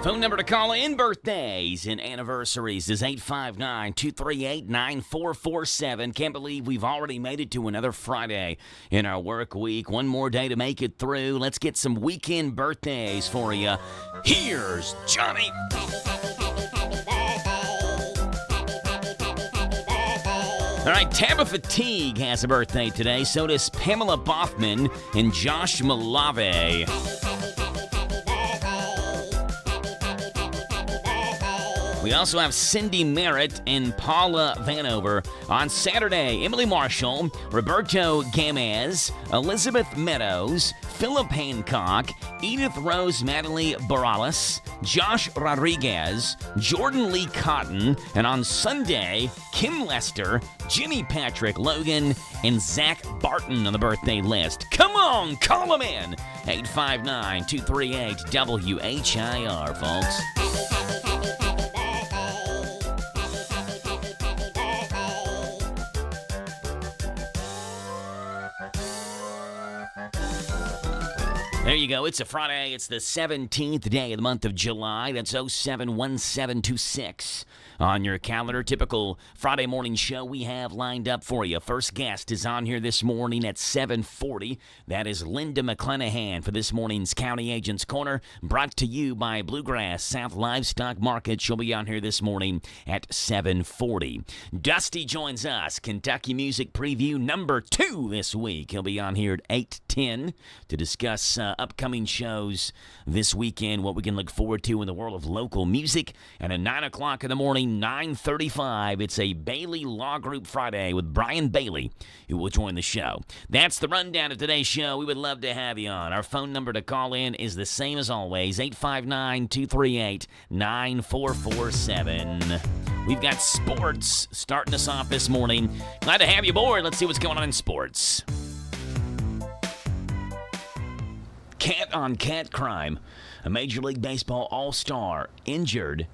Phone number to call in, birthdays and anniversaries is 859-238-9447. Can't believe we've already made it to another Friday in our work week. One more day to make it through. Let's get some weekend birthdays for you. Here's Johnny. All right, Tabitha Teague has a birthday today. So does Pamela Boffman and Josh Malave. We also have Cindy Merritt and Paula Vanover. On Saturday, Emily Marshall, Roberto Gamez, Elizabeth Meadows, Philip Hancock, Edith Rose Madeline Borales, Josh Rodriguez, Jordan Lee Cotton, and on Sunday, Kim Lester, Jimmy Patrick Logan, and Zach Barton on the birthday list. Come on, call them in. 859-238-WHIR, folks. There you go. It's a Friday. It's the 17th day of the month of July. That's 071726 on your calendar. Typical Friday morning show we have lined up for you. First guest is on here this morning at 7:40. That is Linda McClanahan for this morning's County Agents Corner, brought to you by Bluegrass South Livestock Market. She'll be on here this morning at 7:40. Dusty joins us. Kentucky Music Preview number 2 this week. He'll be on here at 8:10 to discuss upcoming shows this weekend, what we can look forward to in the world of local music. And at 9 o'clock in the morning, 9:35, it's a Bailey Law Group Friday with Brian Bailey, who will join the show. That's the rundown of today's show. We would love to have you on. Our phone number to call in is the same as always, 859-238-9447. We've got sports starting us off this morning. Glad to have you aboard. Let's see what's going on in sports. Cat-on-cat crime. A Major League Baseball All-Star injured,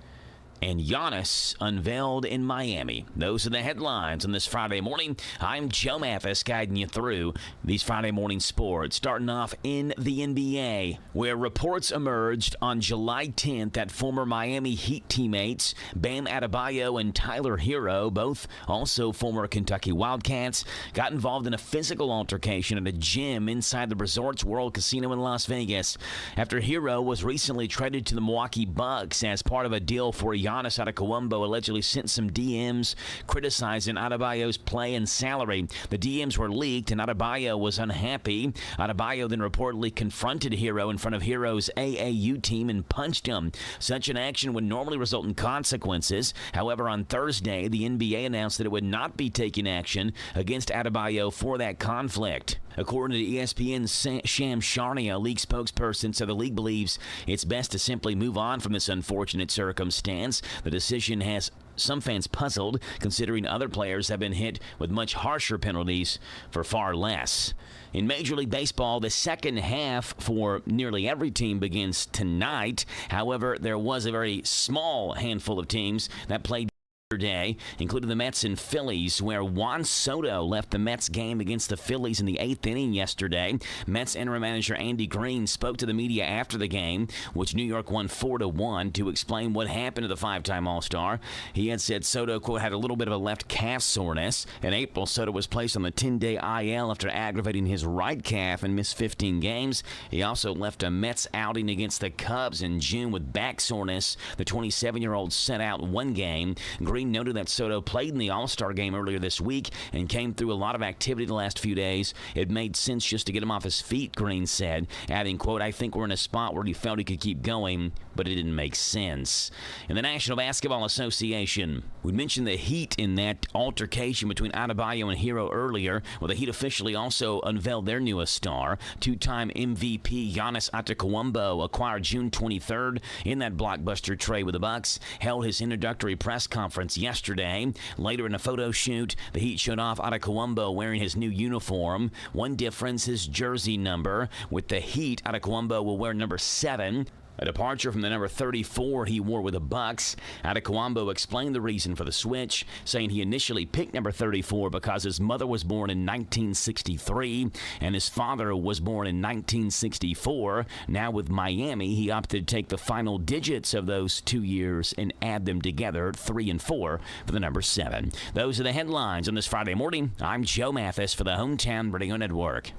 and Giannis unveiled in Miami. Those are the headlines on this Friday morning. I'm Joe Mathis guiding you through these Friday morning sports. Starting off in the NBA, where reports emerged on July 10th that former Miami Heat teammates Bam Adebayo and Tyler Hero, both also former Kentucky Wildcats, got involved in a physical altercation at a gym inside the Resorts World Casino in Las Vegas after Hero was recently traded to the Milwaukee Bucks as part of a deal for Giannis Antetokounmpo allegedly sent some DMs criticizing Adebayo's play and salary. The DMs were leaked, and Adebayo was unhappy. Adebayo then reportedly confronted Hero in front of Hero's AAU team and punched him. Such an action would normally result in consequences. However, on Thursday, the NBA announced that it would not be taking action against Adebayo for that conflict. According to ESPN's Sham Charania, league spokesperson said the league believes it's best to simply move on from this unfortunate circumstance. The decision has some fans puzzled, considering other players have been hit with much harsher penalties for far less. In Major League Baseball, the second half for nearly every team begins tonight. However, there was a very small handful of teams that played day, including the Mets and Phillies, where Juan Soto left the Mets game against the Phillies in the 8th inning yesterday. Mets interim manager Andy Green spoke to the media after the game, which New York won 4-1, to explain what happened to the five-time All-Star. He had said Soto, quote, had a little bit of a left calf soreness. In April, Soto was placed on the 10-day IL after aggravating his right calf and missed 15 games. He also left a Mets outing against the Cubs in June with back soreness. The 27-year-old sat out one game. Green noted that Soto played in the All-Star game earlier this week and came through a lot of activity the last few days. It made sense just to get him off his feet, Green said, adding, quote, I think we're in a spot where he felt he could keep going, but it didn't make sense. In the National Basketball Association, we mentioned the Heat in that altercation between Adebayo and Hero earlier. Well, the Heat officially also unveiled their newest star. Two-time MVP Giannis Antetokounmpo, acquired June 23rd in that blockbuster trade with the Bucks, held his introductory press conference yesterday. Later in a photo shoot, the Heat showed off Antetokounmpo wearing his new uniform. One difference, his jersey number. With the Heat, Antetokounmpo will wear number 7. A departure from the number 34 he wore with the Bucks. Adequambo explained the reason for the switch, saying he initially picked number 34 because his mother was born in 1963 and his father was born in 1964. Now with Miami, he opted to take the final digits of those 2 years and add them together, 3 and 4, for the number 7. Those are the headlines on this Friday morning. I'm Joe Mathis for the Hometown Radio Network.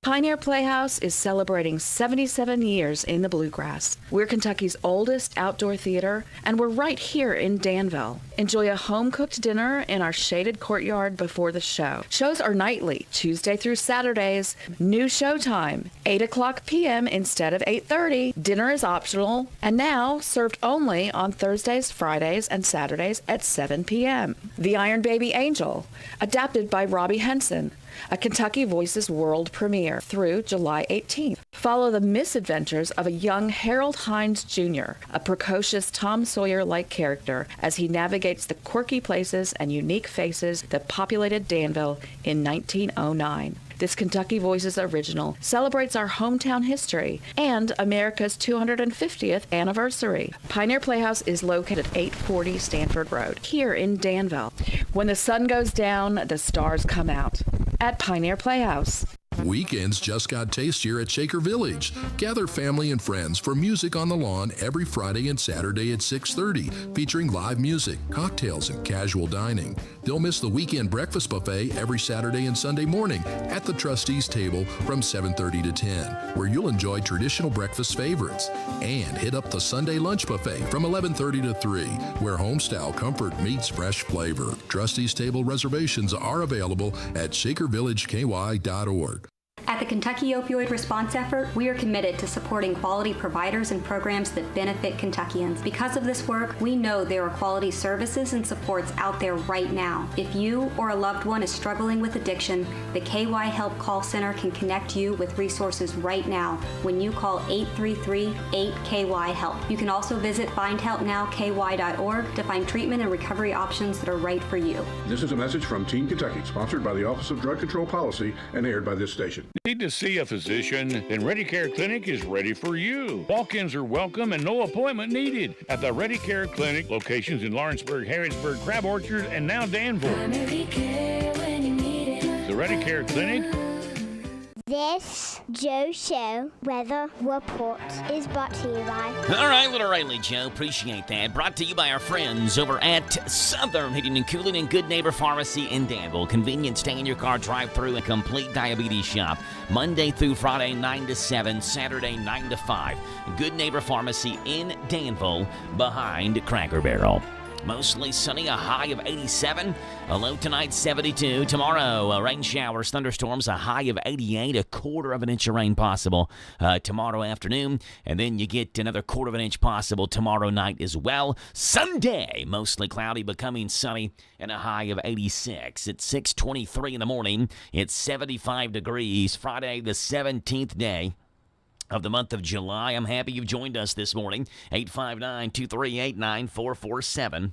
Pioneer Playhouse is celebrating 77 years in the Bluegrass. We're Kentucky's oldest outdoor theater, and we're right here in Danville. Enjoy a home-cooked dinner in our shaded courtyard before the show. Shows are nightly, Tuesday through Saturdays. New show time, 8 o'clock p.m. instead of 8:30. Dinner is optional, and now served only on Thursdays, Fridays, and Saturdays at 7 p.m. The Iron Baby Angel, adapted by Robbie Henson. A Kentucky Voices world premiere through July 18th. Follow the misadventures of a young Harold Hines Jr., a precocious Tom Sawyer-like character, as he navigates the quirky places and unique faces that populated Danville in 1909. This Kentucky Voices original celebrates our hometown history and America's 250th anniversary. Pioneer Playhouse is located at 840 Stanford Road, here in Danville. When the sun goes down, the stars come out at Pioneer Playhouse. Weekends just got tastier at Shaker Village. Gather family and friends for music on the lawn every Friday and Saturday at 6:30, featuring live music, cocktails, and casual dining. Don't miss the weekend breakfast buffet every Saturday and Sunday morning at the trustees table from 7:30 to 10, where you'll enjoy traditional breakfast favorites. And hit up the Sunday lunch buffet from 11:30 to 3, where homestyle comfort meets fresh flavor. Trustees table reservations are available at shakervillageky.org. At the Kentucky Opioid Response Effort, we are committed to supporting quality providers and programs that benefit Kentuckians. Because of this work, we know there are quality services and supports out there right now. If you or a loved one is struggling with addiction, the KY Help Call Center can connect you with resources right now when you call 833-8KY-HELP. You can also visit findhelpnowky.org to find treatment and recovery options that are right for you. This is a message from Team Kentucky, sponsored by the Office of Drug Control Policy and aired by this station. Need to see a physician? Then Ready Care Clinic is ready for you. Walk-ins are welcome and no appointment needed at the Ready Care Clinic, locations in Lawrenceburg, Harrodsburg, Crab Orchard, and now Danville. The Ready Care Clinic. This Joe Show weather report is brought to you by... All right, Little Riley Joe, appreciate that. Brought to you by our friends over at Southern Heating and Cooling and Good Neighbor Pharmacy in Danville. Convenient, stay in your car, drive through, a complete diabetes shop. Monday through Friday, 9 to 7, Saturday, 9 to 5. Good Neighbor Pharmacy in Danville, behind Cracker Barrel. Mostly sunny, a high of 87. A low tonight, 72. Tomorrow, rain showers, thunderstorms, a high of 88. A quarter of an inch of rain possible tomorrow afternoon. And then you get another quarter of an inch possible tomorrow night as well. Sunday, mostly cloudy, becoming sunny, and a high of 86. It's 6:23 in the morning. It's 75 degrees. Friday, the 17th day of the month of July. I'm happy you've joined us this morning. 859-238-9447.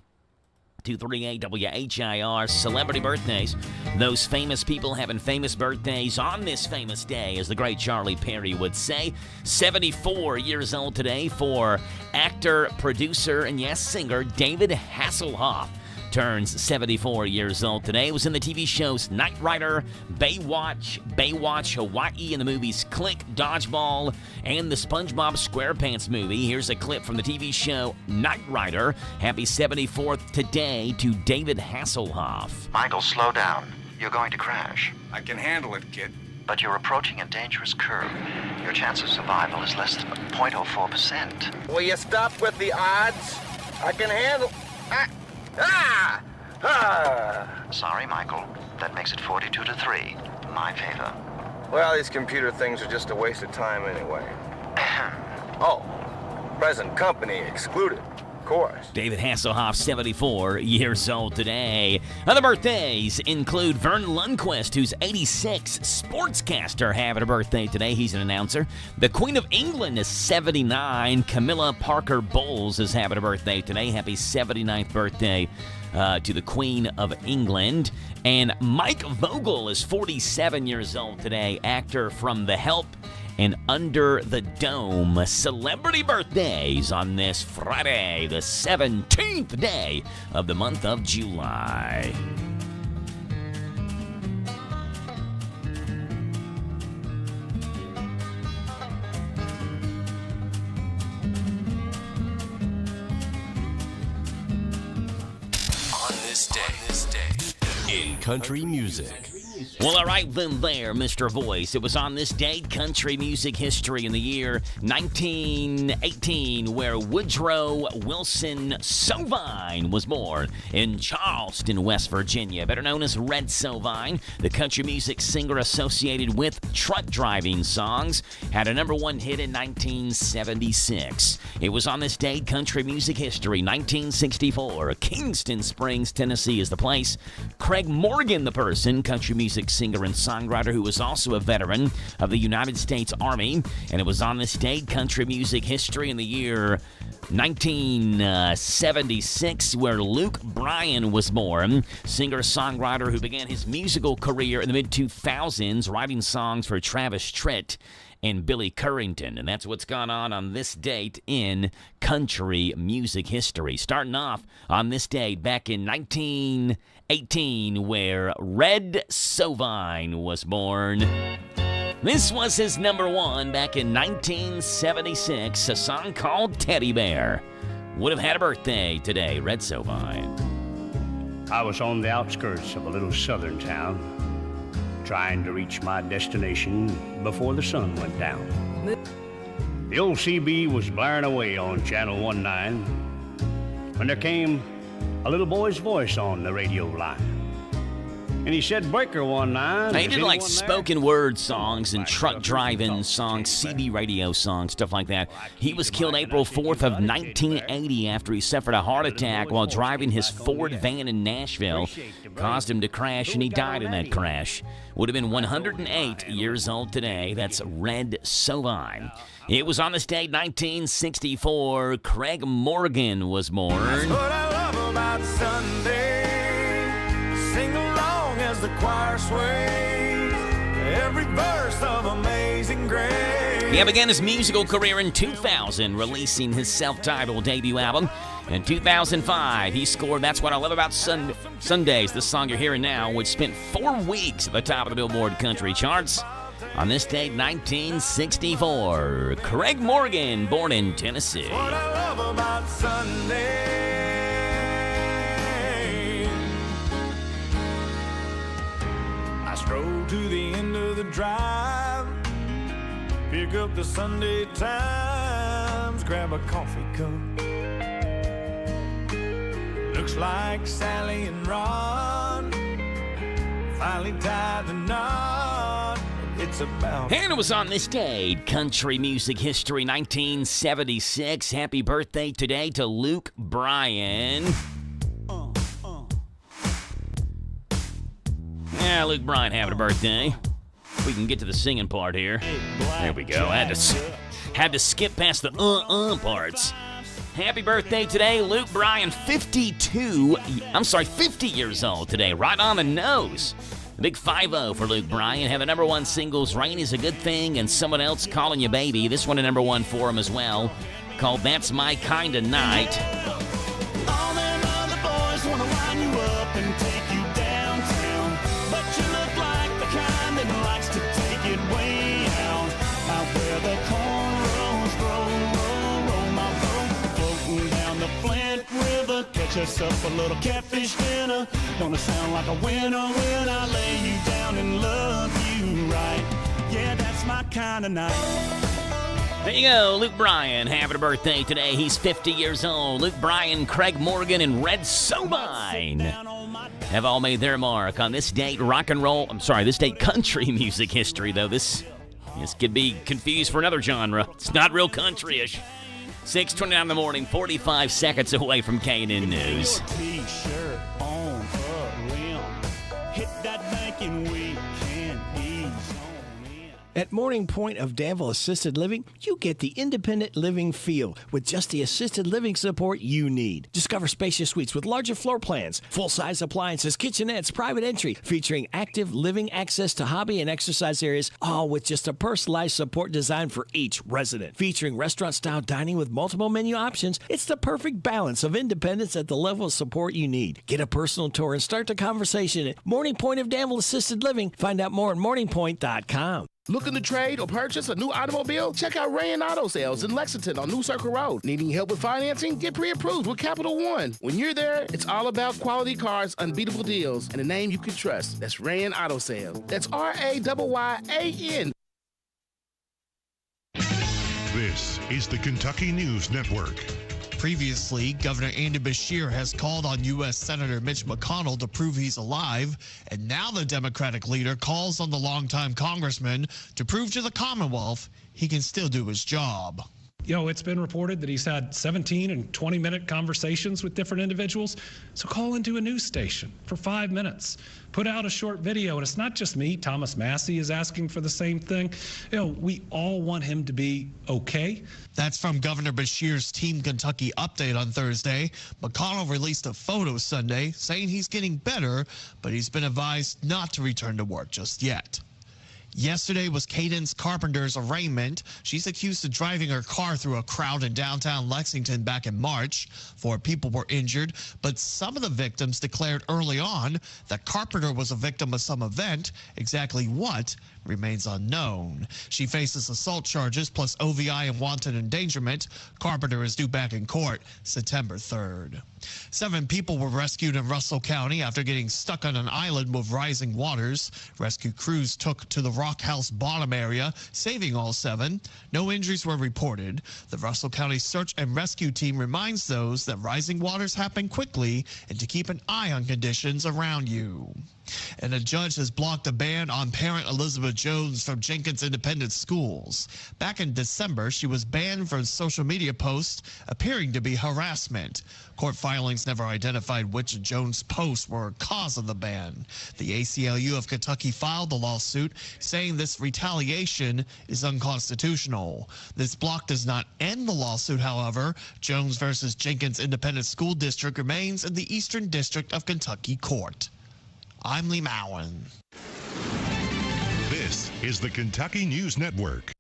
238 WHIR. Celebrity birthdays. Those famous people having famous birthdays on this famous day, as the great Charlie Perry would say. 74 years old today for actor, producer, and yes, singer David Hasselhoff. Turns 74 years old today. He was in the TV shows Knight Rider, Baywatch Hawaii, and the movies Click, Dodgeball, and the SpongeBob SquarePants movie. Here's a clip from the TV show Knight Rider. Happy 74th today to David Hasselhoff. Michael, slow down. You're going to crash. I can handle it, kid. But you're approaching a dangerous curve. Your chance of survival is less than 0.04%. Will you stop with the odds? I can handle... Sorry, Michael. That makes it 42-3. My favor. Well, these computer things are just a waste of time anyway. Oh, present company excluded. Of course. David Hasselhoff, 74 years old today. Other birthdays include Vern Lundquist, who's 86, sportscaster, having a birthday today. He's an announcer. The Queen of England is 79. Camilla Parker Bowles is having a birthday today. Happy 79th birthday to the Queen of England. And Mike Vogel is 47 years old today, actor from The Help and Under the Dome. Celebrity birthdays on this Friday, the 17th day of the month of July. On this day in country music. Well, all right then there, Mr. Voice. It was on this date, country music history in the year 1918, where Woodrow Wilson Sovine was born in Charleston, West Virginia. Better known as Red Sovine, the country music singer associated with truck driving songs, had a #1 hit in 1976. It was on this date, country music history, 1964. Kingston Springs, Tennessee is the place. Craig Morgan, the person, country music singer and songwriter who was also a veteran of the United States Army. And it was on this date, country music history in the year 1976, where Luke Bryan was born, singer-songwriter who began his musical career in the mid-2000s, writing songs for Travis Tritt and Billy Currington. And that's what's gone on this date in country music history. Starting off on this date back in 1918, where Red Sovine was born. This was his #1 back in 1976, a song called Teddy Bear. Would have had a birthday today, Red Sovine. I was on the outskirts of a little southern town, trying to reach my destination before the sun went down. The old CB was blaring away on Channel 19 when there came a little boy's voice on the radio line. And he said, "Breaker 19." He did like spoken word songs and truck driving songs, CB radio songs, stuff like that. He was killed April 4th of 1980 after he suffered a heart attack while driving his Ford van in Nashville. Caused him to crash, and he died in that crash. Would have been 108 years old today. That's Red Sovine. It was on this date, 1964. Craig Morgan was born. That's what I love about Sunday. Sing along as the choir sways every verse of Amazing Grace. He began his musical career in 2000, releasing his self-titled debut album. In 2005, he scored That's What I Love About Sundays, the song you're hearing now, which spent 4 weeks at the top of the Billboard country charts. On this date, 1964, Craig Morgan, born in Tennessee. That's what I love about Sunday. I stroll to the end of the drive, pick up the Sunday Times, grab a coffee cup. Looks like Sally and Ron finally tied the knot. It's about. And it was on this date, country music history, 1976. Happy birthday today to Luke Bryan. Yeah, Luke Bryan having a birthday. We can get to the singing part here. There we go. Had to skip past the parts. Happy birthday today, Luke Bryan, 50 years old today, right on the nose. A big 5-0 for Luke Bryan. Having #1 singles, Rain is a Good Thing, and Someone Else Calling You Baby. This one a #1 for him as well, called That's My Kinda Night. All them other boys wanna line you up and take you downtown, but you look like the kind that likes to take it way out where the cornrows roll my boat, floating down the Flint River. Catch us up a little catfish dinner. Gonna sound like a winner when I lay you down and love you right. Yeah, that's my kind of night. There you go, Luke Bryan having a birthday today. He's 50 years old. Luke Bryan, Craig Morgan, and Red Sovine have all made their mark on this date this date country music history, though. This could be confused for another genre. It's not real country-ish. 6:29 in the morning, 45 seconds away from K&N News. T-shirt on a limb. Hit that bank and we can ease on in. At Morning Point of Danville Assisted Living, you get the independent living feel with just the assisted living support you need. Discover spacious suites with larger floor plans, full-size appliances, kitchenettes, private entry, featuring active living access to hobby and exercise areas, all with just a personalized support designed for each resident. Featuring restaurant-style dining with multiple menu options, it's the perfect balance of independence at the level of support you need. Get a personal tour and start the conversation at Morning Point of Danville Assisted Living. Find out more at morningpoint.com. Looking to trade or purchase a new automobile? Check out Rayan Auto Sales in Lexington on New Circle Road. Needing help with financing? Get pre-approved with Capital One. When you're there, it's all about quality cars, unbeatable deals, and a name you can trust. That's Rayan Auto Sales. That's RAYYAN. This is the Kentucky News Network. Previously, Governor Andy Beshear has called on U.S. Senator Mitch McConnell to prove he's alive, and now the Democratic leader calls on the longtime congressman to prove to the Commonwealth he can still do his job. You know, it's been reported that he's had 17 and 20-minute conversations with different individuals. So call into a news station for 5 minutes. Put out a short video. And it's not just me. Thomas Massey is asking for the same thing. You know, we all want him to be okay. That's from Governor Beshear's Team Kentucky update on Thursday. McConnell released a photo Sunday saying he's getting better, but he's been advised not to return to work just yet. Yesterday was Cadence Carpenter's arraignment. She's accused of driving her car through a crowd in downtown Lexington back in March. 4 people were injured, but some of the victims declared early on that Carpenter was a victim of some event. Exactly what remains unknown. She faces assault charges plus OVI and wanton endangerment. Carpenter is due back in court September 3rd. 7 people were rescued in Russell County after getting stuck on an island with rising waters. Rescue crews took to the Rock House bottom area, saving all 7. No injuries were reported. The Russell County Search and Rescue Team reminds those that rising waters happen quickly and to keep an eye on conditions around you. And a judge has blocked a ban on parent Elizabeth Jones from Jenkins Independent Schools. Back in December, she was banned from social media posts appearing to be harassment. Court filings never identified which Jones posts were a cause of the ban. The ACLU of Kentucky filed the lawsuit, saying this retaliation is unconstitutional. This block does not end the lawsuit, however. Jones versus Jenkins Independent School District remains in the Eastern District of Kentucky Court. I'm Lee Mowen. This is the Kentucky News Network.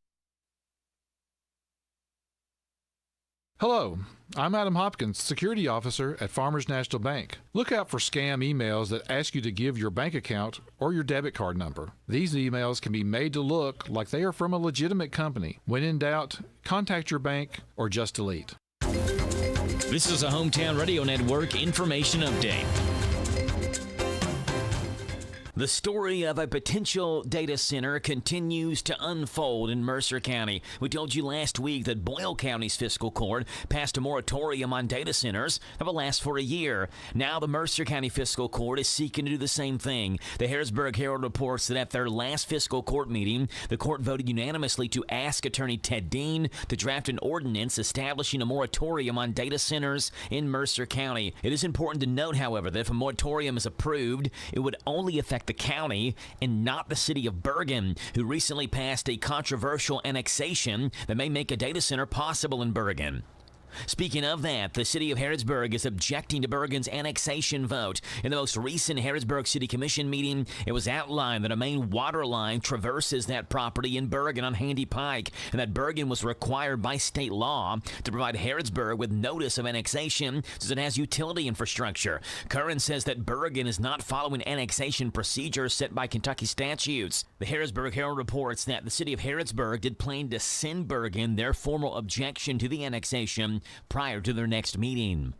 Hello, I'm Adam Hopkins, Security Officer at Farmers National Bank. Look out for scam emails that ask you to give your bank account or your debit card number. These emails can be made to look like they are from a legitimate company. When in doubt, contact your bank or just delete. This is a Hometown Radio Network information update. The story of a potential data center continues to unfold in Mercer County. We told you last week that Boyle County's fiscal court passed a moratorium on data centers that will last for a year. Now the Mercer County fiscal court is seeking to do the same thing. The Harrisburg Herald reports that at their last fiscal court meeting, the court voted unanimously to ask Attorney Ted Dean to draft an ordinance establishing a moratorium on data centers in Mercer County. It is important to note, however, that if a moratorium is approved, it would only affect the county and not the city of Bergen, who recently passed a controversial annexation that may make a data center possible in Bergen. Speaking of that, the city of Harrisburg is objecting to Bergen's annexation vote. In the most recent Harrisburg City Commission meeting, it was outlined that a main water line traverses that property in Bergen on Handy Pike, and that Bergen was required by state law to provide Harrisburg with notice of annexation since it has utility infrastructure. Curran says that Bergen is not following annexation procedures set by Kentucky statutes. The Harrisburg Herald reports that the city of Harrisburg did plan to send Bergen their formal objection to the annexation prior to their next meeting.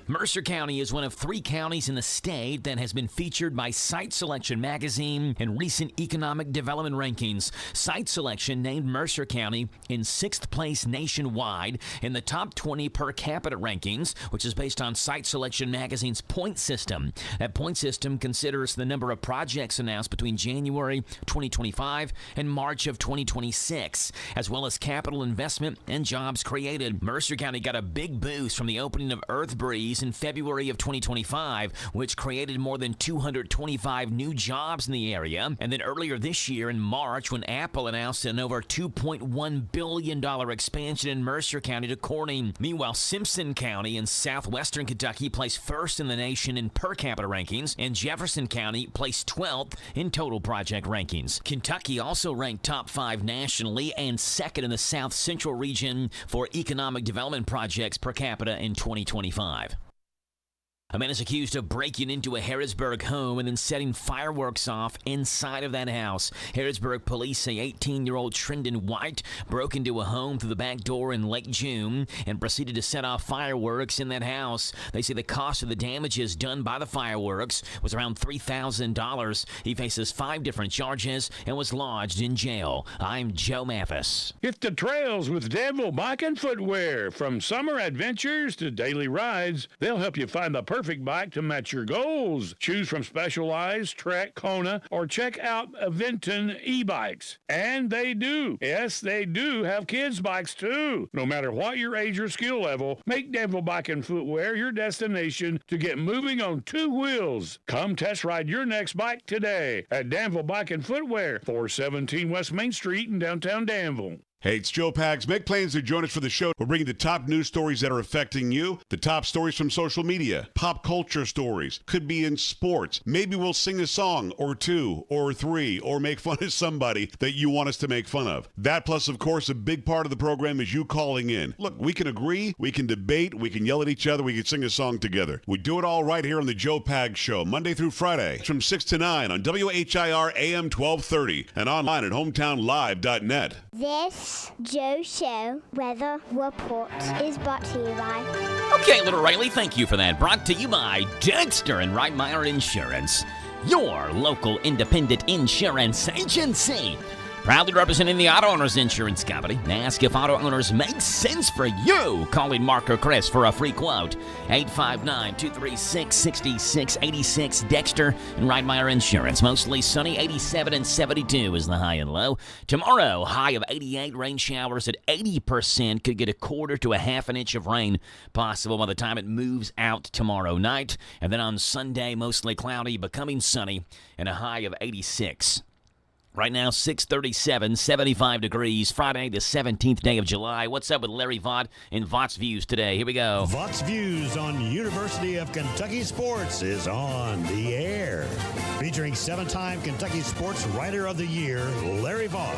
Mercer County is one of 3 counties in the state that has been featured by Site Selection magazine in recent economic development rankings. Site Selection named Mercer County in 6th place nationwide in the top 20 per capita rankings, which is based on Site Selection magazine's point system. That point system considers the number of projects announced between January 2025 and March of 2026, as well as capital investment and jobs created. Mercer County got a big boost from the opening of Earth Breeze news in February of 2025, which created more than 225 new jobs in the area. And then earlier this year in March, when Apple announced an over $2.1 billion expansion in Mercer County to Corning. Meanwhile, Simpson County in southwestern Kentucky placed first in the nation in per capita rankings, and Jefferson County placed 12th in total project rankings. Kentucky also ranked top 5 nationally and second in the South Central region for economic development projects per capita in 2025. A man is accused of breaking into a Harrisburg home and then setting fireworks off inside of that house. Harrisburg police say 18-year-old Trendon White broke into a home through the back door in late June and proceeded to set off fireworks in that house. They say the cost of the damages done by the fireworks was around $3,000. He faces 5 different charges and was lodged in jail. I'm Joe Mathis. Hit the trails with Danville Bike and Footwear. From summer adventures to daily rides, they'll help you find the perfect bike to match your goals. Choose from Specialized, Trek, Kona, or check out Aventon e-bikes. And they do. Yes, they do have kids' bikes too. No matter what your age or skill level, make Danville Bike and Footwear your destination to get moving on 2 wheels. Come test ride your next bike today at Danville Bike and Footwear, 417 West Main Street in downtown Danville. Hey, it's Joe Pags. Make plans to join us for the show. We're bringing the top news stories that are affecting you, the top stories from social media, pop culture stories, could be in sports. Maybe we'll sing a song or 2 or 3 or make fun of somebody that you want us to make fun of. That plus, of course, a big part of the program is you calling in. Look, we can agree, we can debate, we can yell at each other, we can sing a song together. We do it all right here on the Joe Pags Show, Monday through Friday from 6 to 9 on WHIR AM 1230 and online at hometownlive.net. This Joe Show weather report is brought to you by... Okay, Little Riley, thank you for that. Brought to you by Dexter and Reitmeyer Insurance, your local independent insurance agency. Proudly representing the Auto Owners Insurance Company. Ask if auto owners make sense for you. Calling Mark or Chris for a free quote. 859-236-6686. Dexter and Reitmeyer Insurance. Mostly sunny, 87 and 72 is the high and low. Tomorrow, high of 88. Rain showers at 80%. Could get a quarter to a half an inch of rain possible by the time it moves out tomorrow night. And then on Sunday, mostly cloudy, becoming sunny, and a high of 86. Right now, 6:37, 75 degrees, Friday, the 17th day of July. What's up with Larry Vaught in Vaught's Views today? Here we go. Vaught's Views on University of Kentucky Sports is on the air. Featuring 7-time Kentucky Sports Writer of the Year, Larry Vaught.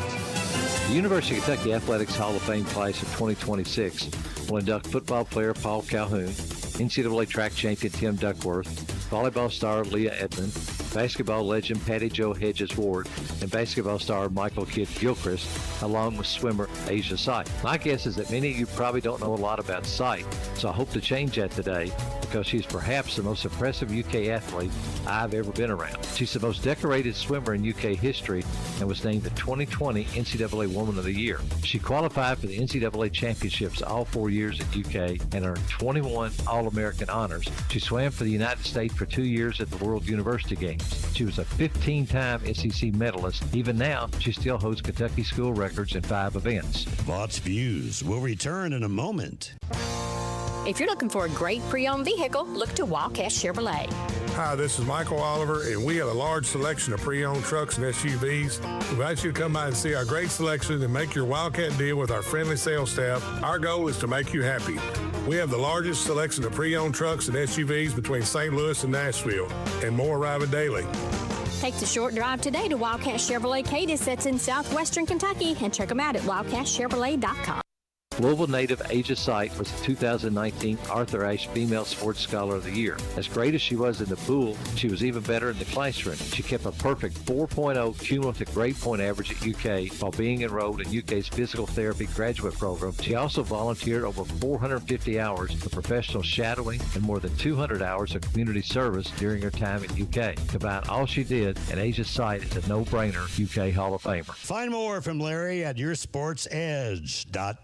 The University of Kentucky Athletics Hall of Fame class of 2026 will induct football player Paul Calhoun, NCAA track champion Tim Duckworth, volleyball star Leah Edmond, basketball legend Patty Jo Hedges Ward, and basketball star Michael Kidd Gilchrist, along with swimmer Asia Sight. My guess is that many of you probably don't know a lot about Sight, so I hope to change that today because she's perhaps the most impressive UK athlete I've ever been around. She's the most decorated swimmer in UK history and was named the 2020 NCAA Woman of the Year. She qualified for the NCAA championships all 4 years at UK and earned 21 All-American honors. She swam for the United States for 2 years at the World University Games. She was a 15-time SEC medalist. Even now, she still holds Kentucky school records in 5 events. Vaught's Views will return in a moment. If you're looking for a great pre-owned vehicle, look to Wildcat Chevrolet. Hi, this is Michael Oliver, and we have a large selection of pre-owned trucks and SUVs. We invite you to come by and see our great selection and make your Wildcat deal with our friendly sales staff. Our goal is to make you happy. We have the largest selection of pre-owned trucks and SUVs between St. Louis and Nashville, and more arriving daily. Take the short drive today to Wildcat Chevrolet Cadiz that's in southwestern Kentucky and check them out at wildcatchevrolet.com. Louisville native Asia Sight was the 2019 Arthur Ashe Female Sports Scholar of the Year. As great as she was in the pool, she was even better in the classroom. She kept a perfect 4.0 cumulative grade point average at UK while being enrolled in UK's physical therapy graduate program. She also volunteered over 450 hours of professional shadowing and more than 200 hours of community service during her time at UK. Combine all she did, and Asia Sight is a no-brainer UK Hall of Famer. Find more from Larry at yoursportsedge.com.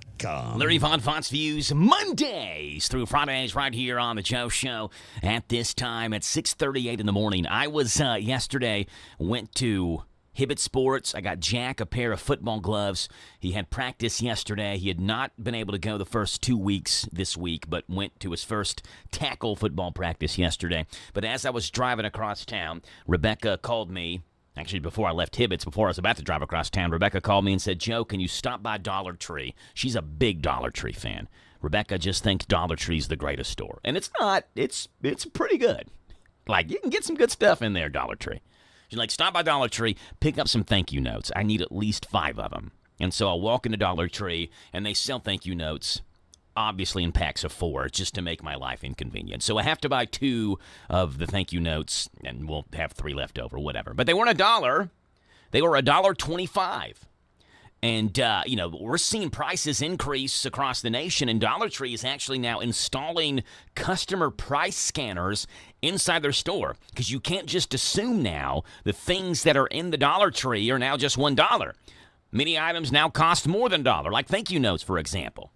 Larry Vaught, Vaught's Views, Mondays through Fridays right here on the Joe Show at this time at 6:38 in the morning. I was yesterday, went to Hibbett Sports. I got Jack a pair of football gloves. He had practice yesterday. He had not been able to go the first 2 weeks this week, but went to his first tackle football practice yesterday. But as I was driving across town, Rebecca called me. Actually, before I left Hibbett's, before I was about to drive across town, Rebecca called me and said, Joe, can you stop by Dollar Tree? She's a big Dollar Tree fan. Rebecca just thinks Dollar Tree's the greatest store. And it's not. It's pretty good. Like, you can get some good stuff in there, Dollar Tree. She's like, stop by Dollar Tree, pick up some thank you notes. I need at least 5 of them. And so I'll walk into Dollar Tree, and they sell thank you notes, obviously in packs of 4, just to make my life inconvenient. So I have to buy 2 of the thank you notes, and we'll have 3 left over, whatever. But they weren't $1. They were $1.25. And, we're seeing prices increase across the nation, and Dollar Tree is actually now installing customer price scanners inside their store, because you can't just assume now the things that are in the Dollar Tree are now just $1. Many items now cost more than $1, like thank you notes, for example.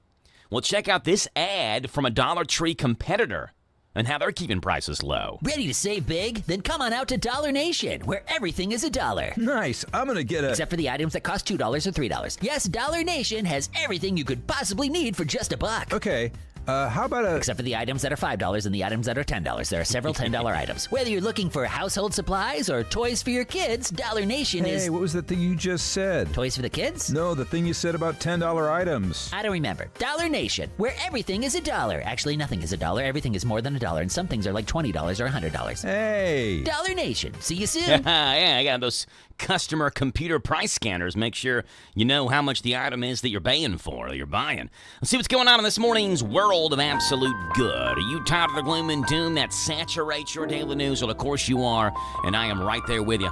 Well, check out this ad from a Dollar Tree competitor and how they're keeping prices low. Ready to save big? Then come on out to Dollar Nation, where everything is $1. Nice. I'm going to get Except for the items that cost $2 or $3. Yes, Dollar Nation has everything you could possibly need for just $1. Okay. How about Except for the items that are $5 and the items that are $10. There are several $10 items. Whether you're looking for household supplies or toys for your kids, Dollar Nation is... Hey, what was the thing you just said? Toys for the kids? No, the thing you said about $10 items. I don't remember. Dollar Nation, where everything is $1. Actually, nothing is $1. Everything is more than $1, and some things are like $20 or $100. Hey! Dollar Nation. See you soon. Yeah, I got those customer computer price scanners. Make sure you know how much the item is that you're paying for or you're buying. Let's see what's going on in this morning's world of absolute good. Are you tired of the gloom and doom that saturates your daily news? Well, of course you are, and I am right there with you.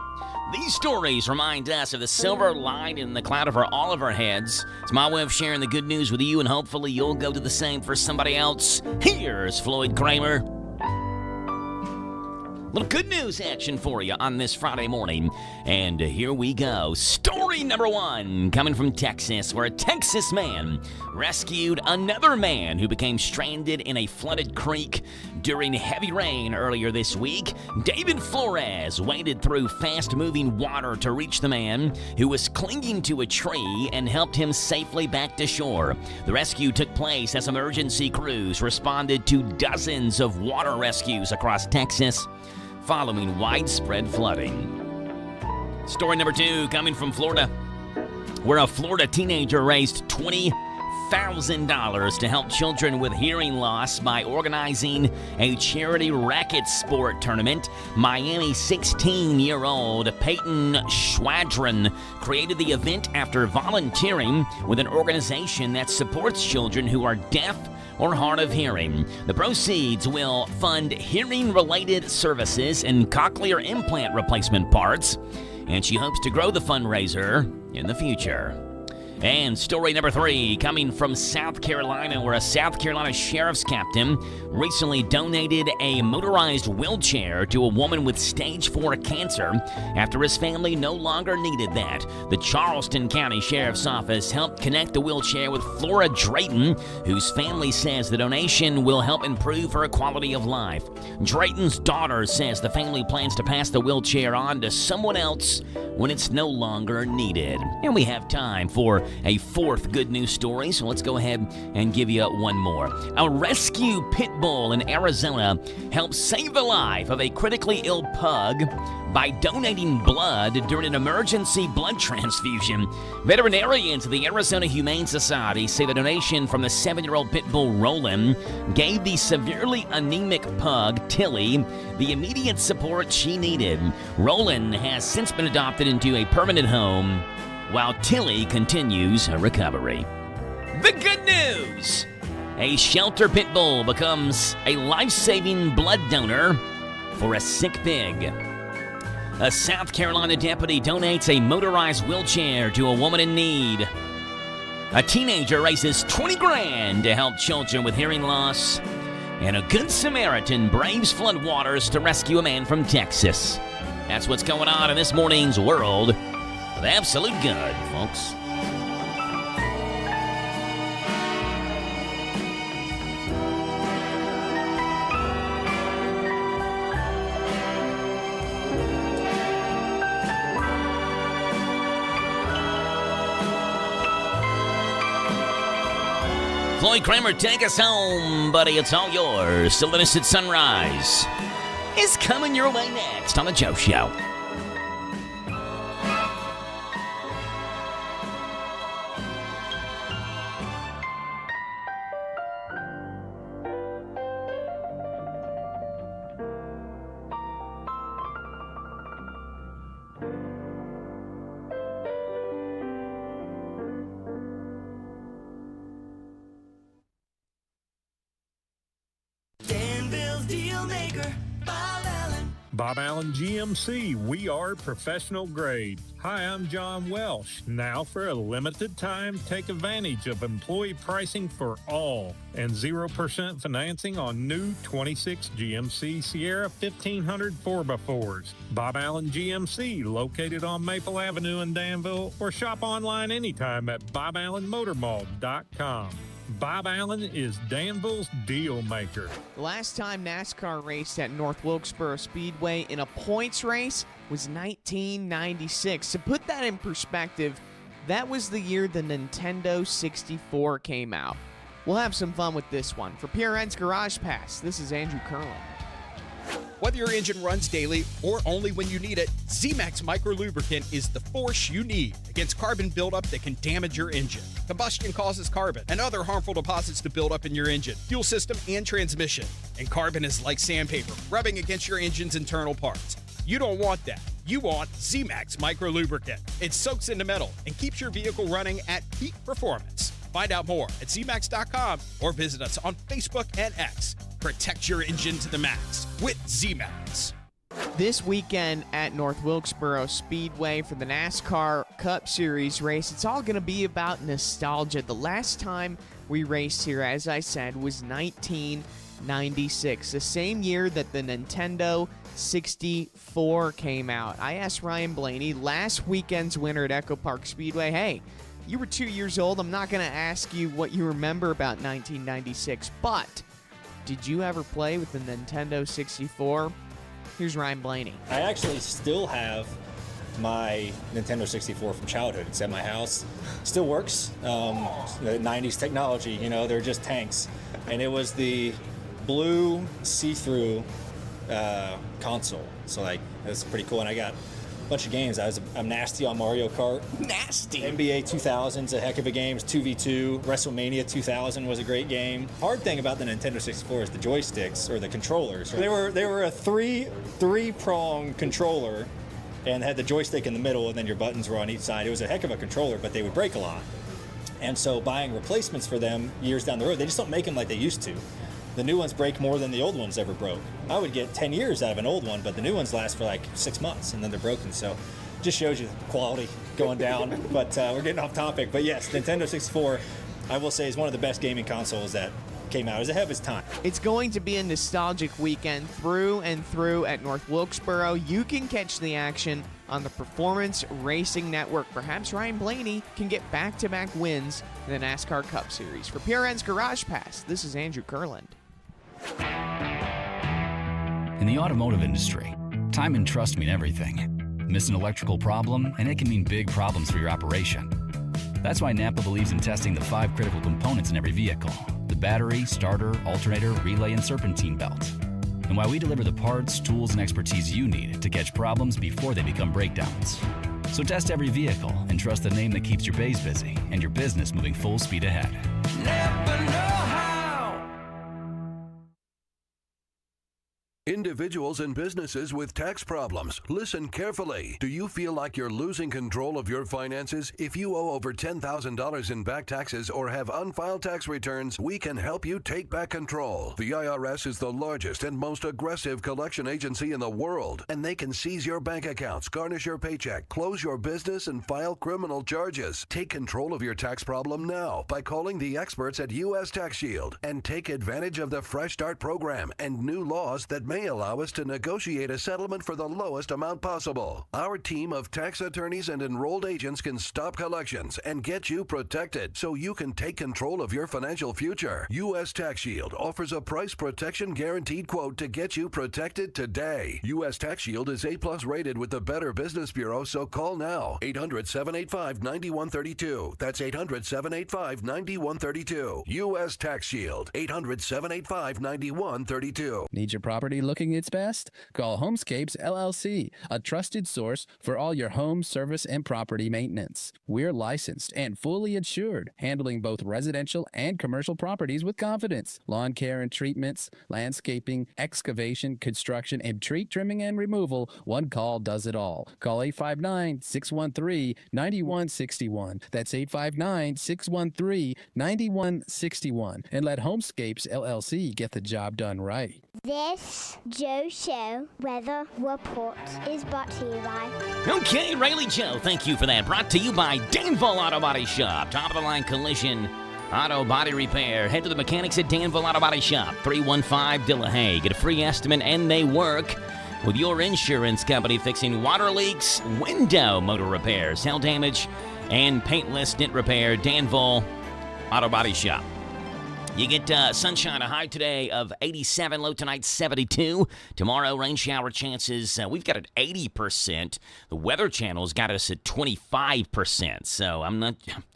These stories remind us of the silver line in the cloud over all of our heads. It's my way of sharing the good news with you, and hopefully you'll go do the same for somebody else. Here's Floyd Kramer. Little good news action for you on this Friday morning. And here we go. Story number 1 coming from Texas, where a Texas man rescued another man who became stranded in a flooded creek during heavy rain earlier this week. David Flores waded through fast-moving water to reach the man who was clinging to a tree and helped him safely back to shore. The rescue took place as emergency crews responded to dozens of water rescues across Texas following widespread flooding. Story number 2 coming from Florida, where a Florida teenager raised $20,000 to help children with hearing loss by organizing a charity racket sport tournament. Miami 16-year-old Peyton Schwadron created the event after volunteering with an organization that supports children who are deaf or hard of hearing. The proceeds will fund hearing-related services and cochlear implant replacement parts, and she hopes to grow the fundraiser in the future. And story number 3 coming from South Carolina, where a South Carolina sheriff's captain recently donated a motorized wheelchair to a woman with stage 4 cancer after his family no longer needed that. The Charleston County Sheriff's Office helped connect the wheelchair with Flora Drayton, whose family says the donation will help improve her quality of life. Drayton's daughter says the family plans to pass the wheelchair on to someone else when it's no longer needed. And we have time for a 4th good news story, so let's go ahead and give you one more. A rescue pit bull in Arizona helped save the life of a critically ill pug by donating blood during an emergency blood transfusion. Veterinarians of the Arizona Humane Society say the donation from the 7-year-old pit bull Roland gave the severely anemic pug, Tilly, the immediate support she needed. Roland has since been adopted into a permanent home, while Tilly continues her recovery. The good news! A shelter pit bull becomes a life-saving blood donor for a sick pig. A South Carolina deputy donates a motorized wheelchair to a woman in need. A teenager raises $20,000 to help children with hearing loss. And a Good Samaritan braves floodwaters to rescue a man from Texas. That's what's going on in this morning's world of absolute good, folks. Floyd Kramer, take us home, buddy. It's all yours. Still Innocent Sunrise is coming your way next on The Joe Show. Danville's deal maker, Bob Allen. Bob Allen GMC, we are professional grade. Hi, I'm John Welsh. Now for a limited time, take advantage of employee pricing for all and 0% financing on new 26 GMC Sierra 1500 4x4s. Bob Allen GMC, located on Maple Avenue in Danville, or shop online anytime at boballenmotormall.com. Bob Allen is Danville's deal maker. The last time NASCAR raced at North Wilkesboro Speedway in a points race was 1996. To put that in perspective, that was the year the Nintendo 64 came out. We'll have some fun with this one. For PRN's Garage Pass, this is Andrew Curlin. Whether your engine runs daily or only when you need it, Z-Max Micro Lubricant is the force you need against carbon buildup that can damage your engine. Combustion causes carbon and other harmful deposits to build up in your engine, fuel system, and transmission. And carbon is like sandpaper, rubbing against your engine's internal parts. You don't want that. You want Z-Max Micro Lubricant. It soaks into metal and keeps your vehicle running at peak performance. Find out more at zmax.com or visit us on Facebook and X. Protect your engine to the max with Z-Max. This weekend at North Wilkesboro Speedway for the NASCAR Cup Series race, it's all going to be about nostalgia. The last time we raced here, as I said, was 1996, the same year that the Nintendo 64 came out. I asked Ryan Blaney, last weekend's winner at Echo Park Speedway, hey, you were 2 years old. I'm not going to ask you what you remember about 1996, but did you ever play with the Nintendo 64? Here's Ryan Blaney. I actually still have my Nintendo 64 from childhood. It's at my house. Still works. The 90s technology, you know, they're just tanks. And it was the blue see-through console. So, like, that's pretty cool. And I got a bunch of games. I'm nasty on Mario Kart. Nasty. NBA 2000's a heck of a game. It's 2v2. WrestleMania 2000 was a great game. Hard thing about the Nintendo 64 is the joysticks or the controllers. They were a three-prong controller and had the joystick in the middle, and then your buttons were on each side. It was a heck of a controller, but they would break a lot. And so buying replacements for them years down the road, they just don't make them like they used to. The new ones break more than the old ones ever broke. I would get 10 years out of an old one, but the new ones last for like 6 months, and then they're broken. So just shows you the quality going down. But we're getting off topic. But yes, Nintendo 64, I will say, is one of the best gaming consoles that came out. It was ahead of its time. It's going to be a nostalgic weekend through and through at North Wilkesboro. You can catch the action on the Performance Racing Network. Perhaps Ryan Blaney can get back-to-back wins in the NASCAR Cup Series. For PRN's Garage Pass, this is Andrew Kurland. In the automotive industry, time and trust mean everything. Miss an electrical problem, and it can mean big problems for your operation. That's why Napa believes in testing the 5 critical components in every vehicle: the battery, starter, alternator, relay, and serpentine belt. And why we deliver the parts, tools, and expertise you need to catch problems before they become breakdowns. So test every vehicle and trust the name that keeps your bays busy and your business moving full speed ahead. Napa know-how. Individuals and businesses with tax problems, listen carefully. Do you feel like you're losing control of your finances? If you owe over $10,000 in back taxes or have unfiled tax returns, we can help you take back control. The IRS is the largest and most aggressive collection agency in the world, and they can seize your bank accounts, garnish your paycheck, close your business, and file criminal charges. Take control of your tax problem now by calling the experts at U.S. Tax Shield and take advantage of the Fresh Start program and new laws that may allow us to negotiate a settlement for the lowest amount possible. Our team of tax attorneys and enrolled agents can stop collections and get you protected so you can take control of your financial future. U.S. Tax Shield offers a price protection guaranteed quote to get you protected today. U.S. Tax Shield is A+ rated with the Better Business Bureau, so call now. 800-785-9132. That's 800-785-9132. U.S. Tax Shield. 800-785-9132. Need your property looking its best? Call Homescapes LLC, a trusted source for all your home, service, and property maintenance. We're licensed and fully insured, handling both residential and commercial properties with confidence. Lawn care and treatments, landscaping, excavation, construction, and tree trimming and removal. One call does it all. Call 859-613-9161. That's 859-613-9161. And let Homescapes LLC get the job done right. This Joe Show weather report is brought to you by... Okay, Rayleigh Joe, thank you for that. Brought to you by Danville Auto Body Shop. Top-of-the-line collision auto body repair. Head to the mechanics at Danville Auto Body Shop, 315-Dillahay. Get a free estimate, and they work with your insurance company, fixing water leaks, window motor repairs, hail damage, and paintless dent repair. Danville Auto Body Shop. You get sunshine, a high today of 87, low tonight 72. Tomorrow, rain shower chances, we've got at 80%. The Weather Channel's got us at 25%. So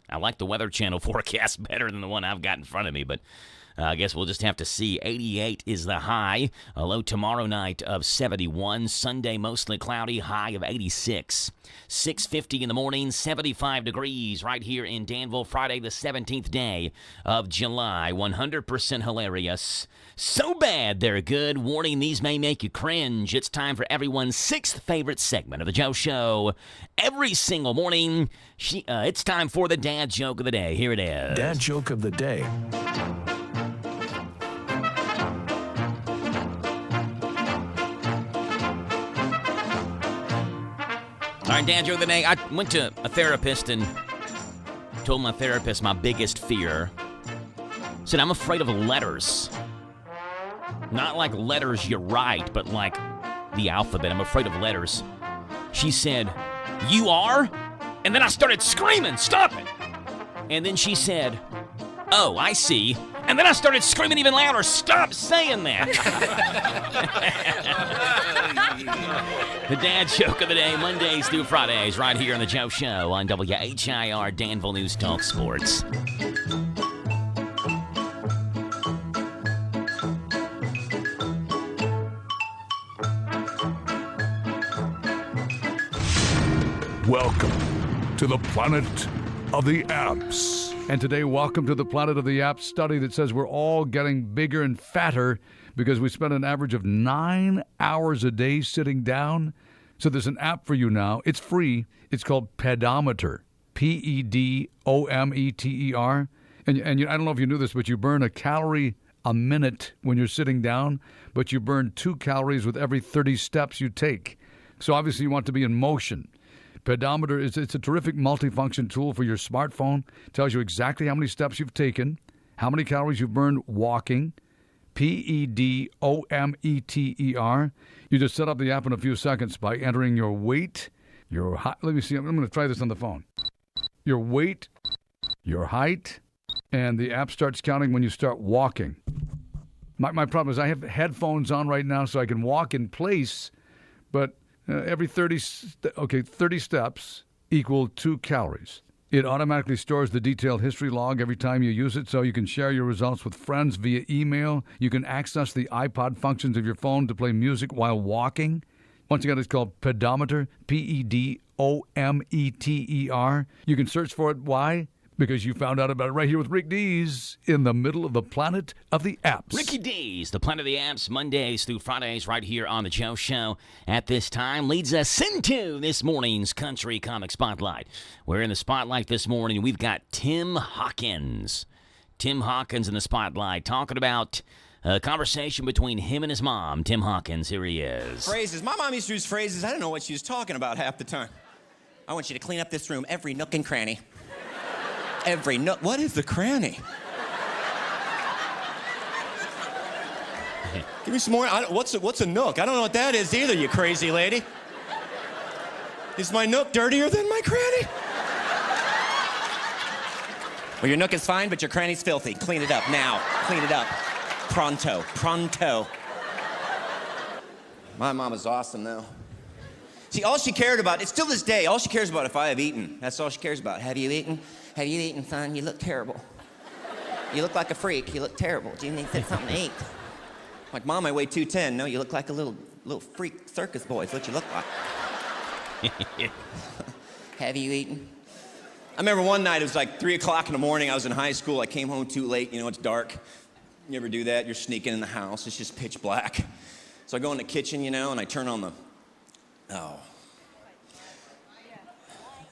I like the Weather Channel forecast better than the one I've got in front of me, but I guess we'll just have to see. 88 is the high. A low tomorrow night of 71. Sunday, mostly cloudy, high of 86. 6:50 in the morning, 75 degrees right here in Danville. Friday, the 17th day of July. 100% hilarious. So bad they're good. Warning, these may make you cringe. It's time for everyone's sixth favorite segment of the Joe Show. Every single morning, it's time for the dad joke of the day. Here it is. Dad joke of the day. All right, dad joke of the day. I went to a therapist and told my therapist my biggest fear. Said, I'm afraid of letters. Not like letters you write, but like the alphabet. I'm afraid of letters. She said, you are? And then I started screaming, stop it. And then she said, oh, I see. And then I started screaming even louder, stop saying that. The dad joke of the day, Mondays through Fridays, right here on the Joe Show on WHIR Danville News Talk Sports. Welcome to the planet of the apps. And today, welcome to the planet of the apps study that says we're all getting bigger and fatter because we spend an average of 9 hours a day sitting down. So there's an app for you now. It's free. It's called Pedometer. Pedometer. And I don't know if you knew this, but you burn a calorie a minute when you're sitting down, but you burn 2 calories with every 30 steps you take. So obviously you want to be in motion. Pedometer it's a terrific multifunction tool for your smartphone. It tells you exactly how many steps you've taken, how many calories you've burned walking. Pedometer. You just set up the app in a few seconds by entering your weight, your height. Let me see. I'm going to try this on the phone. Your weight, your height, and the app starts counting when you start walking. My problem is I have headphones on right now so I can walk in place, but every 30 steps equal 2 calories. It automatically stores the detailed history log every time you use it, so you can share your results with friends via email. You can access the iPod functions of your phone to play music while walking. Once again, it's called Pedometer, Pedometer. You can search for it. Why? Because you found out about it right here with Rick Dees in the middle of the planet of the apps. Ricky Dees, the planet of the apps, Mondays through Fridays, right here on the Joe Show. At this time, leads us into this morning's Country Comic Spotlight. We're in the spotlight this morning. We've got Tim Hawkins. Tim Hawkins in the spotlight, talking about a conversation between him and his mom. Tim Hawkins, here he is. Phrases. My mom used to use phrases. I didn't know what she was talking about half the time. I want you to clean up this room, every nook and cranny. Every nook. What is the cranny? Give me some more. What's a nook? I don't know what that is either, you crazy lady. Is my nook dirtier than my cranny? Well, your nook is fine, but your cranny's filthy. Clean it up now. Clean it up. Pronto. Pronto. My mom is awesome, though. See, all she cared about, it's still this day, all she cares about if I have eaten. That's all she cares about. Have you eaten? Have you eaten, son? You look terrible. You look like a freak. You look terrible. Do you need something to eat? I'm like, Mom, I weigh 210. No, you look like a little freak circus boy. Is what you look like. Have you eaten? I remember one night, it was like 3 o'clock in the morning. I was in high school. I came home too late. You know, it's dark. You ever do that? You're sneaking in the house. It's just pitch black. So I go in the kitchen, you know, and I turn on the,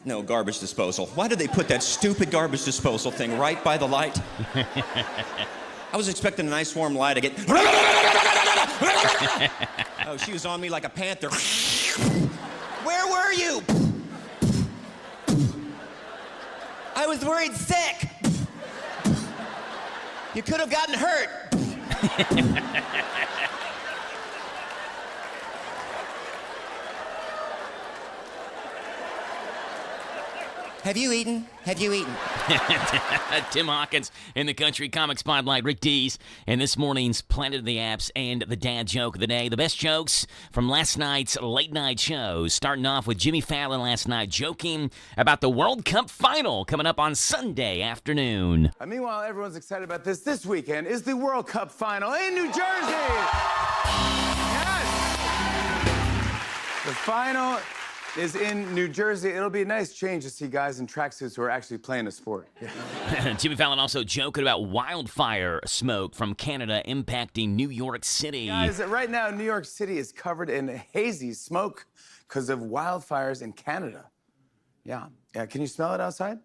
no, garbage disposal. Why did they put that stupid garbage disposal thing right by the light? I was expecting a nice warm light. I get, oh, she was on me like a panther. Where were you? I was worried sick. You could have gotten hurt. Have you eaten? Have you eaten? Tim Hawkins in the Country Comic Spotlight, Rick Dees, and this morning's Planet of the Apps and the Dad Joke of the Day. The best jokes from last night's late night shows, starting off with Jimmy Fallon last night joking about the World Cup final coming up on Sunday afternoon. Meanwhile, everyone's excited about this. This weekend is the World Cup final in New Jersey. Yes! The final is in New Jersey. It'll be a nice change to see guys in tracksuits who are actually playing a sport. Yeah. Jimmy Fallon also joking about wildfire smoke from Canada impacting New York City. Guys, right now, New York City is covered in hazy smoke because of wildfires in Canada. Yeah. Can you smell it outside?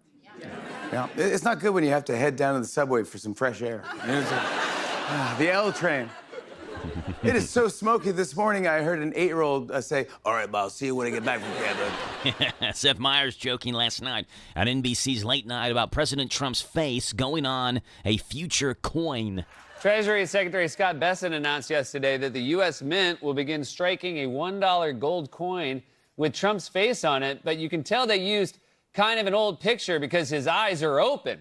Yeah. It's not good when you have to head down to the subway for some fresh air. The L train. It is so smoky. This morning, I heard an 8-year-old say, "All right, boss, see you when I get back from Canada." Seth Meyers joking last night on NBC's Late Night about President Trump's face going on a future coin. Treasury Secretary Scott Bessent announced yesterday that the U.S. Mint will begin striking a $1 gold coin with Trump's face on it, but you can tell they used kind of an old picture because his eyes are open.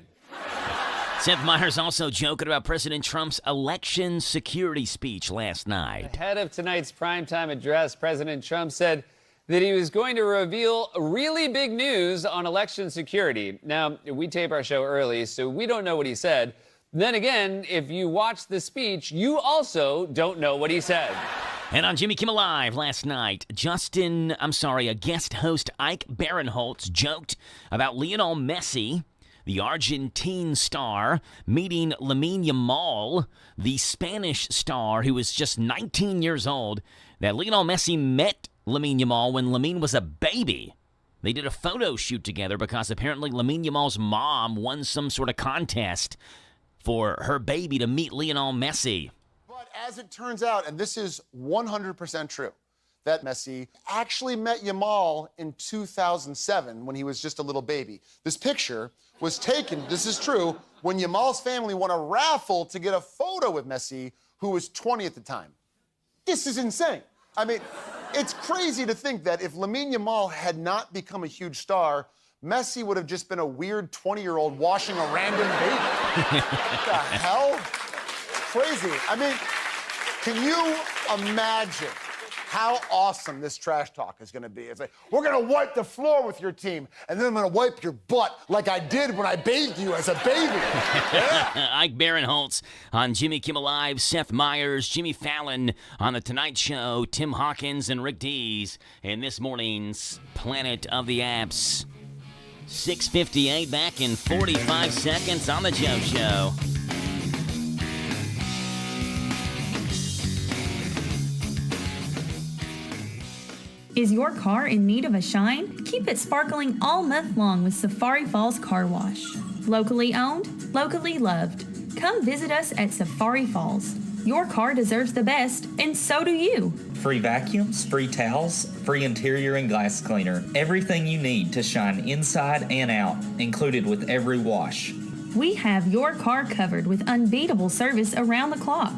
Seth Meyers also joking about President Trump's election security speech last night. Ahead of tonight's primetime address, President Trump said that he was going to reveal really big news on election security. Now, we tape our show early, so we don't know what he said. Then again, if you watch the speech, you also don't know what he said. And on Jimmy Kimmel Live last night, a guest host Ike Barinholtz joked about Lionel Messi, the Argentine star, meeting Lamine Yamal, the Spanish star who was just 19 years old, that Lionel Messi met Lamine Yamal when Lamine was a baby. They did a photo shoot together because apparently Lamine Yamal's mom won some sort of contest for her baby to meet Lionel Messi. But as it turns out, and this is 100% true, that Messi actually met Yamal in 2007 when he was just a little baby. This picture was taken, this is true, when Yamal's family won a raffle to get a photo with Messi, who was 20 at the time. This is insane. I mean, it's crazy to think that if Lamine Yamal had not become a huge star, Messi would have just been a weird 20-year-old washing a random baby. What the hell? Crazy. I mean, can you imagine how awesome this trash talk is going to be? It's like, we're going to wipe the floor with your team, and then I'm going to wipe your butt like I did when I bathed you as a baby. Yeah. Ike Barinholtz on Jimmy Kimmel Live, Seth Meyers, Jimmy Fallon on The Tonight Show, Tim Hawkins and Rick Dees in this morning's Planet of the Apps. 6:58, back in 45 seconds on The Joe Show. Is your car in need of a shine? Keep it sparkling all month long with Safari Falls Car Wash. Locally owned, locally loved. Come visit us at Safari Falls. Your car deserves the best, and so do you. Free vacuums, free towels, free interior and glass cleaner. Everything you need to shine inside and out, included with every wash. We have your car covered with unbeatable service around the clock.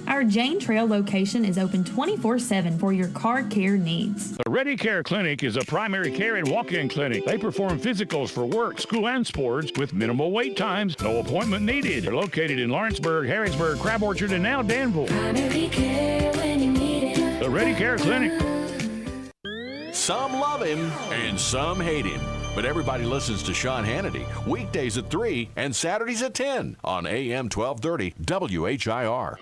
Our Jane Trail location is open 24/7 for your car care needs. The Ready Care Clinic is a primary care and walk-in clinic. They perform physicals for work, school, and sports with minimal wait times, no appointment needed. They're located in Lawrenceburg, Harrisburg, Crab Orchard, and now Danville. Primary care when you need it. The Ready Care Clinic. Some love him and some hate him. But everybody listens to Sean Hannity weekdays at 3 and Saturdays at 10 on AM 1230 WHIR.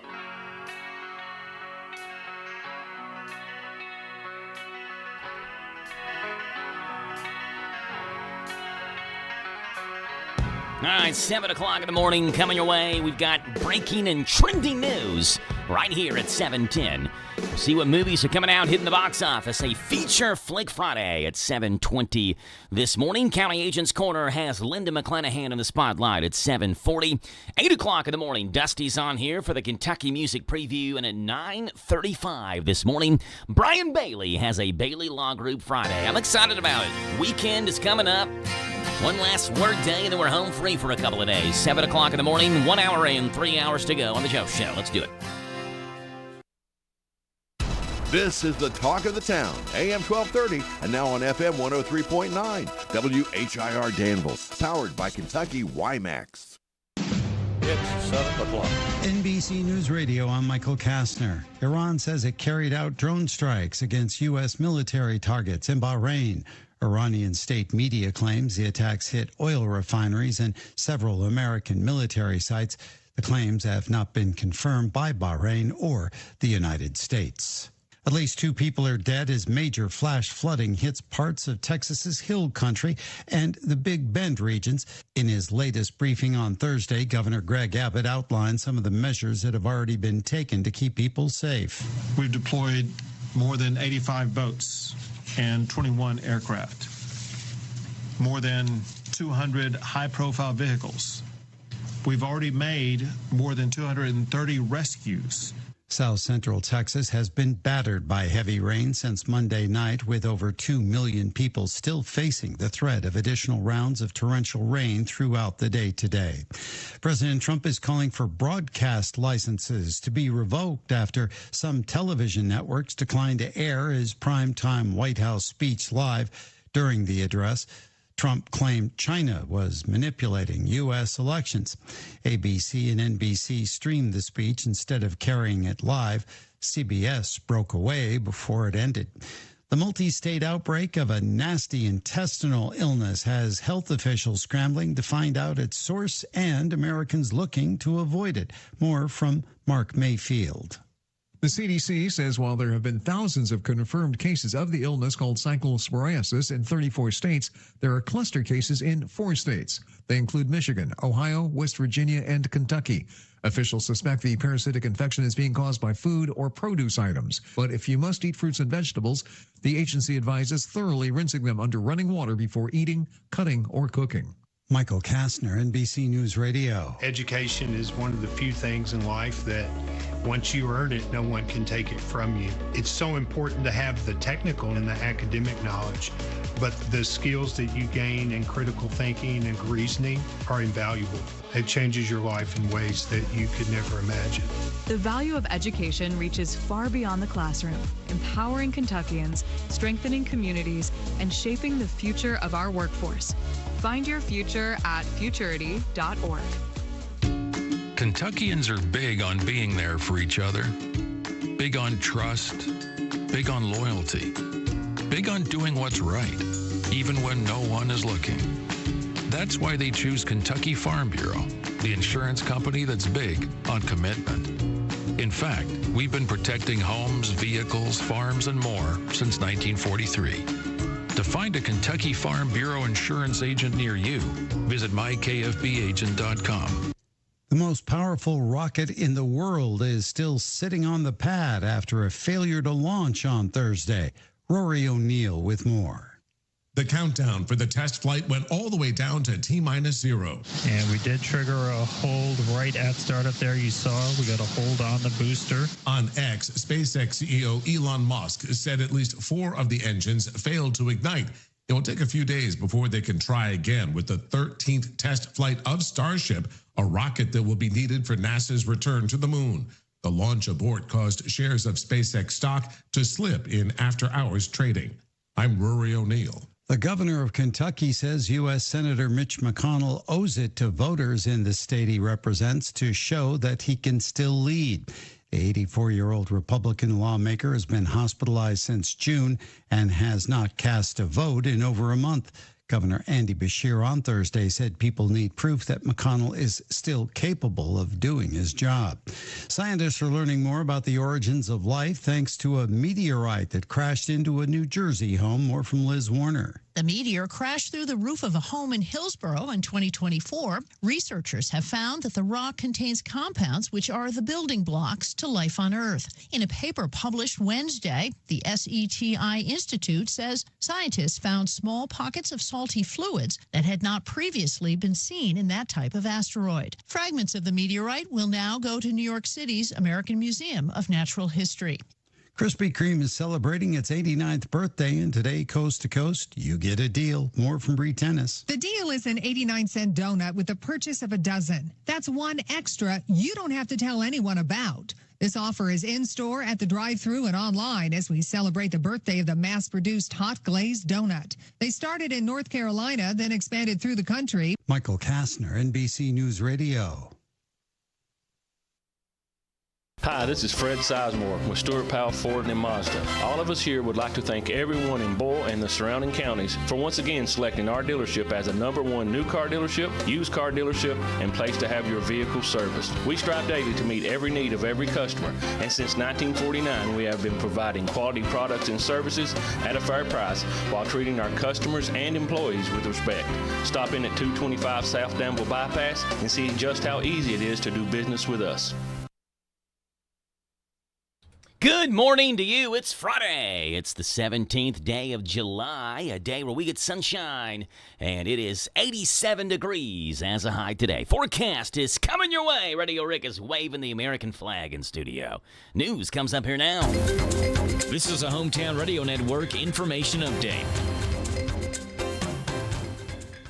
All right, 7 o'clock in the morning coming your way. We've got breaking and trending news right here at 7:10. We'll see what movies are coming out, hitting the box office. A feature Flick Friday at 7:20 this morning. County Agent's Corner has Linda McClanahan in the spotlight at 7:40. 8 o'clock in the morning, Dusty's on here for the Kentucky Music Preview. And at 9:35 this morning, Brian Bailey has a Bailey Law Group Friday. I'm excited about it. Weekend is coming up. One last work day, and then we're home free for a couple of days. 7 o'clock in the morning, 1 hour in, 3 hours to go on the Joe Show. Let's do it. This is the talk of the town, AM 1230, and now on FM 103.9, WHIR Danville, powered by Kentucky WiMAX. It's 7 o'clock. NBC News Radio, I'm Michael Kastner. Iran says it carried out drone strikes against U.S. military targets in Bahrain. Iranian state media claims the attacks hit oil refineries and several American military sites. The claims have not been confirmed by Bahrain or the United States. At least 2 people are dead as major flash flooding hits parts of Texas's Hill Country and the Big Bend regions. In his latest briefing on Thursday, Governor Greg Abbott outlined some of the measures that have already been taken to keep people safe. We've deployed more than 85 boats and 21 aircraft, more than 200 high-profile vehicles. We've already made more than 230 rescues. South Central Texas has been battered by heavy rain since Monday night, with over 2 million people still facing the threat of additional rounds of torrential rain throughout the day today. President Trump is calling for broadcast licenses to be revoked after some television networks declined to air his primetime White House speech live. During the address, Trump claimed China was manipulating U.S. elections. ABC and NBC streamed the speech instead of carrying it live. CBS broke away before it ended. The multi-state outbreak of a nasty intestinal illness has health officials scrambling to find out its source and Americans looking to avoid it. More from Mark Mayfield. The CDC says while there have been thousands of confirmed cases of the illness called cyclosporiasis in 34 states, there are cluster cases in 4 states. They include Michigan, Ohio, West Virginia, and Kentucky. Officials suspect the parasitic infection is being caused by food or produce items. But if you must eat fruits and vegetables, the agency advises thoroughly rinsing them under running water before eating, cutting, or cooking. Michael Kastner, NBC News Radio. Education is one of the few things in life that once you earn it, no one can take it from you. It's so important to have the technical and the academic knowledge, but the skills that you gain in critical thinking and reasoning are invaluable. It changes your life in ways that you could never imagine. The value of education reaches far beyond the classroom, empowering Kentuckians, strengthening communities, and shaping the future of our workforce. Find your future at futurity.org. Kentuckians are big on being there for each other, big on trust, big on loyalty, big on doing what's right, even when no one is looking. That's why they choose Kentucky Farm Bureau, the insurance company that's big on commitment. In fact, we've been protecting homes, vehicles, farms, and more since 1943. To find a Kentucky Farm Bureau insurance agent near you, visit mykfbagent.com. The most powerful rocket in the world is still sitting on the pad after a failure to launch on Thursday. Rory O'Neill with more. The countdown for the test flight went all the way down to T-0. And we did trigger a hold right at startup there. You saw we got a hold on the booster. On X, SpaceX CEO Elon Musk said at least 4 of the engines failed to ignite. It will take a few days before they can try again with the 13th test flight of Starship, a rocket that will be needed for NASA's return to the moon. The launch abort caused shares of SpaceX stock to slip in after-hours trading. I'm Rory O'Neill. The governor of Kentucky says U.S. Senator Mitch McConnell owes it to voters in the state he represents to show that he can still lead. The 84-year-old Republican lawmaker has been hospitalized since June and has not cast a vote in over a month. Governor Andy Beshear on Thursday said people need proof that McConnell is still capable of doing his job. Scientists are learning more about the origins of life thanks to a meteorite that crashed into a New Jersey home. More from Liz Warner. The meteor crashed through the roof of a home in Hillsborough in 2024. Researchers have found that the rock contains compounds which are the building blocks to life on Earth. In a paper published Wednesday, the SETI Institute says scientists found small pockets of salty fluids that had not previously been seen in that type of asteroid. Fragments of the meteorite will now go to New York City's American Museum of Natural History. Krispy Kreme is celebrating its 89th birthday, and today, coast to coast, you get a deal. More from Bree Tennis. The deal is an 89-cent donut with the purchase of a dozen. That's one extra you don't have to tell anyone about. This offer is in-store, at the drive-thru, and online as we celebrate the birthday of the mass-produced hot glazed donut. They started in North Carolina, then expanded through the country. Michael Kastner, NBC News Radio. Hi, this is Fred Sizemore with Stewart Powell Ford and Mazda. All of us here would like to thank everyone in Boyle and the surrounding counties for once again selecting our dealership as a #1 new car dealership, used car dealership, and place to have your vehicle serviced. We strive daily to meet every need of every customer, and since 1949 we have been providing quality products and services at a fair price while treating our customers and employees with respect. Stop in at 225 South Danville Bypass and see just how easy it is to do business with us. Good morning to you. It's Friday. It's the 17th day of July, a day where we get sunshine, and it is 87 degrees as a high today. Forecast is coming your way. Radio Rick is waving the American flag in studio. News comes up here now. This is a Hometown Radio Network information update.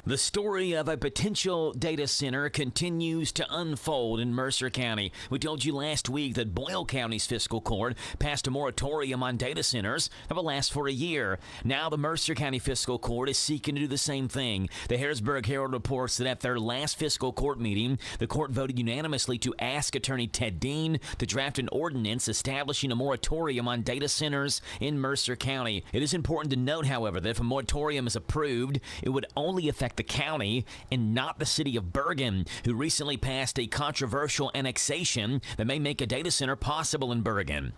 The story of a potential data center continues to unfold in Mercer County. We told you last week that Boyle County's fiscal court passed a moratorium on data centers that will last for a year. Now the Mercer County fiscal court is seeking to do the same thing. The Harrisburg Herald reports that at their last fiscal court meeting, the court voted unanimously to ask Attorney Ted Dean to draft an ordinance establishing a moratorium on data centers in Mercer County. It is important to note, however, that if a moratorium is approved, it would only affect the county and not the city of Bergen, who recently passed a controversial annexation that may make a data center possible in Bergen.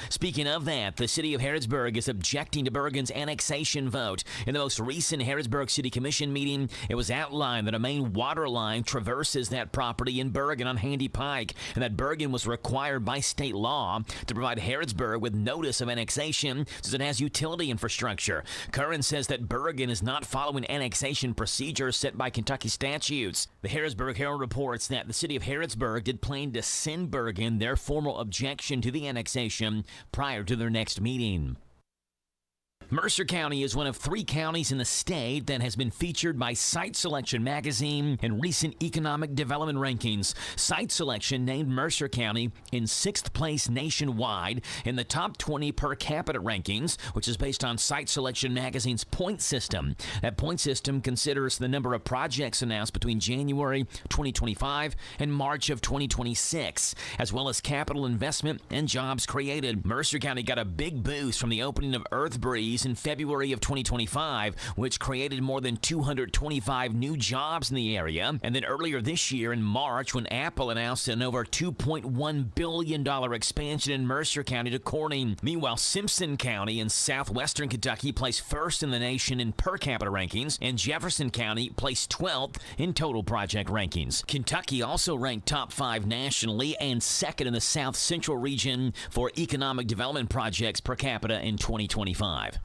Speaking of that, the city of Harrisburg is objecting to Bergen's annexation vote. In the most recent Harrisburg City Commission meeting, it was outlined that a main water line traverses that property in Bergen on Handy Pike, and that Bergen was required by state law to provide Harrisburg with notice of annexation since it has utility infrastructure. Curran says that Bergen is not following annexation procedures set by Kentucky statutes. The Harrisburg Herald reports that the city of Harrisburg did plan to send Bergen their formal objection to the annexation prior to their next meeting. Mercer County is one of 3 counties in the state that has been featured by Site Selection magazine in recent economic development rankings. Site Selection named Mercer County in 6th place nationwide in the top 20 per capita rankings, which is based on Site Selection magazine's point system. That point system considers the number of projects announced between January 2025 and March of 2026, as well as capital investment and jobs created. Mercer County got a big boost from the opening of Earth Breeze in February of 2025, which created more than 225 new jobs in the area. And then earlier this year in March, when Apple announced an over $2.1 billion expansion in Mercer County to Corning. Meanwhile, Simpson County in southwestern Kentucky placed first in the nation in per capita rankings, and Jefferson County placed 12th in total project rankings. Kentucky also ranked top 5 nationally and second in the South Central region for economic development projects per capita in 2025.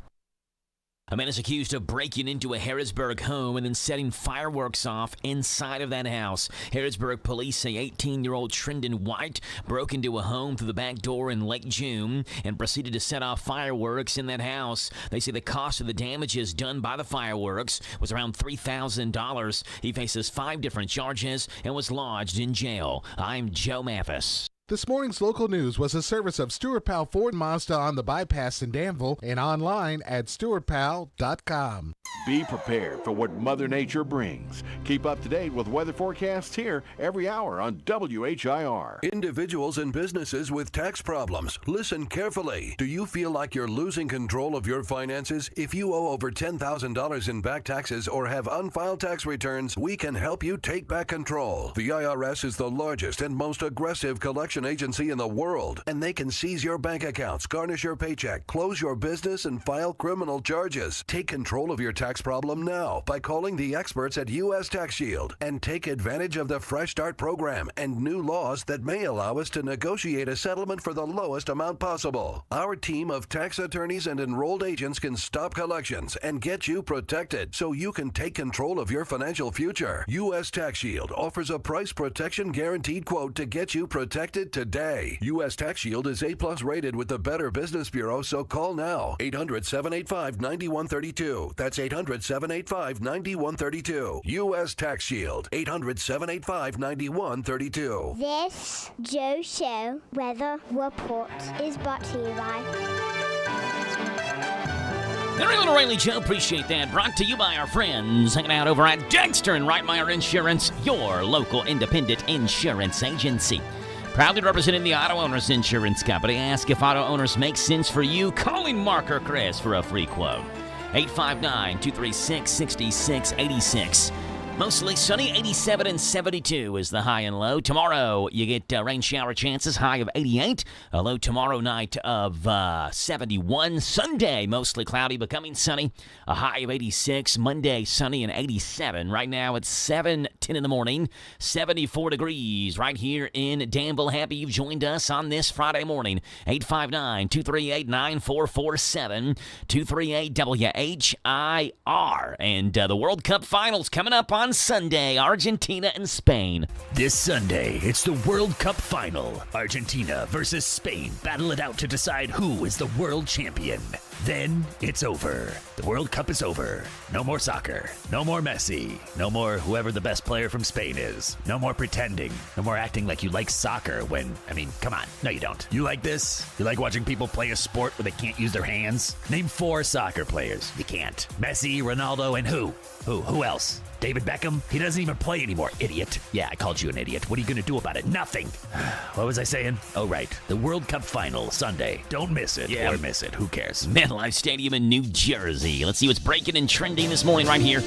A man is accused of breaking into a Harrisburg home and then setting fireworks off inside of that house. Harrisburg police say 18-year-old Trendon White broke into a home through the back door in late June and proceeded to set off fireworks in that house. They say the cost of the damages done by the fireworks was around $3,000. He faces 5 different charges and was lodged in jail. I'm Joe Mathis. This morning's local news was a service of Stuart Powell Ford Mazda on the bypass in Danville and online at stuartpowell.com. Be prepared for what Mother Nature brings. Keep up to date with weather forecasts here every hour on WHIR. Individuals and businesses with tax problems, listen carefully. Do you feel like you're losing control of your finances? If you owe over $10,000 in back taxes or have unfiled tax returns, we can help you take back control. The IRS is the largest and most aggressive collection agency in the world, and they can seize your bank accounts, garnish your paycheck, close your business, and file criminal charges. Take control of your tax problem now by calling the experts at U.S. Tax Shield and take advantage of the Fresh Start program and new laws that may allow us to negotiate a settlement for the lowest amount possible. Our team of tax attorneys and enrolled agents can stop collections and get you protected so you can take control of your financial future. U.S. Tax Shield offers a price protection guaranteed quote to get you protected today. U.S. Tax Shield is A+ rated with the Better Business Bureau, so call now. 800-785-9132. That's 800-785-9132. U.S. Tax Shield. 800-785-9132. This Joe Show weather report is brought to you by The Real O'Reilly Show, appreciate that. Brought to you by our friends hanging out over at Dexter and Reitmeyer Insurance, your local independent insurance agency. Proudly representing the Auto Owners Insurance Company. Ask if auto owners make sense for you. Calling Mark or Chris for a free quote. 859-236-6686. Mostly sunny, 87 and 72 is the high and low. Tomorrow, you get rain shower chances, high of 88. A low tomorrow night of 71. Sunday, mostly cloudy, becoming sunny. A high of 86. Monday, sunny and 87. Right now, it's 7:10 in the morning. 74 degrees right here in Danville. Happy you've joined us on this Friday morning. 859-238-9447. 238-WHIR. And the World Cup Finals coming up on Sunday, Argentina and Spain. This Sunday, it's the World Cup Final. Argentina versus Spain battle it out to decide who is the world champion. Then it's over. The World Cup is over. No more soccer. No more Messi. No more whoever the best player from Spain is. No more pretending. No more acting like you like soccer when, come on. No, you don't. You like this? You like watching people play a sport where they can't use their hands? Name 4 soccer players. You can't. Messi, Ronaldo, and who? Who else? David Beckham? He doesn't even play anymore, idiot. Yeah, I called you an idiot. What are you going to do about it? Nothing. What was I saying? Oh, right. The World Cup Final, Sunday. Don't miss it. Or miss it. Who cares? MetLife Stadium in New Jersey. Let's see what's breaking and trending this morning right here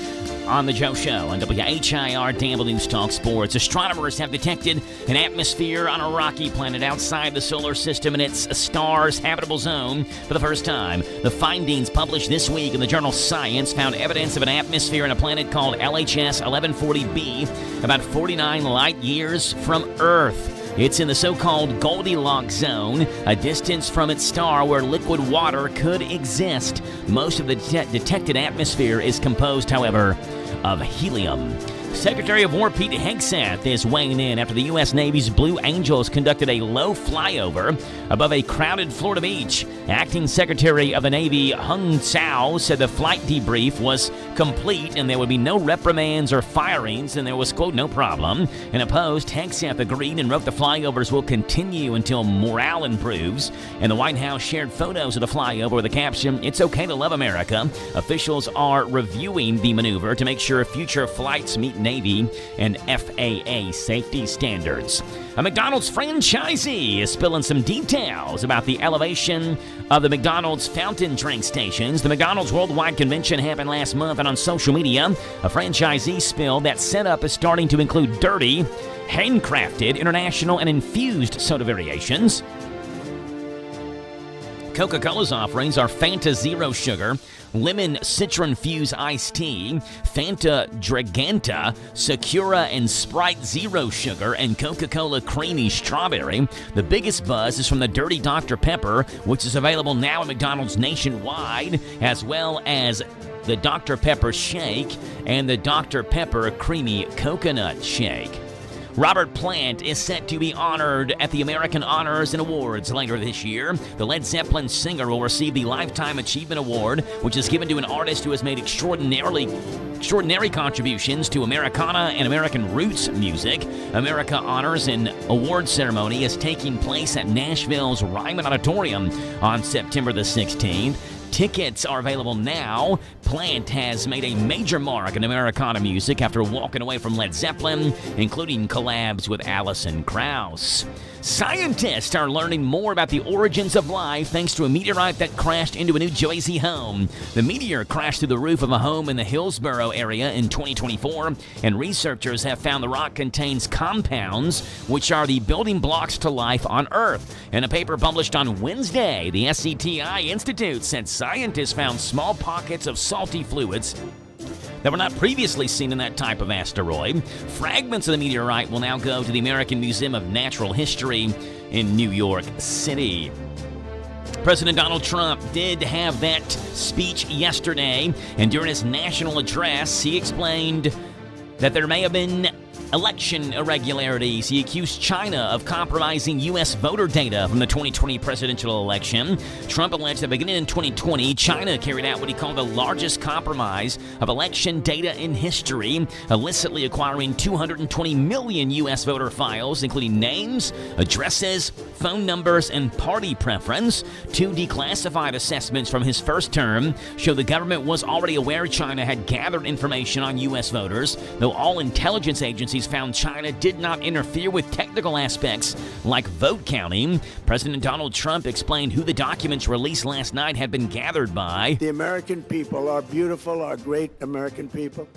on The Joe Show on WHIR Danville News Talk Sports. Astronomers have detected an atmosphere on a rocky planet outside the solar system in its star's habitable zone for the first time. The findings published this week in the journal Science found evidence of an atmosphere in a planet called LHS 1140b, about 49 light years from Earth. It's in the so-called Goldilocks zone, a distance from its star where liquid water could exist. Most of the detected atmosphere is composed, however, of helium. Secretary of War Pete Hegseth is weighing in after the U.S. Navy's Blue Angels conducted a low flyover above a crowded Florida beach. Acting Secretary of the Navy Hung Tsao said the flight debrief was complete and there would be no reprimands or firings, and there was, quote, no problem. In a post, Hegseth agreed and wrote the flyovers will continue until morale improves. And the White House shared photos of the flyover with the caption, "It's okay to love America." Officials are reviewing the maneuver to make sure future flights meet Navy and FAA safety standards. A McDonald's franchisee is spilling some details about the elevation of the McDonald's fountain drink stations. The McDonald's Worldwide Convention happened last month, and on social media, a franchisee spilled that setup is starting to include dirty, handcrafted, international, and infused soda variations. Coca-Cola's offerings are Fanta Zero Sugar, Lemon Citron Fuse Iced Tea, Fanta Draganta, Sakura and Sprite Zero Sugar, and Coca-Cola Creamy Strawberry. The biggest buzz is from the Dirty Dr. Pepper, which is available now at McDonald's nationwide, as well as the Dr. Pepper Shake and the Dr. Pepper Creamy Coconut Shake. Robert Plant is set to be honored at the American Honors and Awards later this year. The Led Zeppelin singer will receive the Lifetime Achievement Award, which is given to an artist who has made extraordinarily Extraordinary contributions to Americana and American roots music. America Honors and Award Ceremony is taking place at Nashville's Ryman Auditorium on September the 16th. Tickets are available now. Plant has made a major mark in Americana music after walking away from Led Zeppelin, including collabs with Alison Krauss. Scientists are learning more about the origins of life thanks to a meteorite that crashed into a New Jersey home. The meteor crashed through the roof of a home in the Hillsborough area in 2024, and researchers have found the rock contains compounds, which are the building blocks to life on Earth. In a paper published on Wednesday, the SCTI Institute said scientists found small pockets of salty fluids that were not previously seen in that type of asteroid. Fragments of the meteorite will now go to the American Museum of Natural History in New York City. President Donald Trump did have that speech yesterday, and during his national address, he explained that there may have been election irregularities. He accused China of compromising U.S. voter data from the 2020 presidential election. Trump alleged that beginning in 2020, China carried out what he called the largest compromise of election data in history, illicitly acquiring 220 million U.S. voter files, including names, addresses, phone numbers, and party preference. Two declassified assessments from his first term show the government was already aware China had gathered information on U.S. voters, though all intelligence agencies found China did not interfere with technical aspects like vote counting. President Donald Trump explained who the documents released last night had been gathered by. The American people are beautiful, our great American people,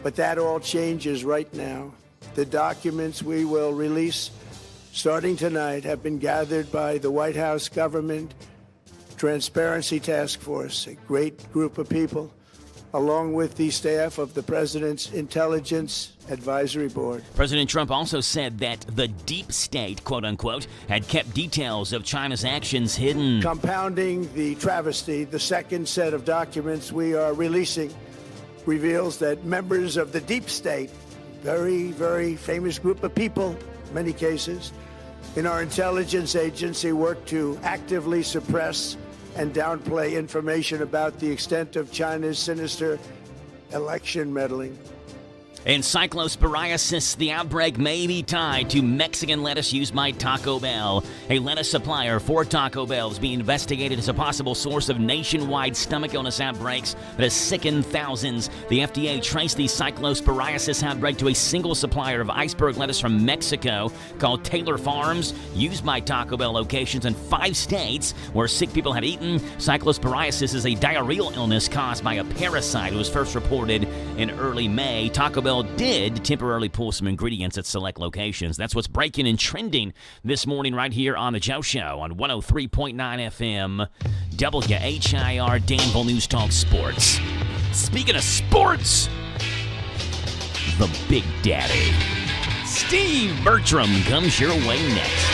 but that all changes right now. The documents we will release starting tonight have been gathered by the White House Government Transparency Task Force, a great group of people, along with the staff of the President's Intelligence Advisory Board. President Trump also said that the deep state, quote unquote, had kept details of China's actions hidden. Compounding the travesty, the second set of documents we are releasing reveals that members of the deep state, very, very famous group of people, in many cases, in our intelligence agency work to actively suppress and downplay information about the extent of China's sinister election meddling. In cyclosporiasis, the outbreak may be tied to Mexican lettuce used by Taco Bell. A lettuce supplier for Taco Bell is being investigated as a possible source of nationwide stomach illness outbreaks that has sickened thousands. The FDA traced the cyclosporiasis outbreak to a single supplier of iceberg lettuce from Mexico called Taylor Farms, used by Taco Bell locations in 5 states where sick people had eaten. Cyclosporiasis is a diarrheal illness caused by a parasite. It was first reported in early May. Taco Bell did temporarily pull some ingredients at select locations. That's what's breaking and trending this morning right here on The Joe Show on 103.9 FM, WHIR Danville News Talk Sports. Speaking of sports, the Big Daddy, Steve Bertram, comes your way next.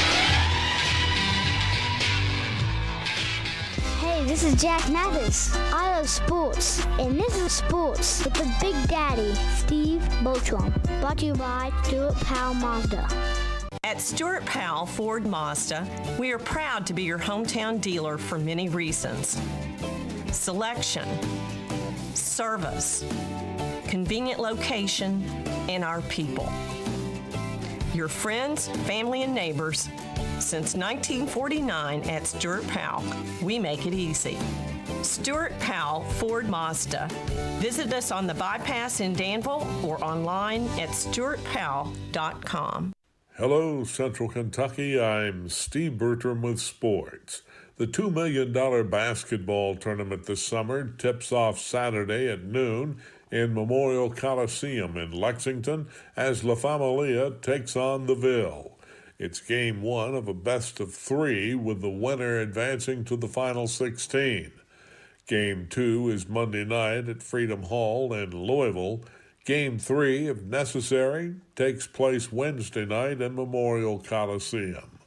This is Jack Mathis. I love sports, and this is sports with the Big Daddy, Steve Bertram. Brought to you by Stuart Powell Mazda. At Stuart Powell Ford Mazda, we are proud to be your hometown dealer for many reasons. Selection, service, convenient location, and our people. Your friends, family, and neighbors. Since 1949 at Stuart Powell, we make it easy. Stuart Powell Ford Mazda. Visit us on the bypass in Danville or online at stuartpowell.com. Hello, Central Kentucky. I'm Steve Bertram with sports. The $2 million basketball tournament this summer tips off Saturday at noon in Memorial Coliseum in Lexington as La Familia takes on the Ville. It's game 1 of a best-of-3 with the winner advancing to the final 16. Game 2 is Monday night at Freedom Hall in Louisville. Game 3, if necessary, takes place Wednesday night in Memorial Coliseum.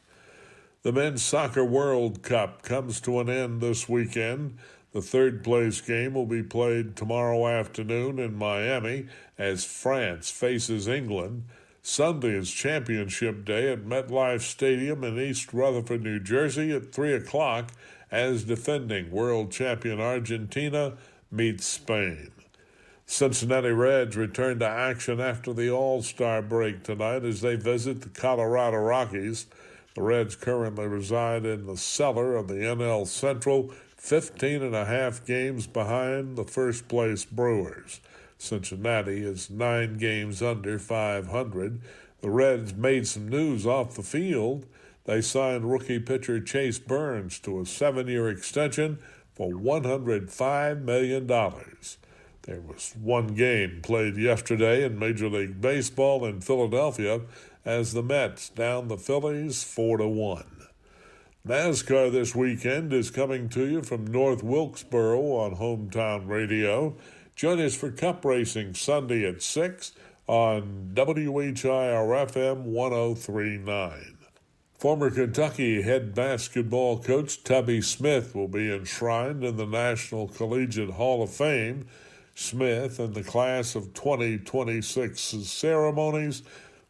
The Men's Soccer World Cup comes to an end this weekend. The third-place game will be played tomorrow afternoon in Miami as France faces England. Sunday is Championship Day at MetLife Stadium in East Rutherford, New Jersey at 3 o'clock as defending world champion Argentina meets Spain. Cincinnati Reds return to action after the All-Star break tonight as they visit the Colorado Rockies. The Reds currently reside in the cellar of the NL Central, 15.5 games behind the first-place Brewers. Cincinnati is 9 games under 500. The Reds made some news off the field. They signed rookie pitcher Chase Burns to a 7-year extension for $105 million. There was one game played yesterday in Major League Baseball in Philadelphia as the Mets downed the Phillies 4-1. NASCAR this weekend is coming to you from North Wilkesboro on Hometown Radio. Join us for Cup Racing Sunday at 6 on WHIR-FM 103.9. Former Kentucky head basketball coach Tubby Smith will be enshrined in the National Collegiate Hall of Fame. Smith and the class of 2026's ceremonies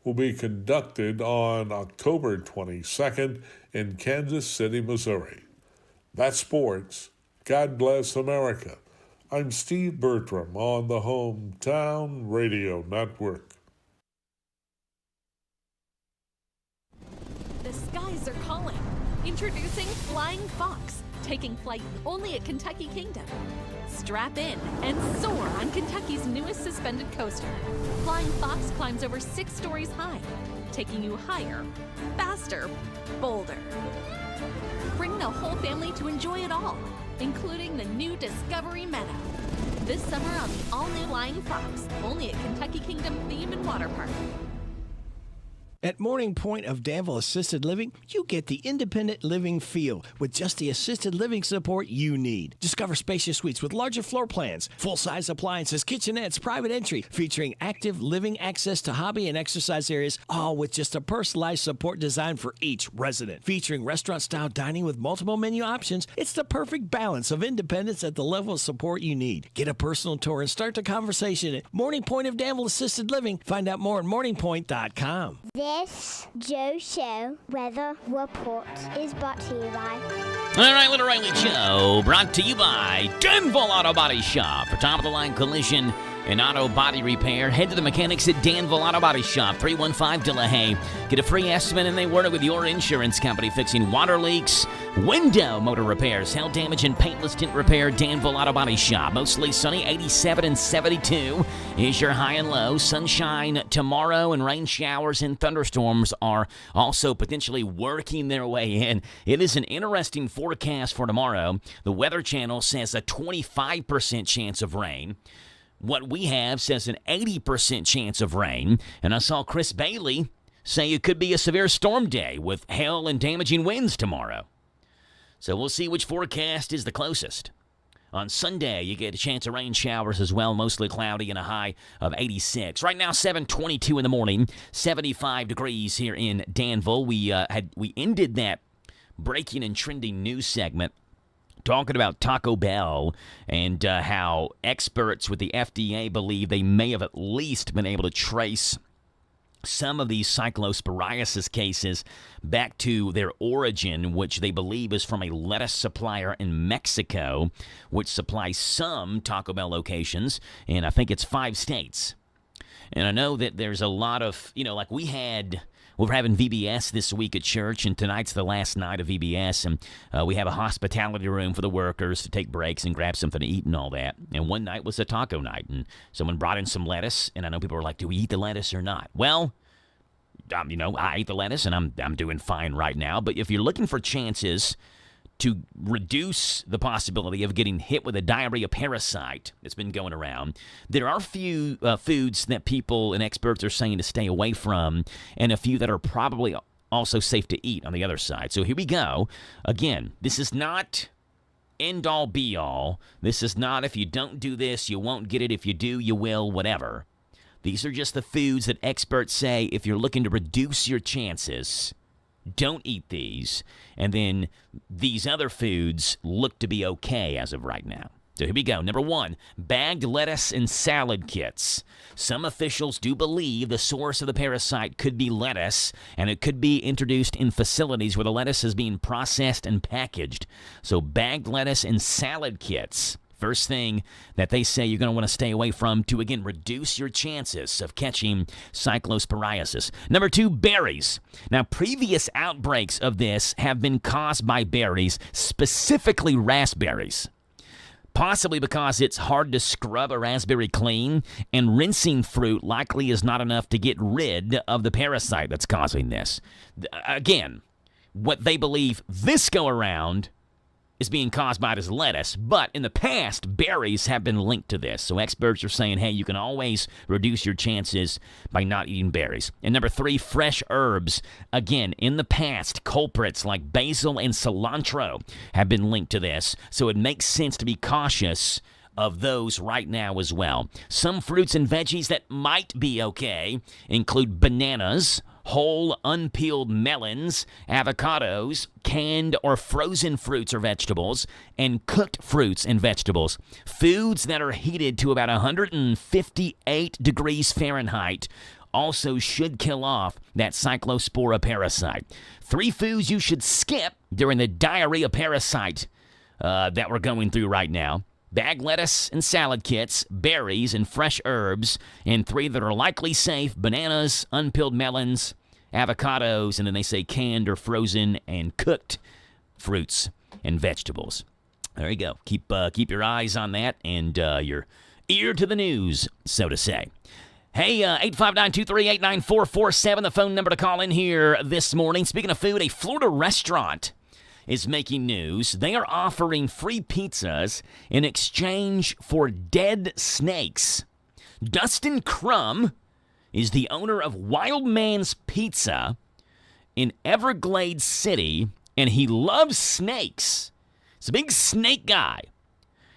will be conducted on October 22nd in Kansas City, Missouri. That's sports. God bless America. I'm Steve Bertram on the Hometown Radio Network. The skies are calling. Introducing Flying Fox, taking flight only at Kentucky Kingdom. Strap in and soar on Kentucky's newest suspended coaster. Flying Fox climbs over 6 stories high, taking you higher, faster, bolder. Bring the whole family to enjoy it all, including the new Discovery Meadow. This summer on the all-new Flying Fox, only at Kentucky Kingdom Theme and Water Park. At Morning Point of Danville Assisted Living, you get the independent living feel with just the assisted living support you need. Discover spacious suites with larger floor plans, full-size appliances, kitchenettes, private entry, featuring active living access to hobby and exercise areas, all with just a personalized support designed for each resident. Featuring restaurant-style dining with multiple menu options, it's the perfect balance of independence at the level of support you need. Get a personal tour and start the conversation at Morning Point of Danville Assisted Living. Find out more at morningpoint.com. This Joe Show weather report is brought to you by... All right, Little Riley Joe, brought to you by Danville Auto Body Shop. For top-of-the-line collision and auto body repair, head to the mechanics at Danville Auto Body Shop, 315 Delahaye. Get a free estimate, and they work with your insurance company, fixing water leaks, window motor repairs, hail damage, and paintless tint repair. Danville Auto Body Shop. Mostly sunny, 87 and 72 is your high and low. Sunshine tomorrow, and rain showers and thunderstorms are also potentially working their way in. It is an interesting forecast for tomorrow. The Weather Channel says a 25% chance of rain. What we have says an 80% chance of rain. And I saw Chris Bailey say it could be a severe storm day with hail and damaging winds tomorrow. So we'll see which forecast is the closest. On Sunday, you get a chance of rain showers as well, mostly cloudy and a high of 86. Right now, 7:22 in the morning, 75 degrees here in Danville. We ended that breaking and trending news segment talking about Taco Bell and how experts with the FDA believe they may have at least been able to trace some of these cyclosporiasis cases back to their origin, which they believe is from a lettuce supplier in Mexico, which supplies some Taco Bell locations, and I think it's 5 states. And I know that there's a lot of, like we're having VBS this week at church, and tonight's the last night of VBS, and we have a hospitality room for the workers to take breaks and grab something to eat and all that. And one night was a taco night, and someone brought in some lettuce, and I know people were like, do we eat the lettuce or not? Well, I ate the lettuce, and I'm doing fine right now. But if you're looking for chances to reduce the possibility of getting hit with a diarrhea parasite that's been going around, there are a few foods that people and experts are saying to stay away from, and a few that are probably also safe to eat on the other side. So here we go. Again, this is not end-all, be-all. This is not if you don't do this, you won't get it. If you do, you will, whatever. These are just the foods that experts say if you're looking to reduce your chances, don't eat these. And then these other foods look to be okay as of right now. So here we go. Number 1, bagged lettuce and salad kits. Some officials do believe the source of the parasite could be lettuce, and it could be introduced in facilities where the lettuce is being processed and packaged. So bagged lettuce and salad kits First thing that they say you're going to want to stay away from to, again, reduce your chances of catching cyclosporiasis. Number 2, berries. Now, previous outbreaks of this have been caused by berries, specifically raspberries. Possibly because it's hard to scrub a raspberry clean, and rinsing fruit likely is not enough to get rid of the parasite that's causing this. Again, what they believe this go around is being caused by this lettuce, but in the past, berries have been linked to this. So experts are saying, hey, you can always reduce your chances by not eating berries. And number 3, fresh herbs. Again, in the past, culprits like basil and cilantro have been linked to this, so it makes sense to be cautious of those right now as well. Some fruits and veggies that might be okay include bananas, whole unpeeled melons, avocados, canned or frozen fruits or vegetables, and cooked fruits and vegetables. Foods that are heated to about 158 degrees Fahrenheit also should kill off that cyclospora parasite. 3 foods you should skip during the diarrhea parasite that we're going through right now. Bag lettuce and salad kits, berries and fresh herbs, and 3 that are likely safe: bananas, unpeeled melons, avocados, and then they say canned or frozen and cooked fruits and vegetables. There you go. Keep your eyes on that and your ear to the news, so to say. Hey, 859-238-9447, the phone number to call in here this morning. Speaking of food, a Florida restaurant is making news. They are offering free pizzas in exchange for dead snakes. Dustin Crum is the owner of Wild Man's Pizza in Everglades City, and he loves snakes. He's a big snake guy.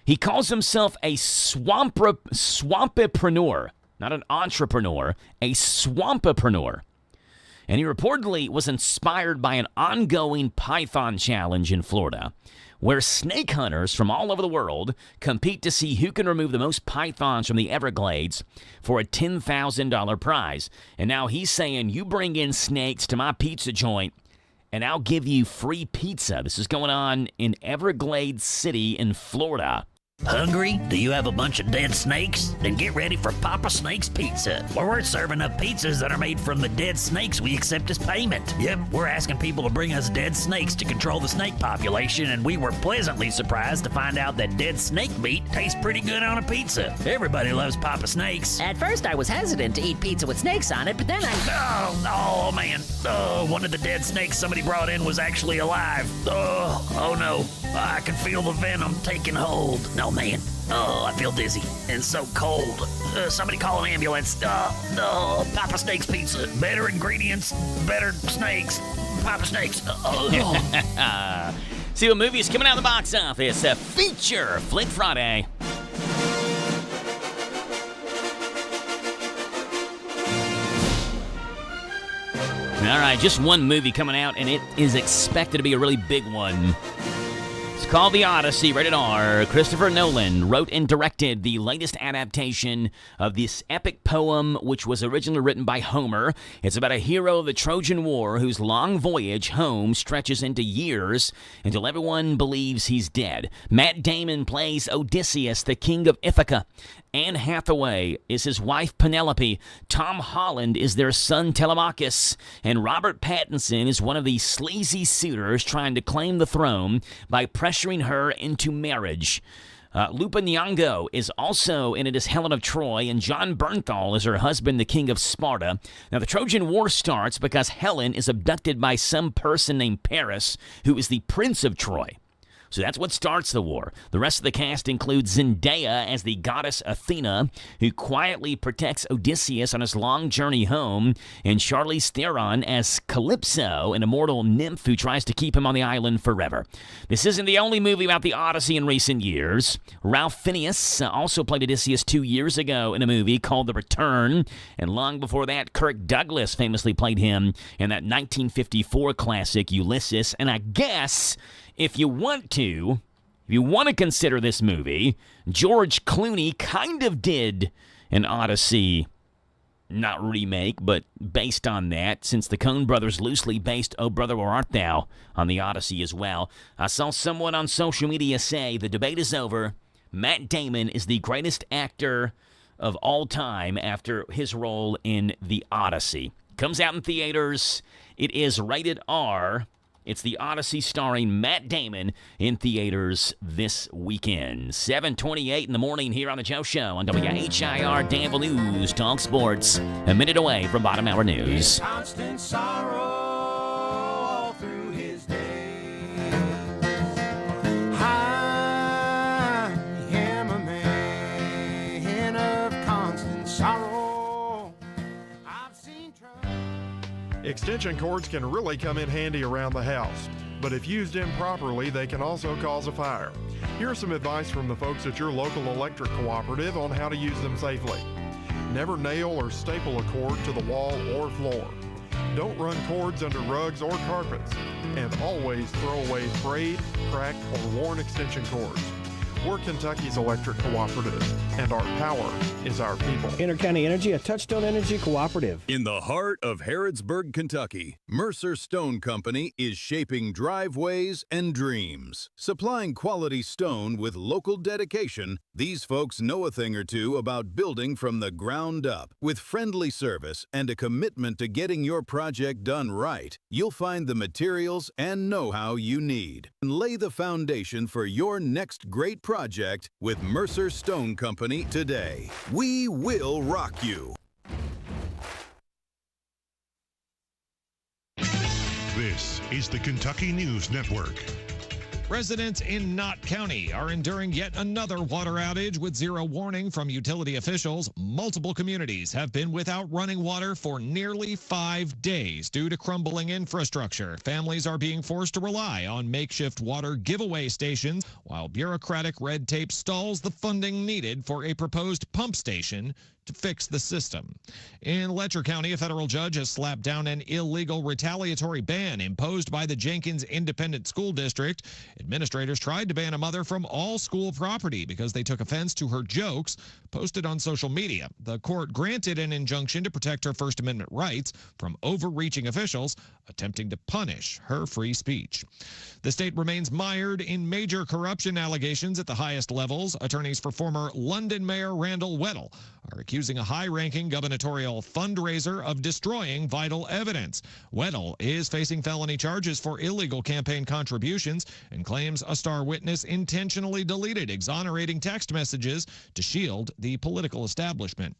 He calls himself a swampipreneur, not an entrepreneur, a swampipreneur. And he reportedly was inspired by an ongoing python challenge in Florida, where snake hunters from all over the world compete to see who can remove the most pythons from the Everglades for a $10,000 prize. And now he's saying, you bring in snakes to my pizza joint, and I'll give you free pizza. This is going on in Everglades City in Florida. Hungry? Do you have a bunch of dead snakes? Then get ready for Papa Snake's Pizza, where we're serving up pizzas that are made from the dead snakes we accept as payment. Yep, we're asking people to bring us dead snakes to control the snake population, and we were pleasantly surprised to find out that dead snake meat tastes pretty good on a pizza. Everybody loves Papa Snakes. At first, I was hesitant to eat pizza with snakes on it, but then Oh, man. One of the dead snakes somebody brought in was actually alive. Oh no. I can feel the venom taking hold. No, man. I feel dizzy and so cold. Somebody call an ambulance. Papa Snake's Pizza. Better ingredients, better snakes. Papa Snakes. See what movie is coming out of the box office. A feature Flick Friday. All right, just one movie coming out, and it is expected to be a really big one. It's called The Odyssey, rated R. Christopher Nolan wrote and directed the latest adaptation of this epic poem, which was originally written by Homer. It's about a hero of the Trojan War whose long voyage home stretches into years until everyone believes he's dead. Matt Damon plays Odysseus, the king of Ithaca. Anne Hathaway is his wife Penelope. Tom Holland is their son Telemachus. And Robert Pattinson is one of the sleazy suitors trying to claim the throne by pressuring her into marriage. Lupita Nyong'o is also in it as Helen of Troy, and John Bernthal is her husband, the king of Sparta. Now, the Trojan War starts because Helen is abducted by some person named Paris, who is the prince of Troy. So that's what starts the war. The rest of the cast includes Zendaya as the goddess Athena, who quietly protects Odysseus on his long journey home, and Charlize Theron as Calypso, an immortal nymph who tries to keep him on the island forever. This isn't the only movie about the Odyssey in recent years. Ralph Fiennes also played Odysseus 2 years ago in a movie called The Return, and long before that, Kirk Douglas famously played him in that 1954 classic Ulysses. And I guess if you want to consider this movie, George Clooney kind of did an Odyssey, not remake, but based on that, since the Coen brothers loosely based Oh Brother Where Art Thou on the Odyssey as well. I saw someone on social media say the debate is over. Matt Damon is the greatest actor of all time after his role in The Odyssey. Comes out in theaters. It is rated R. It's The Odyssey starring Matt Damon in theaters this weekend. 7:28 in the morning here on The Joe Show on WHIR Danville News Talk Sports. A minute away from bottom hour news. Constant sorrow all through his day. I am a man of constant sorrow. I've seen trouble. Extension cords can really come in handy around the house, but if used improperly, they can also cause a fire. Here's some advice from the folks at your local electric cooperative on how to use them safely. Never nail or staple a cord to the wall or floor. Don't run cords under rugs or carpets, and always throw away frayed, cracked, or worn extension cords. We're Kentucky's electric cooperative, and our power is our people. Intercounty Energy, a Touchstone Energy cooperative. In the heart of Harrodsburg, Kentucky, Mercer Stone Company is shaping driveways and dreams. Supplying quality stone with local dedication, these folks know a thing or two about building from the ground up. With friendly service and a commitment to getting your project done right, you'll find the materials and know-how you need. And lay the foundation for your next great project with Mercer Stone Company today. We will rock you. This is the Kentucky News Network. Residents in Knott County are enduring yet another water outage with zero warning from utility officials. Multiple communities have been without running water for nearly 5 days due to crumbling infrastructure. Families are being forced to rely on makeshift water giveaway stations, while bureaucratic red tape stalls the funding needed for a proposed pump station to fix the system. In Letcher County, a federal judge has slapped down an illegal retaliatory ban imposed by the Jenkins Independent School District. Administrators tried to ban a mother from all school property because they took offense to her jokes posted on social media. The court granted an injunction to protect her First Amendment rights from overreaching officials attempting to punish her free speech. The state remains mired in major corruption allegations at the highest levels. Attorneys for former London Mayor Randall Weddle are accusing a high-ranking gubernatorial fundraiser of destroying vital evidence. Weddle is facing felony charges for illegal campaign contributions and claims a star witness intentionally deleted exonerating text messages to shield the political establishment.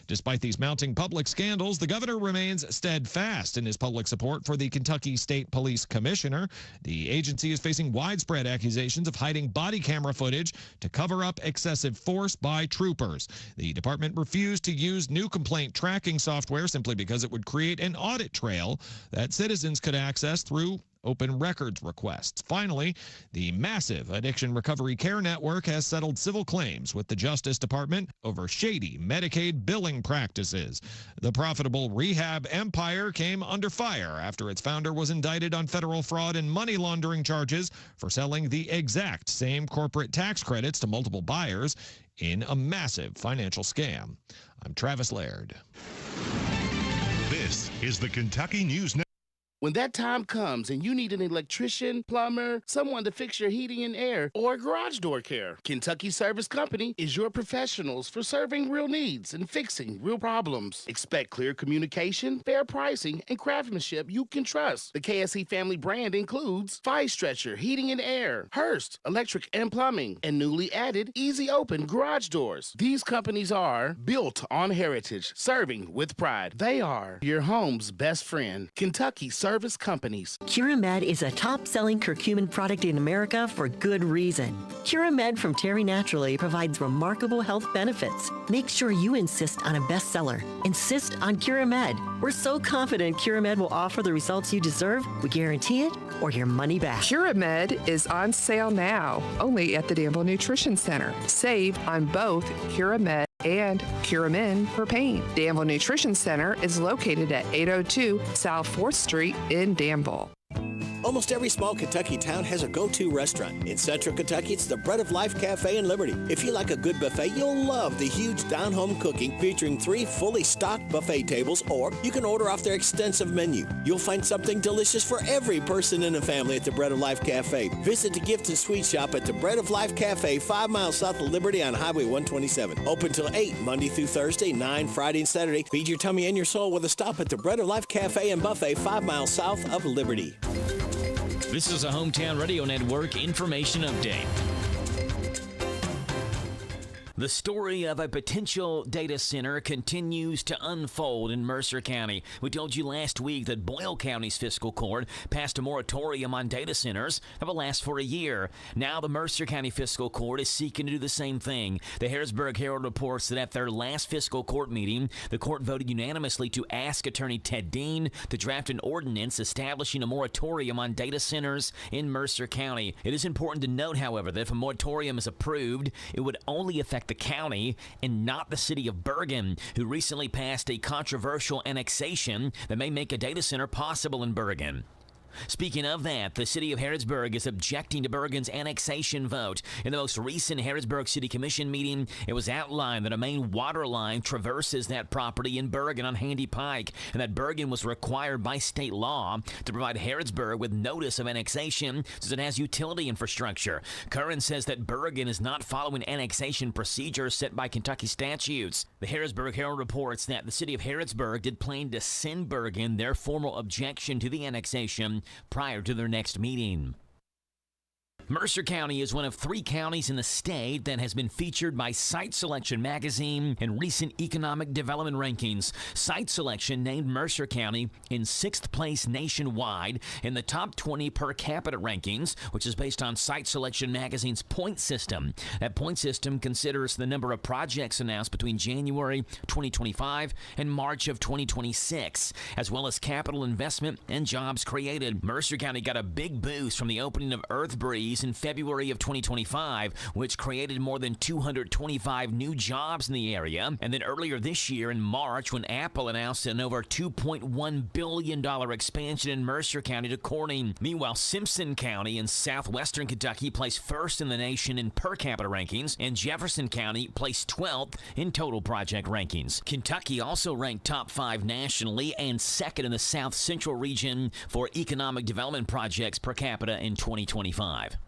Despite these mounting public scandals, the governor remains steadfast in his public support for the Kentucky State Police Commissioner. The agency is facing widespread accusations of hiding body camera footage to cover up excessive force by troopers. The department refused to use new complaint tracking software simply because it would create an audit trail that citizens could access through open records requests. Finally, the massive Addiction Recovery Care Network has settled civil claims with the Justice Department over shady Medicaid billing practices. The profitable rehab empire came under fire after its founder was indicted on federal fraud and money laundering charges for selling the exact same corporate tax credits to multiple buyers in a massive financial scam. I'm Travis Laird. This is the Kentucky News Network. When that time comes and you need an electrician, plumber, someone to fix your heating and air, or garage door care, Kentucky Service Company is your professionals for serving real needs and fixing real problems. Expect clear communication, fair pricing, and craftsmanship you can trust. The KSE family brand includes Fire Stretcher, Heating and Air, Hearst, Electric and Plumbing, and newly added Easy Open Garage Doors. These companies are built on heritage, serving with pride. They are your home's best friend. Kentucky Service Companies. Curamed is a top-selling curcumin product in America for good reason. Curamed from Terry Naturally provides remarkable health benefits. Make sure you insist on a bestseller. Insist on Curamed. We're so confident Curamed will offer the results you deserve. We guarantee it or your money back. Curamed is on sale now, only at the Danville Nutrition Center. Save on both Curamed and Curamin for pain. Danville Nutrition Center is located at 802 South 4th Street in Danville. Almost every small Kentucky town has a go-to restaurant. In Central Kentucky, it's the Bread of Life Cafe in Liberty. If you like a good buffet, you'll love the huge down-home cooking featuring 3 fully stocked buffet tables, or you can order off their extensive menu. You'll find something delicious for every person in the family at the Bread of Life Cafe. Visit the gift and sweet shop at the Bread of Life Cafe, 5 miles south of Liberty on Highway 127. Open till 8, Monday through Thursday, 9 Friday and Saturday. Feed your tummy and your soul with a stop at the Bread of Life Cafe and Buffet, 5 miles south of Liberty. This is a Hometown Radio Network information update. The story of a potential data center continues to unfold in Mercer County. We told you last week that Boyle County's fiscal court passed a moratorium on data centers that will last for a year. Now the Mercer County fiscal court is seeking to do the same thing. The Harrisburg Herald reports that at their last fiscal court meeting, the court voted unanimously to ask Attorney Ted Dean to draft an ordinance establishing a moratorium on data centers in Mercer County. It is important to note, however, that if a moratorium is approved, it would only affect the county and not the city of Bergen, who recently passed a controversial annexation that may make a data center possible in Bergen. Speaking of that, the city of Harrisburg is objecting to Bergen's annexation vote. In the most recent Harrisburg City Commission meeting, it was outlined that a main water line traverses that property in Bergen on Handy Pike, and that Bergen was required by state law to provide Harrisburg with notice of annexation since it has utility infrastructure. Curran says that Bergen is not following annexation procedures set by Kentucky statutes. The Harrisburg Herald reports that the city of Harrisburg did plan to send Bergen their formal objection to the annexation prior to their next meeting. Mercer County is one of 3 counties in the state that has been featured by Site Selection magazine in recent economic development rankings. Site Selection named Mercer County in 6th place nationwide in the top 20 per capita rankings, which is based on Site Selection magazine's point system. That point system considers the number of projects announced between January 2025 and March of 2026, as well as capital investment and jobs created. Mercer County got a big boost from the opening of Earth Breeze in February of 2025, which created more than 225 new jobs in the area. And then earlier this year in March, when Apple announced an over $2.1 billion expansion in Mercer County to Corning. Meanwhile, Simpson County in southwestern Kentucky placed first in the nation in per capita rankings, and Jefferson County placed 12th in total project rankings. Kentucky also ranked top 5 nationally and second in the South Central region for economic development projects per capita in 2025.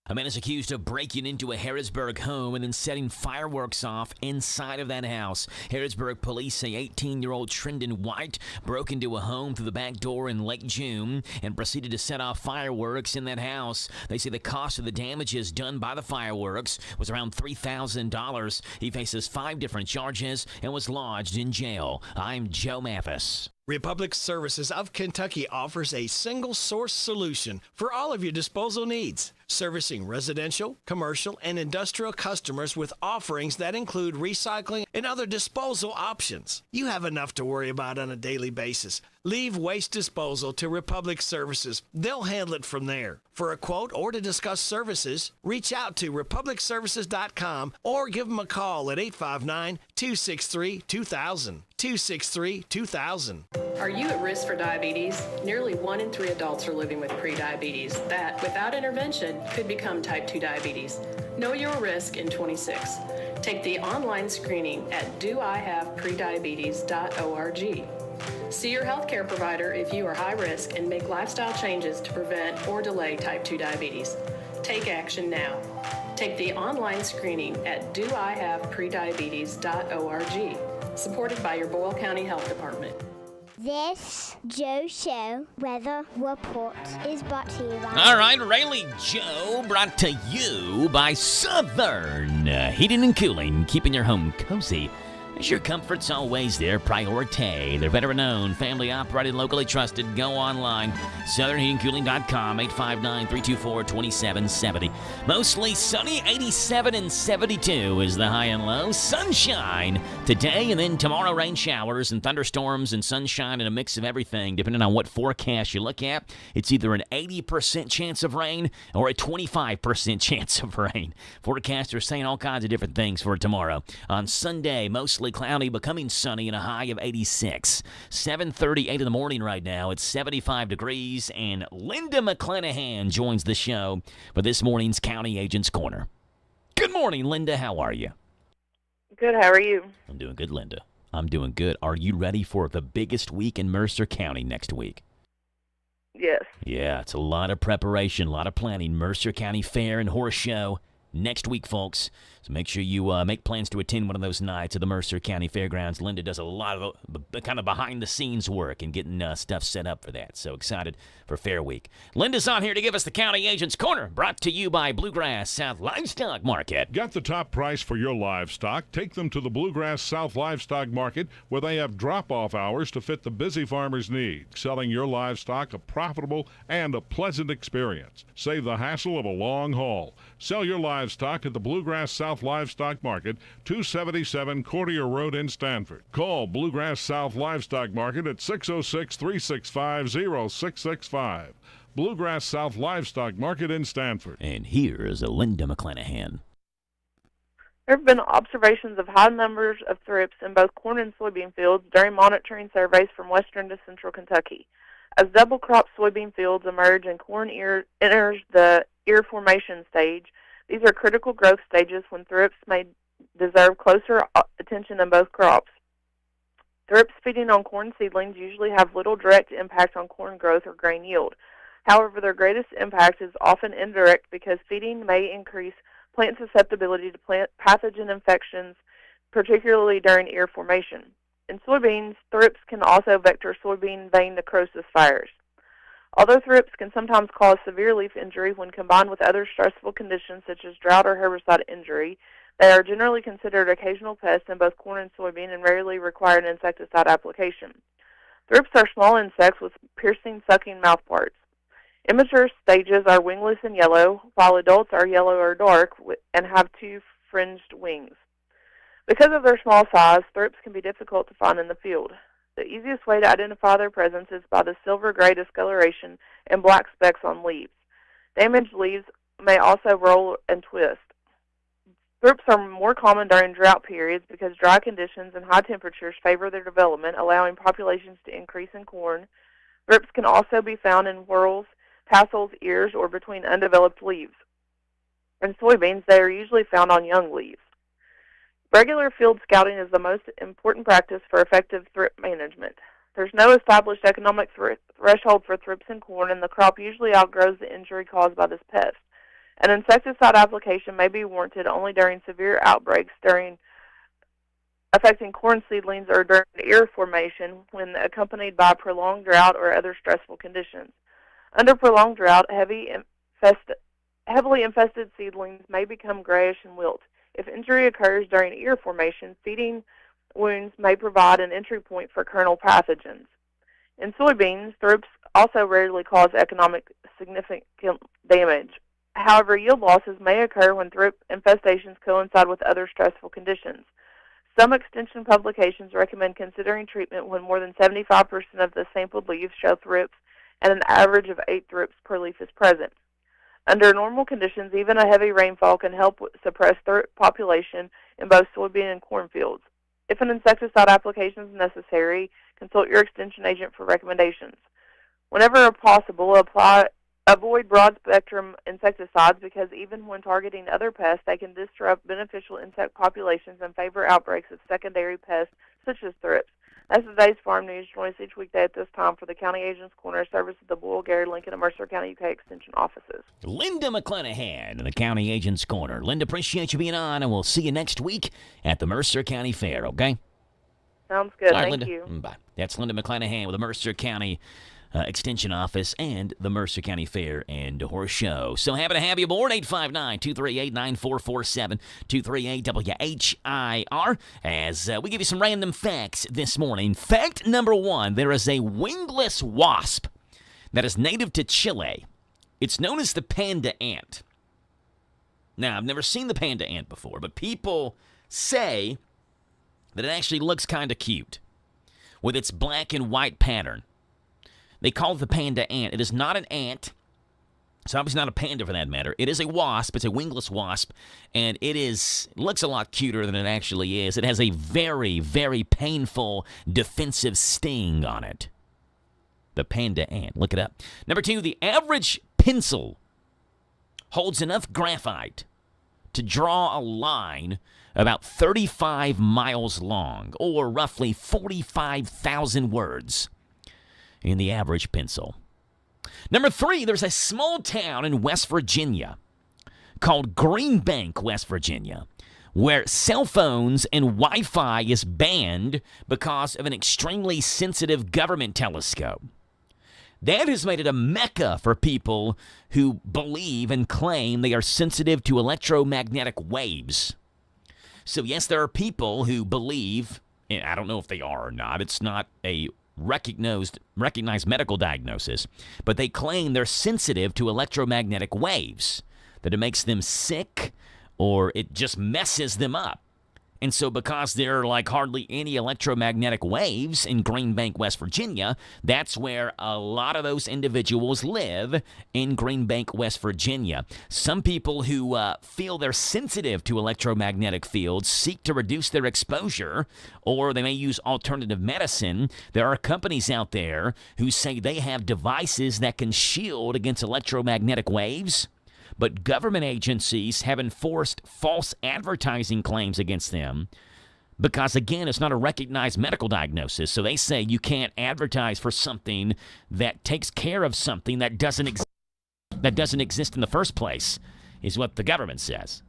A man is accused of breaking into a Harrisburg home and then setting fireworks off inside of that house. Harrisburg police say 18-year-old Trendon White broke into a home through the back door in late June and proceeded to set off fireworks in that house. They say the cost of the damages done by the fireworks was around $3,000. He faces 5 different charges and was lodged in jail. I'm Joe Mathis. Republic Services of Kentucky offers a single source solution for all of your disposal needs, servicing residential, commercial, and industrial customers with offerings that include recycling and other disposal options. You have enough to worry about on a daily basis. Leave waste disposal to Republic Services. They'll handle it from there. For a quote or to discuss services, reach out to republicservices.com or give them a call at 859-263-2000. 263-2000. Are you at risk for diabetes? Nearly 1 in 3 adults are living with prediabetes that, without intervention, could become type 2 diabetes. Know your risk in 26. Take the online screening at doihaveprediabetes.org. See your healthcare provider if you are high risk and make lifestyle changes to prevent or delay type 2 diabetes. Take action now. Take the online screening at doihaveprediabetes.org. Supported by your Boyle County Health Department. This Joe Show weather report is brought to you by... All right, Rayleigh Joe, brought to you by Southern Heating and Cooling, keeping your home cozy. Is your comfort's always their priority. They're veteran-owned, family-operated, locally trusted. Go online, southernheatingcooling.com, 859-324-2770. Mostly sunny, 87 and 72 is the high and low. Sunshine today, and then tomorrow rain showers and thunderstorms and sunshine and a mix of everything, depending on what forecast you look at. It's either an 80% chance of rain or a 25% chance of rain. Forecasters saying all kinds of different things for tomorrow. On Sunday, mostly Mostly cloudy, becoming sunny, and a high of 86. 7:38 in the morning right now. It's 75 degrees, and Linda McClanahan joins the show for this morning's County Agents Corner. Good morning, Linda. How are you? Good. How are you? I'm doing good, Linda. I'm doing good. Are you ready for the biggest week in Mercer County next week? Yes. Yeah, it's a lot of preparation, a lot of planning. Mercer County Fair and Horse Show next week, folks. So make sure you make plans to attend one of those nights at the Mercer County Fairgrounds. Linda does a lot of kind of behind-the-scenes work and getting stuff set up for that. So excited for Fair Week. Linda's on here to give us the County Agents Corner, brought to you by Bluegrass South Livestock Market. Got the top price for your livestock? Take them to the Bluegrass South Livestock Market, where they have drop-off hours to fit the busy farmer's needs. Selling your livestock a profitable and a pleasant experience. Save the hassle of a long haul. Sell your livestock at the Bluegrass South Livestock Market, 277 Courtier Road in Stanford. Call Bluegrass South Livestock Market at 606-365-0665. Bluegrass South Livestock Market in Stanford. And here's Linda McClanahan. There have been observations of high numbers of thrips in both corn and soybean fields during monitoring surveys from western to central Kentucky. As double crop soybean fields emerge and corn enters the ear formation stage, these are critical growth stages when thrips may deserve closer attention in both crops. Thrips feeding on corn seedlings usually have little direct impact on corn growth or grain yield. However, their greatest impact is often indirect because feeding may increase plant susceptibility to plant pathogen infections, particularly during ear formation. In soybeans, thrips can also vector soybean vein necrosis fires. Although thrips can sometimes cause severe leaf injury when combined with other stressful conditions such as drought or herbicide injury, they are generally considered occasional pests in both corn and soybean and rarely require an insecticide application. Thrips are small insects with piercing, sucking mouthparts. Immature stages are wingless and yellow, while adults are yellow or dark and have two fringed wings. Because of their small size, thrips can be difficult to find in the field. The easiest way to identify their presence is by the silver-gray discoloration and black specks on leaves. Damaged leaves may also roll and twist. Thrips are more common during drought periods because dry conditions and high temperatures favor their development, allowing populations to increase in corn. Thrips can also be found in whorls, tassels, ears, or between undeveloped leaves. In soybeans, they are usually found on young leaves. Regular field scouting is the most important practice for effective thrip management. There's no established economic threshold for thrips in corn, and the crop usually outgrows the injury caused by this pest. An insecticide application may be warranted only during severe outbreaks affecting corn seedlings or during ear formation when accompanied by prolonged drought or other stressful conditions. Under prolonged drought, heavily infested seedlings may become grayish and wilt. If injury occurs during ear formation, feeding wounds may provide an entry point for kernel pathogens. In soybeans, thrips also rarely cause economic significant damage. However, yield losses may occur when thrip infestations coincide with other stressful conditions. Some extension publications recommend considering treatment when more than 75% of the sampled leaves show thrips and an average of 8 thrips per leaf is present. Under normal conditions, even a heavy rainfall can help suppress thrip population in both soybean and corn fields. If an insecticide application is necessary, consult your extension agent for recommendations. Whenever possible, avoid broad-spectrum insecticides because even when targeting other pests, they can disrupt beneficial insect populations and favor outbreaks of secondary pests such as thrips. That's today's farm news. Join us each weekday at this time for the County Agents Corner, service at the Boyle, Gary, Lincoln, and Mercer County UK Extension offices. Linda McClanahan in the County Agents Corner. Linda, appreciate you being on, and we'll see you next week at the Mercer County Fair, okay? Sounds good. All right, Thank Linda. you. Bye. That's Linda McClanahan with the Mercer County Extension Office and the Mercer County Fair and Horse Show. So happy to have you aboard. 859-238-9447, 238-WHIR, as we give you some random facts this morning. Fact number 1, there is a wingless wasp that is native to Chile. It's known as the panda ant. Now, I've never seen the panda ant before, but people say that it actually looks kind of cute with its black and white pattern. They call it the panda ant. It is not an ant. It's obviously not a panda for that matter. It is a wasp. It's a wingless wasp, and looks a lot cuter than it actually is. It has a very, very painful defensive sting on it. The panda ant. Look it up. Number 2, the average pencil holds enough graphite to draw a line about 35 miles long, or roughly 45,000 words in the average pencil. Number 3, there's a small town in West Virginia called Green Bank, West Virginia, where cell phones and Wi-Fi is banned because of an extremely sensitive government telescope. That has made it a mecca for people who believe and claim they are sensitive to electromagnetic waves. So yes, there are people who believe, and I don't know if they are or not, it's not a recognized medical diagnosis, but they claim they're sensitive to electromagnetic waves, that it makes them sick or it just messes them up. And so because there are like hardly any electromagnetic waves in Green Bank, West Virginia, that's where a lot of those individuals live, in Green Bank, West Virginia. Some people who feel they're sensitive to electromagnetic fields seek to reduce their exposure, or they may use alternative medicine. There are companies out there who say they have devices that can shield against electromagnetic waves, but government agencies have enforced false advertising claims against them because, again, it's not a recognized medical diagnosis. So they say you can't advertise for something that takes care of something that doesn't exist in the first place, is what the government says.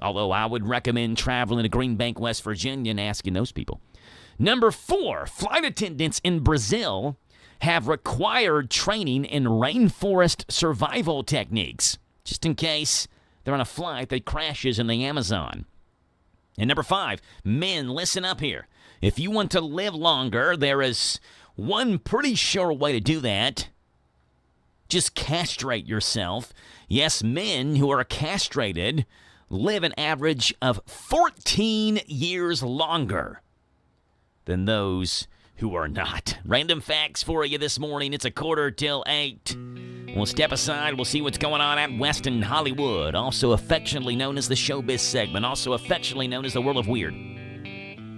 Although I would recommend traveling to Green Bank, West Virginia and asking those people. Number 4, flight attendants in Brazil have required training in rainforest survival techniques, just in case they're on a flight that crashes in the Amazon. And number 5, men, listen up here. If you want to live longer, there is one pretty sure way to do that. Just castrate yourself. Yes, men who are castrated live an average of 14 years longer than those who are not. Random facts for you this morning. It's 7:45. We'll step aside. We'll see what's going on out west in Hollywood, also affectionately known as the Showbiz segment, also affectionately known as the World of Weird.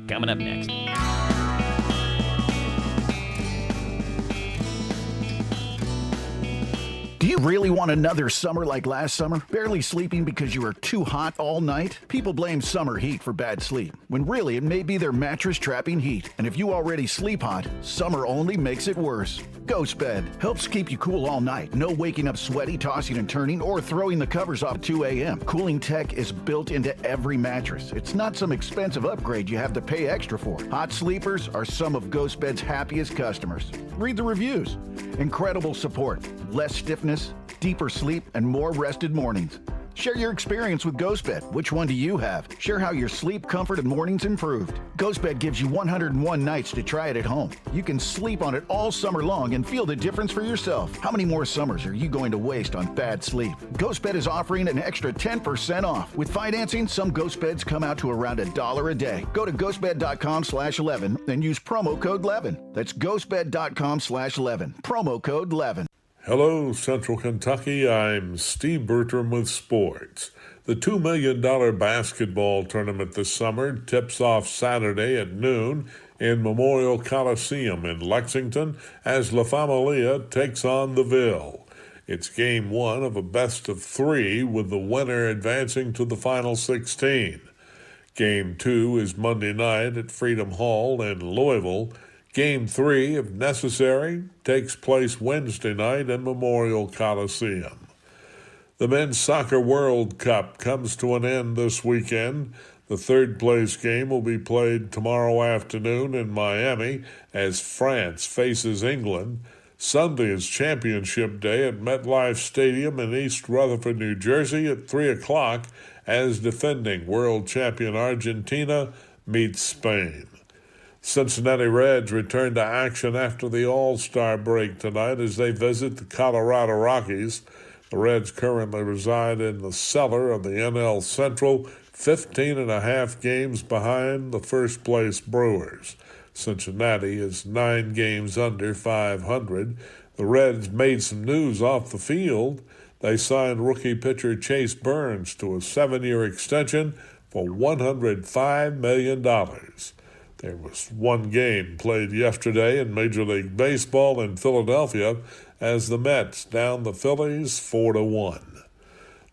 Coming up next. Do you really want another summer like last summer? Barely sleeping because you were too hot all night? People blame summer heat for bad sleep, when really it may be their mattress trapping heat. And if you already sleep hot, summer only makes it worse. Ghost Bed helps keep you cool all night. No waking up sweaty, tossing and turning, or throwing the covers off at 2 a.m. Cooling tech is built into every mattress. It's not some expensive upgrade you have to pay extra for. Hot sleepers are some of Ghost Bed's happiest customers. Read the reviews. Incredible support, less stiffness, deeper sleep, and more rested mornings. Share your experience with GhostBed. Which one do you have? Share how your sleep, comfort, and mornings improved. GhostBed gives you 101 nights to try it at home. You can sleep on it all summer long and feel the difference for yourself. How many more summers are you going to waste on bad sleep? GhostBed is offering an extra 10% off. With financing, some GhostBeds come out to around $1 a day. Go to ghostbed.com/11 and use promo code 11. That's ghostbed.com/11. Promo code 11. Hello, Central Kentucky. I'm Steve Bertram with sports. The $2 million basketball tournament this summer tips off Saturday at noon in Memorial Coliseum in Lexington as La Familia takes on the Ville. It's game 1 of a best-of-3 with the winner advancing to the final 16. Game 2 is Monday night at Freedom Hall in Louisville. Game 3, if necessary, takes place Wednesday night in Memorial Coliseum. The Men's Soccer World Cup comes to an end this weekend. The third-place game will be played tomorrow afternoon in Miami as France faces England. Sunday is Championship Day at MetLife Stadium in East Rutherford, New Jersey at 3 o'clock as defending world champion Argentina meets Spain. Cincinnati Reds return to action after the All-Star break tonight as they visit the Colorado Rockies. The Reds currently reside in the cellar of the NL Central, 15.5 games behind the first-place Brewers. Cincinnati is 9 games under 500. The Reds made some news off the field. They signed rookie pitcher Chase Burns to a 7-year extension for $105 million. There was one game played yesterday in Major League Baseball in Philadelphia as the Mets downed the Phillies 4-1.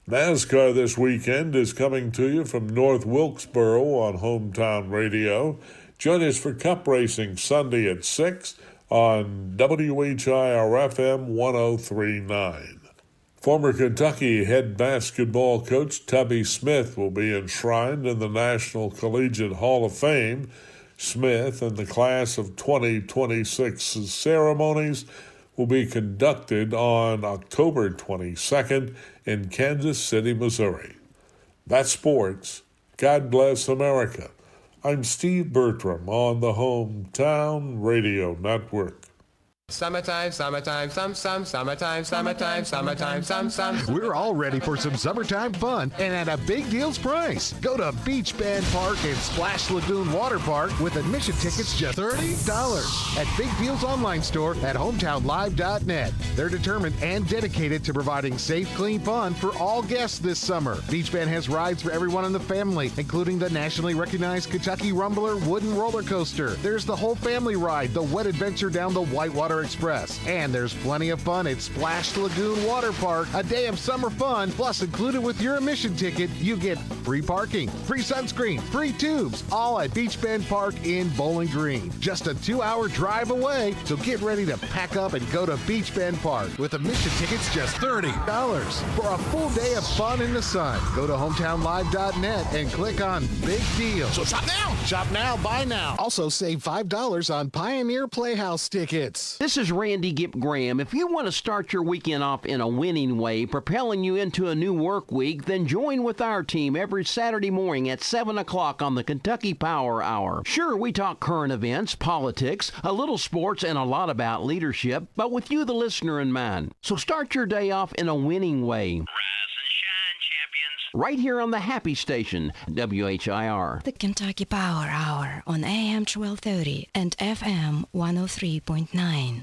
NASCAR this weekend is coming to you from North Wilkesboro on Hometown Radio. Join us for Cup Racing Sunday at 6 on WHIR-FM 103.9. Former Kentucky head basketball coach Tubby Smith will be enshrined in the National Collegiate Hall of Fame. Smith and the class of 2026's ceremonies will be conducted on October 22nd in Kansas City, Missouri. That's sports. God bless America. I'm Steve Bertram on the Hometown Radio Network. Summertime, summertime, summertime, summertime. We're all ready for some summertime fun and at a big deals price. Go to Beach Band Park and Splash Lagoon Water Park with admission tickets just $30 at Big Deals online store at hometownlive.net. They're determined and dedicated to providing safe, clean fun for all guests this summer. Beach Band has rides for everyone in the family, including the nationally recognized Kentucky Rumbler wooden roller coaster. There's the whole family ride, the wet adventure down the Whitewater Express. And there's plenty of fun at Splash Lagoon Water Park. A day of summer fun, plus included with your admission ticket, you get free parking, free sunscreen, free tubes, all at Beach Bend Park in Bowling Green. Just a 2-hour drive away, so get ready to pack up and go to Beach Bend Park with admission tickets just $30 for a full day of fun in the sun. Go to hometownlive.net and click on Big Deals. So shop now! Shop now, buy now. Also save $5 on Pioneer Playhouse tickets. This is Randy Gipp Graham. If you want to start your weekend off in a winning way, propelling you into a new work week, then join with our team every Saturday morning at 7 o'clock on the Kentucky Power Hour. Sure, we talk current events, politics, a little sports, and a lot about leadership, but with you, the listener, in mind. So start your day off in a winning way. Rise and shine, champions. Right here on the Happy Station, WHIR. The Kentucky Power Hour on AM 1230 and FM 103.9.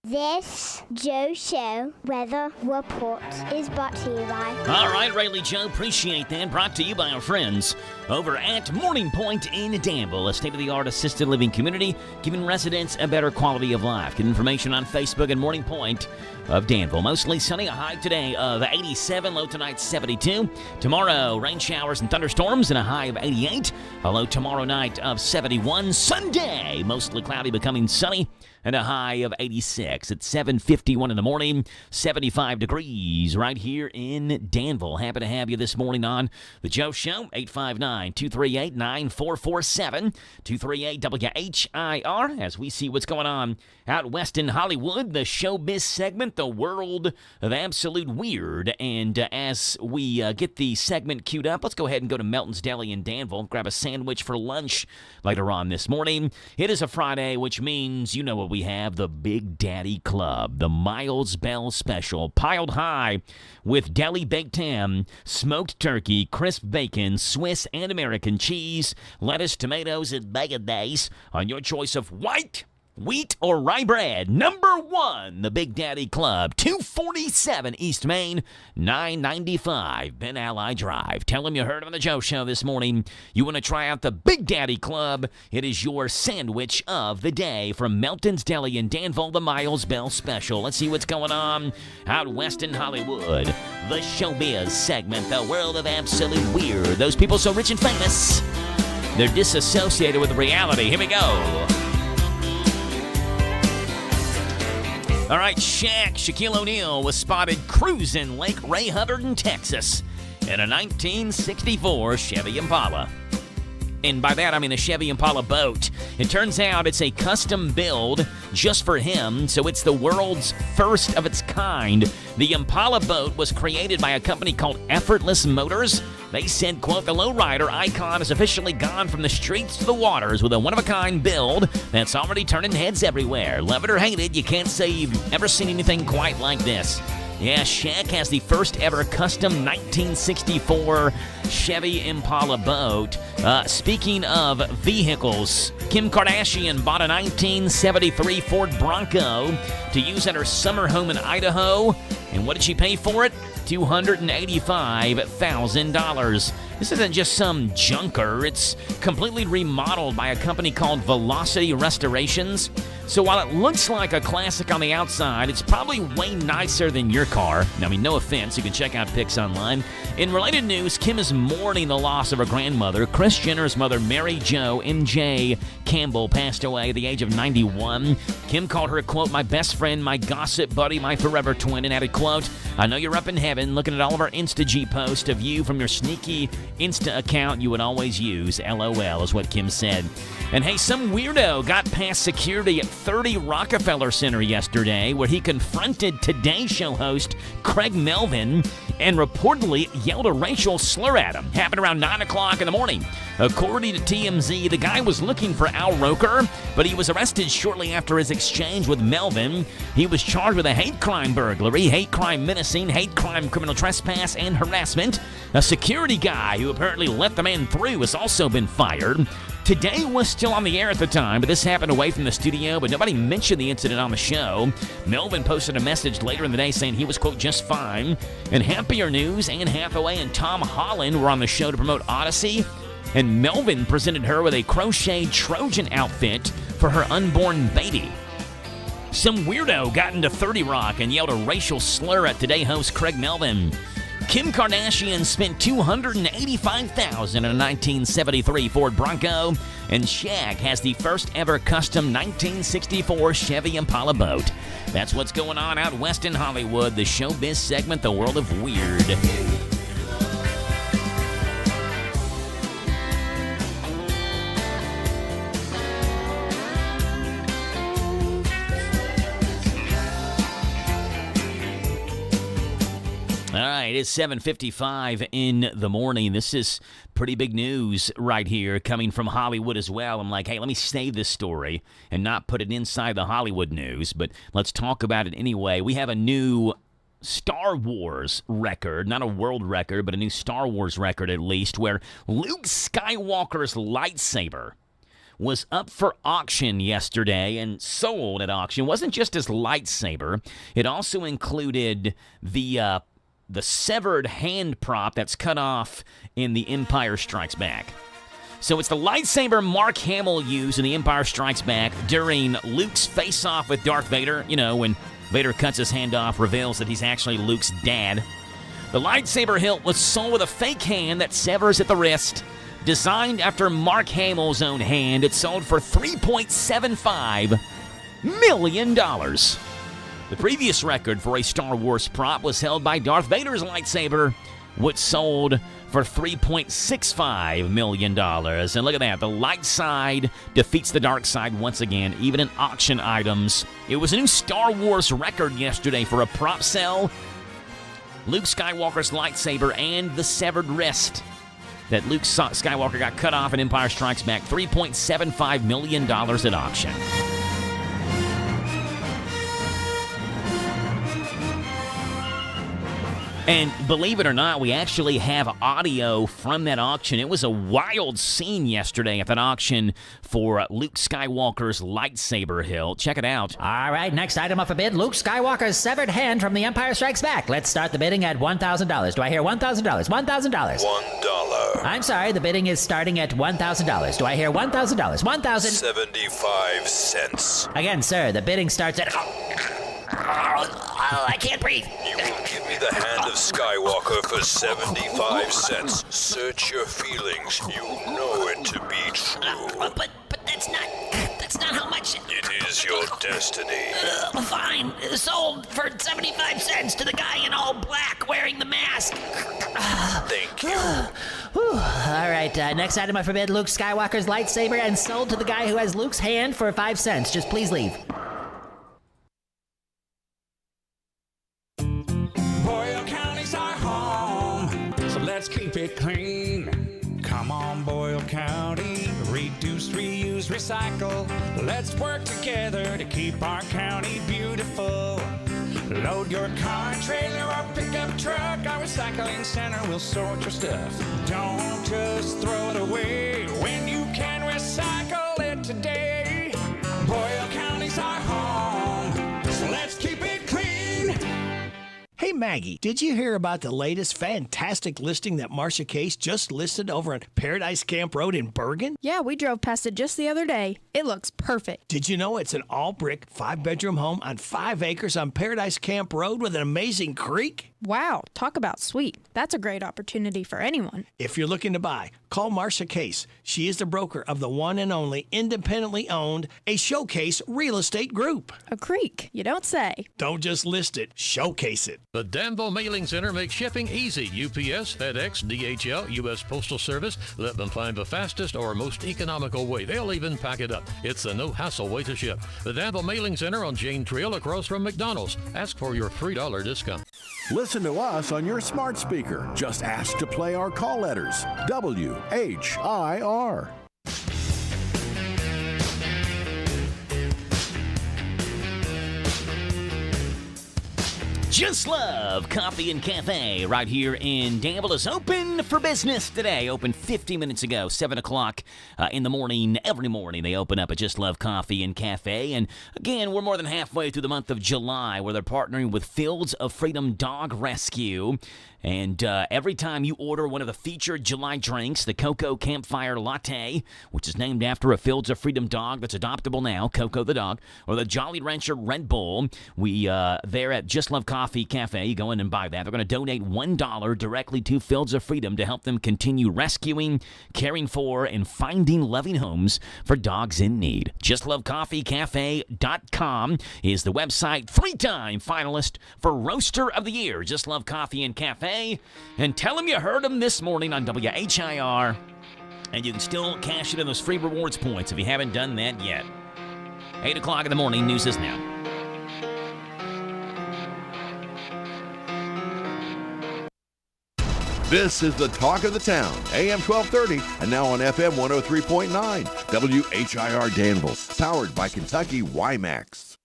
This Joe Show weather report is brought to you by... All right, Rayleigh Joe, appreciate that. Brought to you by our friends over at Morning Point in Danville, a state-of-the-art assisted living community giving residents a better quality of life. Get information on Facebook at Morning Point of Danville. Mostly sunny, a high today of 87, low tonight 72. Tomorrow, rain showers and thunderstorms and a high of 88. A low tomorrow night of 71. Sunday, mostly cloudy, becoming sunny, and a high of 86 at 7:51 in the morning, 75 degrees right here in Danville. Happy to have you this morning on The Joe Show, 859-238-9447, 238-WHIR, as we see what's going on out west in Hollywood, the showbiz segment, the world of absolute weird. And as we get the segment queued up, let's go ahead and go to Melton's Deli in Danville, grab a sandwich for lunch later on this morning. It is a Friday, which means you know what we have, the Big Daddy Club, the Miles Bell Special, piled high with deli baked ham, smoked turkey, crisp bacon, Swiss and American cheese, lettuce, tomatoes, and mayonnaise on your choice of white, wheat, or rye bread. Number 1, the Big Daddy Club, 247 East Main, 995 Ben Ally Drive. Tell them you heard on the Joe Show this morning. You want to try out the Big Daddy Club? It is your sandwich of the day from Melton's Deli in Danville, the Miles Bell Special. Let's see what's going on out west in Hollywood. The showbiz segment, the world of absolute weird. Those people so rich and famous, they're disassociated with reality. Here we go. All right, Shaquille O'Neal was spotted cruising Lake Ray Hubbard in Texas in a 1964 Chevy Impala. And by that, I mean a Chevy Impala boat. It turns out it's a custom build just for him, so it's the world's first of its kind. The Impala boat was created by a company called Effortless Motors. They said, quote, the lowrider icon is officially gone from the streets to the waters with a one-of-a-kind build that's already turning heads everywhere. Love it or hate it, you can't say you've ever seen anything quite like this. Yeah, Shaq has the first ever custom 1964 Chevy Impala boat. Speaking of vehicles, Kim Kardashian bought a 1973 Ford Bronco to use at her summer home in Idaho. And what did she pay for it? $285,000. This isn't just some junker. It's completely remodeled by a company called Velocity Restorations. So while it looks like a classic on the outside, it's probably way nicer than your car. I mean, no offense. You can check out pics online. In related news, Kim is mourning the loss of her grandmother. Kris Jenner's mother, Mary Jo MJ Campbell, passed away at the age of 91. Kim called her, quote, my best friend, my gossip buddy, my forever twin, and added, quote, I know you're up in heaven looking at all of our Insta-G posts of you from your sneaky Insta account you would always use. LOL is what Kim said. And hey, some weirdo got past security at 30 Rockefeller Center yesterday where he confronted Today Show host Craig Melvin and reportedly yelled a racial slur at him. Happened around 9 o'clock in the morning. According to TMZ, the guy was looking for Al Roker, but he was arrested shortly after his exchange with Melvin. He was charged with a hate crime burglary, hate crime menacing, hate crime criminal trespass, and harassment. A security guy who apparently let the man through has also been fired. Today was still on the air at the time, but this happened away from the studio, but nobody mentioned the incident on the show. Melvin posted a message later in the day saying he was, quote, just fine. And happier news, Anne Hathaway and Tom Holland were on the show to promote Odyssey, and Melvin presented her with a crocheted Trojan outfit for her unborn baby. Some weirdo got into 30 Rock and yelled a racial slur at Today host Craig Melvin. Kim Kardashian spent $285,000 in a 1973 Ford Bronco, and Shaq has the first ever custom 1964 Chevy Impala boat. That's what's going on out west in Hollywood, the showbiz segment, The World of Weird. All right, it's 7:55 in the morning. This is pretty big news right here coming from Hollywood as well. I'm like, hey, let me save this story and not put it inside the Hollywood news, but let's talk about it anyway. We have a new Star Wars record, not a world record, but a new Star Wars record at least, where Luke Skywalker's lightsaber was up for auction yesterday and sold at auction. It wasn't just his lightsaber. It also included the severed hand prop that's cut off in The Empire Strikes Back. So it's the lightsaber Mark Hamill used in The Empire Strikes Back during Luke's face-off with Darth Vader. You know, when Vader cuts his hand off, reveals that he's actually Luke's dad. The lightsaber hilt was sold with a fake hand that severs at the wrist. Designed after Mark Hamill's own hand, it sold for $3.75 million. The previous record for a Star Wars prop was held by Darth Vader's lightsaber, which sold for $3.65 million. And look at that. The light side defeats the dark side once again, even in auction items. It was a new Star Wars record yesterday for a prop sale. Luke Skywalker's lightsaber and the severed wrist that Luke Skywalker got cut off in Empire Strikes Back, $3.75 million at auction. And believe it or not, we actually have audio from that auction. It was a wild scene yesterday at that auction for Luke Skywalker's lightsaber hilt. Check it out. All right, next item up for bid, Luke Skywalker's severed hand from The Empire Strikes Back. Let's start the bidding at $1,000. Do I hear $1,000? $1,000. $1. I'm sorry, the bidding is starting at $1,000. Do I hear $1,000? $1,000. 75 cents. Again, sir, the bidding starts at... I can't breathe. You will give me the hand of Skywalker for 75 cents. Search your feelings. You know it to be true. But that's not how much... It is your destiny. Fine. Sold for 75 cents to the guy in all black wearing the mask. Thank you. All right, next item I forbid, Luke Skywalker's lightsaber and sold to the guy who has Luke's hand for 5 cents. Just please leave. Let's keep it clean. Come on, Boyle County. Reduce, reuse, recycle. Let's work together to keep our county beautiful. Load your car, trailer, or pickup truck. Our recycling center will sort your stuff. Don't just throw it away when you can recycle it today. Boyle County's our home, so let's keep it clean. Hey Maggie, did you hear about the latest fantastic listing that Marcia Case just listed over on Paradise Camp Road in Bergen? Yeah, we drove past it just the other day. It looks perfect. Did you know it's an all-brick, 5-bedroom home on 5 acres on Paradise Camp Road with an amazing creek? Wow, talk about sweet. That's a great opportunity for anyone. If you're looking to buy, call Marcia Case. She is the broker of the one and only independently owned A Showcase Real Estate Group. A creek, you don't say. Don't just list it, showcase it. The Danville Mailing Center makes shipping easy. UPS, FedEx, DHL, U.S. Postal Service. Let them find the fastest or most economical way. They'll even pack it up. It's a no-hassle way to ship. The Danville Mailing Center on Jane Trail across from McDonald's. Ask for your $3 discount. Listen to us on your smart speaker. Just ask to play our call letters. WHIR. Just Love Coffee and Cafe right here in Danville is open for business today. Opened 50 minutes ago, 7 o'clock in the morning. Every morning they open up at Just Love Coffee and Cafe. And again, we're more than halfway through the month of July where they're partnering with Fields of Freedom Dog Rescue. And every time you order one of the featured July drinks, the Cocoa Campfire Latte, which is named after a Fields of Freedom dog that's adoptable now, Coco the dog, or the Jolly Rancher Red Bull, we there at Just Love Coffee Cafe, you go in and buy that. They're going to donate $1 directly to Fields of Freedom to help them continue rescuing, caring for, and finding loving homes for dogs in need. JustLoveCoffeeCafe.com is the website. 3-time finalist for Roaster of the Year, Just Love Coffee and Cafe. And tell them you heard them this morning on WHIR. And you can still cash it in those free rewards points if you haven't done that yet. 8 o'clock in the morning, news is now. This is the talk of the town, AM 1230, and now on FM 103.9, WHIR Danville, powered by Kentucky WiMAX.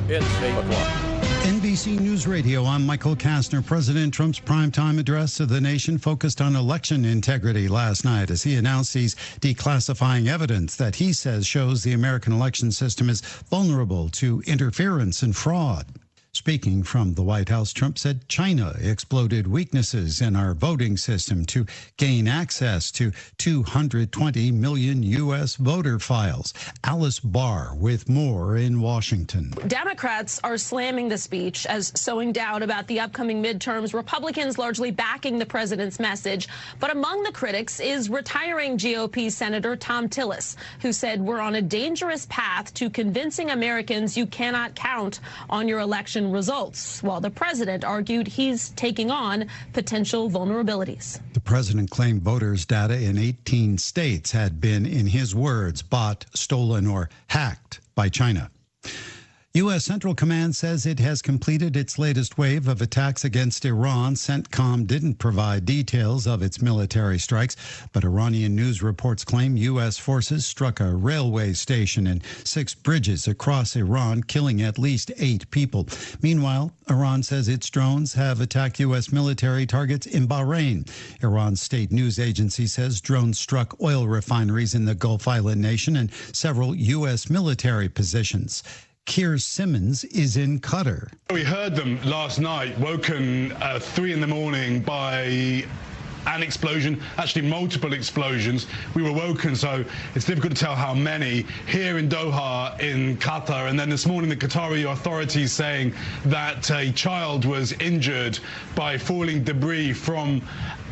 It's 8 o'clock. NBC News Radio, I'm Michael Kastner. President Trump's primetime address to the nation focused on election integrity last night as he announced he's declassifying evidence that he says shows the American election system is vulnerable to interference and fraud. Speaking from the White House, Trump said China exploited weaknesses in our voting system to gain access to 220 million U.S. voter files. Alice Barr with more in Washington. Democrats are slamming the speech as sowing doubt about the upcoming midterms. Republicans largely backing the president's message. But among the critics is retiring GOP Senator Thom Tillis, who said we're on a dangerous path to convincing Americans you cannot count on your election results, while the president argued he's taking on potential vulnerabilities. The president claimed voters' data in 18 states had been, in his words, bought, stolen, or hacked by China. U.S. Central Command says it has completed its latest wave of attacks against Iran. CENTCOM didn't provide details of its military strikes, but Iranian news reports claim U.S. forces struck a railway station and 6 bridges across Iran, killing at least 8 people. Meanwhile, Iran says its drones have attacked U.S. military targets in Bahrain. Iran's state news agency says drones struck oil refineries in the Gulf Island nation and several U.S. military positions. Keir Simmons is in Qatar. We heard them last night, woken 3 in the morning by an explosion, actually multiple explosions. We were woken, so it's difficult to tell how many, here in Doha in Qatar. And then this morning the Qatari authorities saying that a child was injured by falling debris from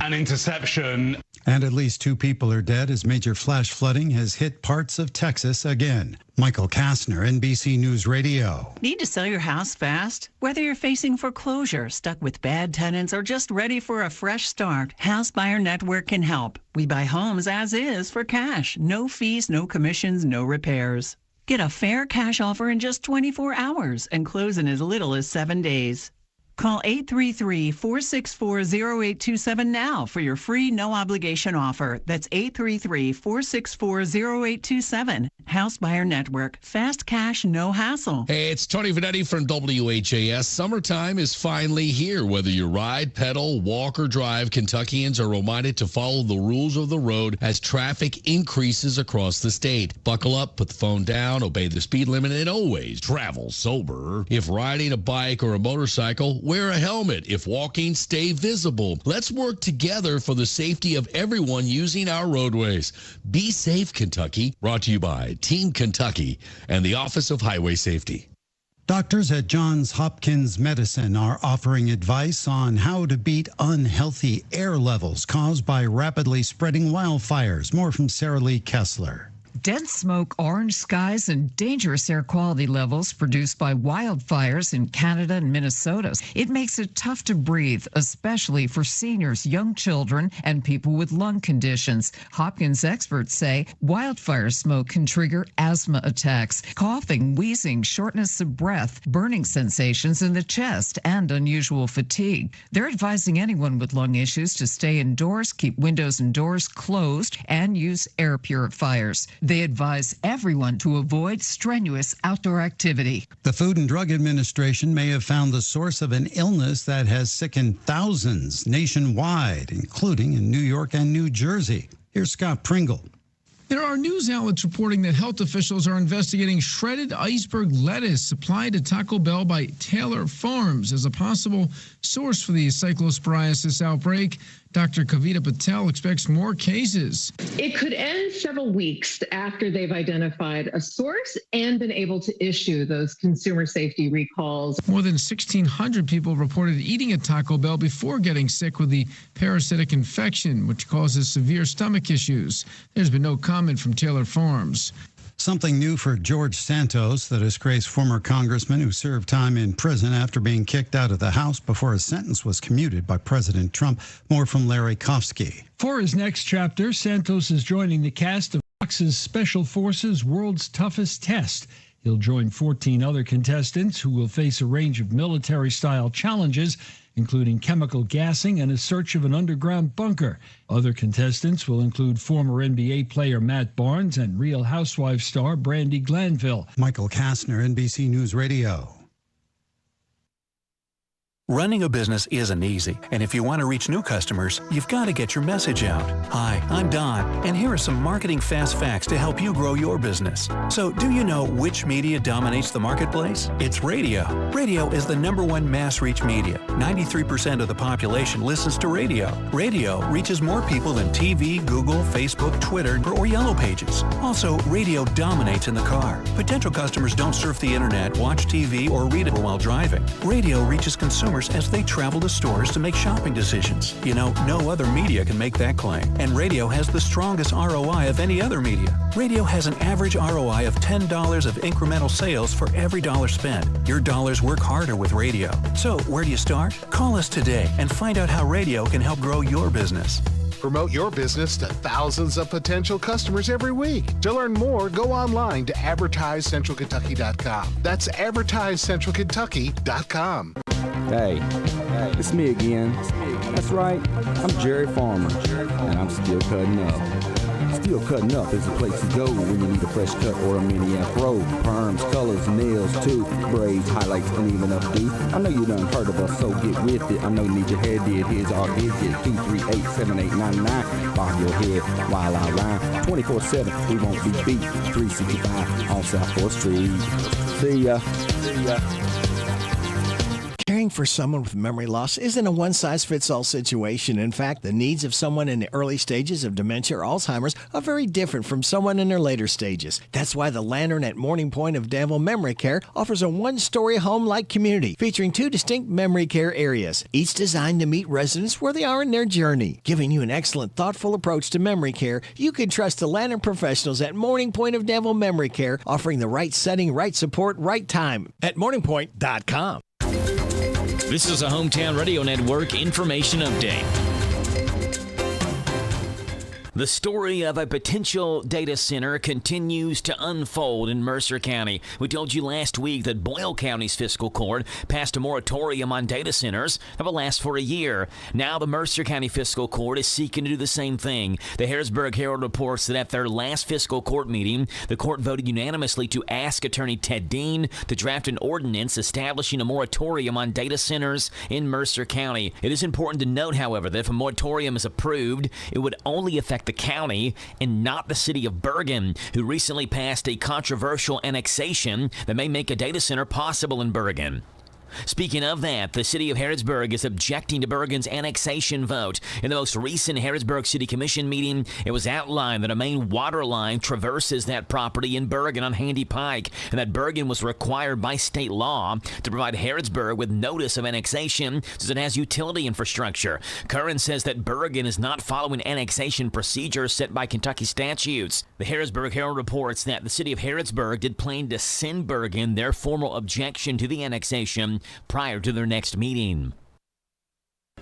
an interception. And at least 2 people are dead as major flash flooding has hit parts of Texas again. Michael Kastner, NBC News Radio. Need to sell your house fast? Whether you're facing foreclosure, stuck with bad tenants, or just ready for a fresh start, House Buyer Network can help. We buy homes as is for cash. No fees, no commissions, no repairs. Get a fair cash offer in just 24 hours and close in as little as 7 days. Call 833-464-0827 now for your free no-obligation offer. That's 833-464-0827. House Buyer Network. Fast cash, no hassle. Hey, it's Tony Vanetti from WHAS. Summertime is finally here. Whether you ride, pedal, walk, or drive, Kentuckians are reminded to follow the rules of the road as traffic increases across the state. Buckle up, put the phone down, obey the speed limit, and always travel sober. If riding a bike or a motorcycle, wear a helmet. If walking, stay visible. Let's work together for the safety of everyone using our roadways. Be safe, Kentucky. Brought to you by Team Kentucky and the Office of Highway Safety. Doctors at Johns Hopkins Medicine are offering advice on how to beat unhealthy air levels caused by rapidly spreading wildfires. More from Sarah Lee Kessler. Dense smoke, orange skies, and dangerous air quality levels produced by wildfires in Canada and Minnesota. It makes it tough to breathe, especially for seniors, young children, and people with lung conditions. Hopkins experts say wildfire smoke can trigger asthma attacks, coughing, wheezing, shortness of breath, burning sensations in the chest, and unusual fatigue. They're advising anyone with lung issues to stay indoors, keep windows and doors closed, and use air purifiers. They advise everyone to avoid strenuous outdoor activity. The Food and Drug Administration may have found the source of an illness that has sickened thousands nationwide, including in New York and New Jersey. Here's Scott Pringle. There are news outlets reporting that health officials are investigating shredded iceberg lettuce supplied to Taco Bell by Taylor Farms as a possible source for the cyclosporiasis outbreak. Dr. Kavita Patel expects more cases. It could end several weeks after they've identified a source and been able to issue those consumer safety recalls. More than 1,600 people reported eating at Taco Bell before getting sick with the parasitic infection, which causes severe stomach issues. There's been no comment from Taylor Farms. Something new for George Santos, the disgraced former congressman who served time in prison after being kicked out of the House before his sentence was commuted by President Trump. More from Larry Kofsky. For his next chapter, Santos is joining the cast of Fox's Special Forces World's Toughest Test. He'll join 14 other contestants who will face a range of military-style challenges, including chemical gassing and a search of an underground bunker. Other contestants will include former NBA player Matt Barnes and Real Housewives star Brandi Glanville. Michael Kastner, NBC News Radio. Running a business isn't easy, and if you want to reach new customers, you've got to get your message out. Hi, I'm Don, and here are some marketing fast facts to help you grow your business. So, do you know which media dominates the marketplace? It's radio. Radio is the #1 mass reach media. 93% of the population listens to radio. Radio reaches more people than TV, Google, Facebook, Twitter, or Yellow Pages. Also, radio dominates in the car. Potential customers don't surf the internet, watch TV, or read it while driving. Radio reaches consumers as they travel to stores to make shopping decisions. You know, no other media can make that claim. And radio has the strongest ROI of any other media. Radio has an average ROI of $10 of incremental sales for every dollar spent. Your dollars work harder with radio. So, where do you start? Call us today and find out how radio can help grow your business. Promote your business to thousands of potential customers every week. To learn more, go online to advertisecentralkentucky.com. That's advertisecentralkentucky.com. Hey, it's me again. That's right, I'm Jerry Farmer, and I'm still cutting up. Still Cutting Up is the place to go when you need a fresh cut or a mini afro. Perms, colors, nails, too. Braids, highlights, and even updo. I know you done heard of us, so get with it. I know you need your hair did. Here's our digit, 238-7899. Bob your head while I rhyme. 24/7, we won't be beat. 365 on South 4th Street. See ya. See ya. Caring for someone with memory loss isn't a one-size-fits-all situation. In fact, the needs of someone in the early stages of dementia or Alzheimer's are very different from someone in their later stages. That's why the Lantern at Morning Point of Danville Memory Care offers a one-story home-like community featuring 2 distinct memory care areas, each designed to meet residents where they are in their journey. Giving you an excellent, thoughtful approach to memory care, you can trust the Lantern professionals at Morning Point of Danville Memory Care, offering the right setting, right support, right time at morningpoint.com. This is a Hometown Radio Network information update. The story of a potential data center continues to unfold in Mercer County. We told you last week that Boyle County's fiscal court passed a moratorium on data centers that will last for a year. Now the Mercer County fiscal court is seeking to do the same thing. The Harrisburg Herald reports that at their last fiscal court meeting, the court voted unanimously to ask Attorney Ted Dean to draft an ordinance establishing a moratorium on data centers in Mercer County. It is important to note, however, that if a moratorium is approved, it would only affect the county and not the city of Bergen, who recently passed a controversial annexation that may make a data center possible in Bergen. Speaking of that, the city of Harrisburg is objecting to Bergen's annexation vote. In the most recent Harrisburg City Commission meeting, it was outlined that a main water line traverses that property in Bergen on Handy Pike, and that Bergen was required by state law to provide Harrisburg with notice of annexation since it has utility infrastructure. Curran says that Bergen is not following annexation procedures set by Kentucky statutes. The Harrisburg Herald reports that the city of Harrisburg did plan to send Bergen their formal objection to the annexation prior to their next meeting.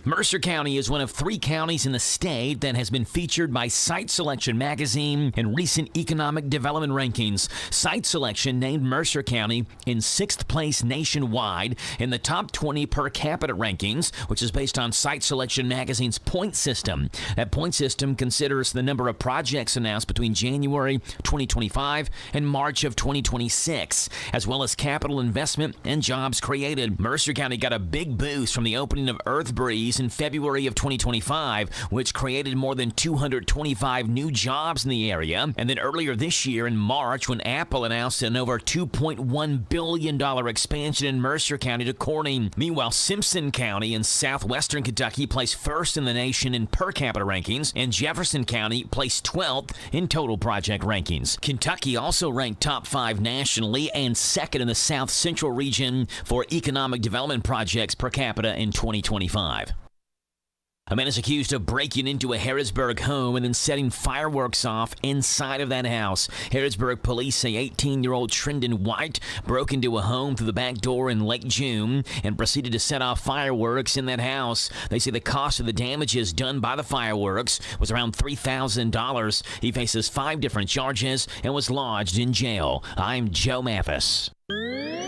Mercer County is one of 3 counties in the state that has been featured by Site Selection magazine in recent economic development rankings. Site Selection named Mercer County in 6th place nationwide in the top 20 per capita rankings, which is based on Site Selection magazine's point system. That point system considers the number of projects announced between January 2025 and March of 2026, as well as capital investment and jobs created. Mercer County got a big boost from the opening of Earth Breeze in February of 2025, which created more than 225 new jobs in the area. And then earlier this year in March, when Apple announced an over $2.1 billion expansion in Mercer County to Corning. Meanwhile, Simpson County in southwestern Kentucky placed first in the nation in per capita rankings, and Jefferson County placed 12th in total project rankings. Kentucky also ranked top 5 nationally and second in the South Central region for economic development projects per capita in 2025. A man is accused of breaking into a Harrisburg home and then setting fireworks off inside of that house. Harrisburg police say 18-year-old Trendon White broke into a home through the back door in late June and proceeded to set off fireworks in that house. They say the cost of the damages done by the fireworks was around $3,000. He faces 5 different charges and was lodged in jail. I'm Joe Mathis.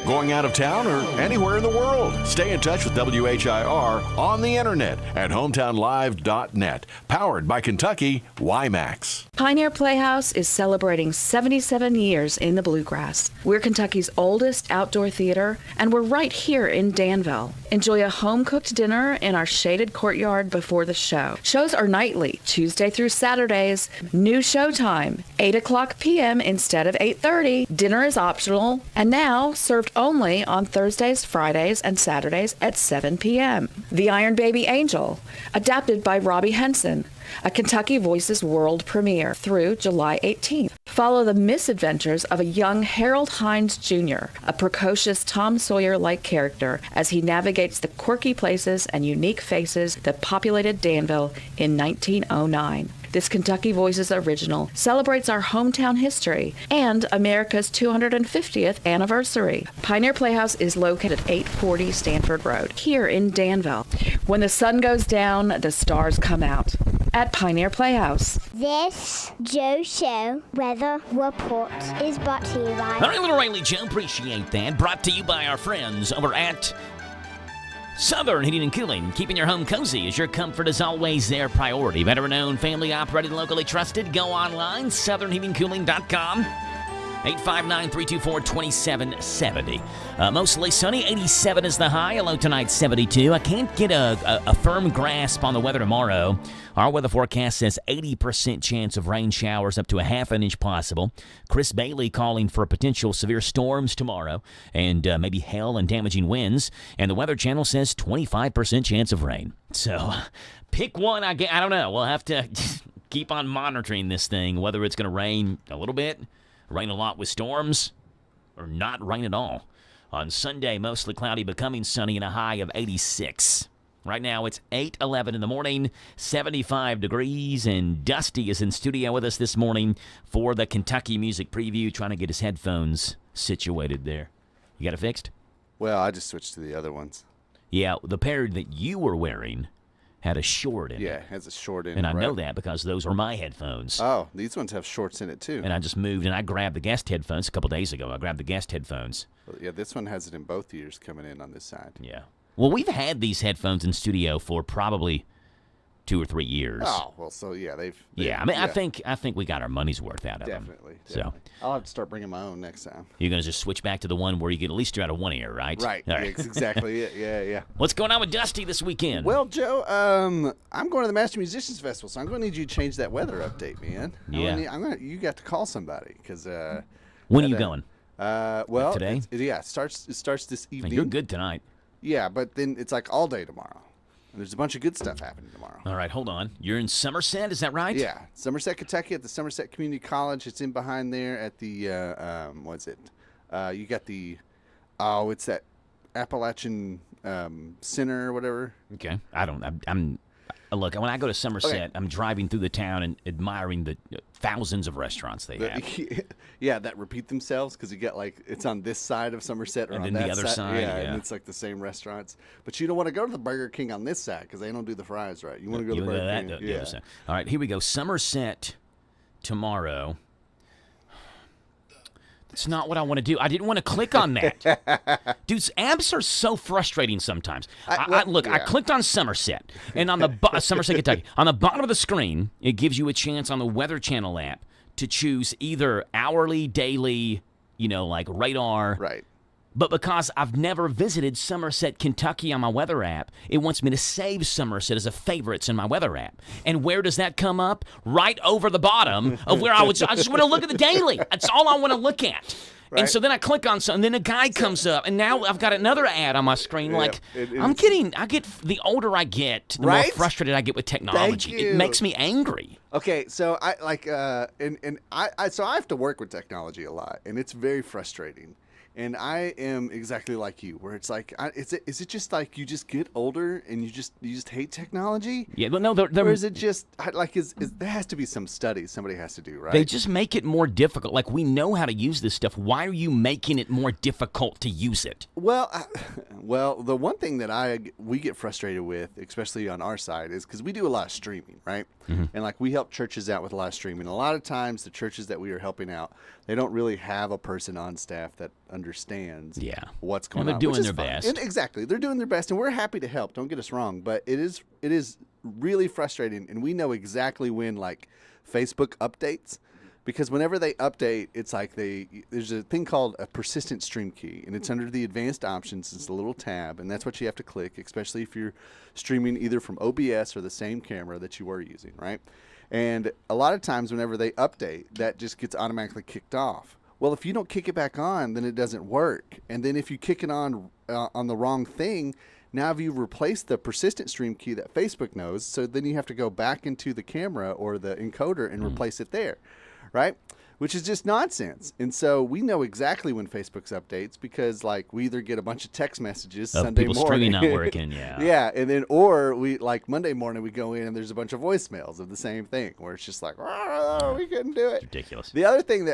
Going out of town or anywhere in the world? Stay in touch with WHIR on the internet at hometownlive.net. Powered by Kentucky WiMAX. Pioneer Playhouse is celebrating 77 years in the Bluegrass. We're Kentucky's oldest outdoor theater, and we're right here in Danville. Enjoy a home-cooked dinner in our shaded courtyard before the show. Shows are nightly, Tuesday through Saturdays. New show time, 8 o'clock p.m. instead of 8:30. Dinner is optional, and now served only on Thursdays, Fridays, and Saturdays at 7 p.m. The Iron Baby Angel, adapted by Robbie Henson, a Kentucky Voices world premiere through July 18th. Follow the misadventures of a young Harold Hines Jr., a precocious Tom Sawyer-like character, as he navigates the quirky places and unique faces that populated Danville in 1909. This Kentucky Voices original celebrates our hometown history and America's 250th anniversary. Pioneer Playhouse is located at 840 Stanford Road, here in Danville. When the sun goes down, the stars come out at Pioneer Playhouse. This Joe Show weather report is brought to you by... All right, little Riley Joe, appreciate that. Brought to you by our friends over at Southern Heating and Cooling. Keeping your home cozy is your comfort is always their priority. Veteran-owned, family-operated, locally trusted. Go online, southernheatingcooling.com. 859-324-2770. Mostly sunny. 87 is the high. A low tonight, 72. I can't get a firm grasp on the weather tomorrow. Our weather forecast says 80% chance of rain showers up to a half an inch possible. Chris Bailey calling for potential severe storms tomorrow and maybe hail and damaging winds. And the Weather Channel says 25% chance of rain. So pick one. I don't know. We'll have to keep on monitoring this thing, whether it's going to rain a little bit, rain a lot with storms, or not rain at all. On Sunday, mostly cloudy, becoming sunny, and a high of 86. Right now, it's 8:11 in the morning, 75 degrees, and Dusty is in studio with us this morning for the Kentucky Music Preview, trying to get his headphones situated there. You got it fixed? Well, I just switched to the other ones. Yeah, the pair that you were wearing had a short in it. Yeah, it has a short in it. And I know right. that because those are my headphones. Oh, these ones have shorts in it, too. And I just moved, and I grabbed the guest headphones a couple days ago. I grabbed the guest headphones. Well, yeah, this one has it in both ears coming in on this side. Yeah. Well, we've had these headphones in studio for probably 2 or 3 years. Oh, well, so yeah, they've yeah, I mean, I think we got our money's worth out of definitely, them. So I'll have to start bringing my own next time. you're gonna just switch back to the one where you get at least out of one ear, right? Right. All Yeah, exactly it. Yeah. What's going on with Dusty this weekend? Well, Joe, I'm going to the Master Musicians Festival, so I'm going to need you to change that weather update, man. Yeah. You got to call somebody because. When are you going? Well, today? It starts this evening. You're good tonight. Yeah, but then it's like all day tomorrow. And there's a bunch of good stuff happening tomorrow. All right, hold on. You're in Somerset, is that right? Yeah, Somerset, Kentucky, at the Somerset Community College. It's in behind there at the what's it? You got the it's that Appalachian Center or whatever. Okay, I'm look, when I go to Somerset, I'm driving through the town and admiring the thousands of restaurants they have. Yeah, that repeat themselves because you got it's on this side of Somerset or and on then that the other side. Yeah, and it's like the same restaurants. But you don't want to go to the Burger King on this side because they don't do the fries right. You want to go to the Burger King. The other side. All right, here we go. Somerset tomorrow. That's not what I want to do. I didn't want to click on that. Dude's apps are so frustrating sometimes. I clicked on Somerset, and on the Somerset, Kentucky. On the bottom of the screen, it gives you a chance on the Weather Channel app to choose either hourly, daily, like radar. Right. But because I've never visited Somerset, Kentucky on my weather app, it wants me to save Somerset as a favorites in my weather app. And where does that come up? Right over the bottom of where I just want to look at the daily. That's all I want to look at. Right. And so then I click on something, and then a guy comes up, and now I've got another ad on my screen. The older I get, the more frustrated I get with technology. It makes me angry. Okay, so I have to work with technology a lot, and it's very frustrating. And I am exactly like you, where it's like, is it just like you just get older and you just hate technology? Yeah, but no, or is it just there has to be some studies somebody has to do, right? They just make it more difficult. Like, we know how to use this stuff. Why are you making it more difficult to use it? Well, the one thing that we get frustrated with, especially on our side, is because we do a lot of streaming, right? Mm-hmm. And we help churches out with a lot of streaming. A lot of times, the churches that we are helping out, they don't really have a person on staff that understands what's going on. They're doing their best. And exactly. They're doing their best, and we're happy to help. Don't get us wrong. But it is really frustrating, and we know exactly when, Facebook updates. Because whenever they update, it's like there's a thing called a persistent stream key, and it's under the advanced options. It's a little tab, and that's what you have to click, especially if you're streaming either from OBS or the same camera that you were using, right? And a lot of times whenever they update, that just gets automatically kicked off. Well, if you don't kick it back on, then it doesn't work. And then if you kick it on the wrong thing, now you've replaced the persistent stream key that Facebook knows, so then you have to go back into the camera or the encoder and replace it there. Right? Which is just nonsense. And so we know exactly when Facebook's updates because we either get a bunch of text messages Sunday morning. People streaming not working, yeah. Yeah, and then or we Monday morning we go in and there's a bunch of voicemails of the same thing where it's just we couldn't do it. It's ridiculous. The other thing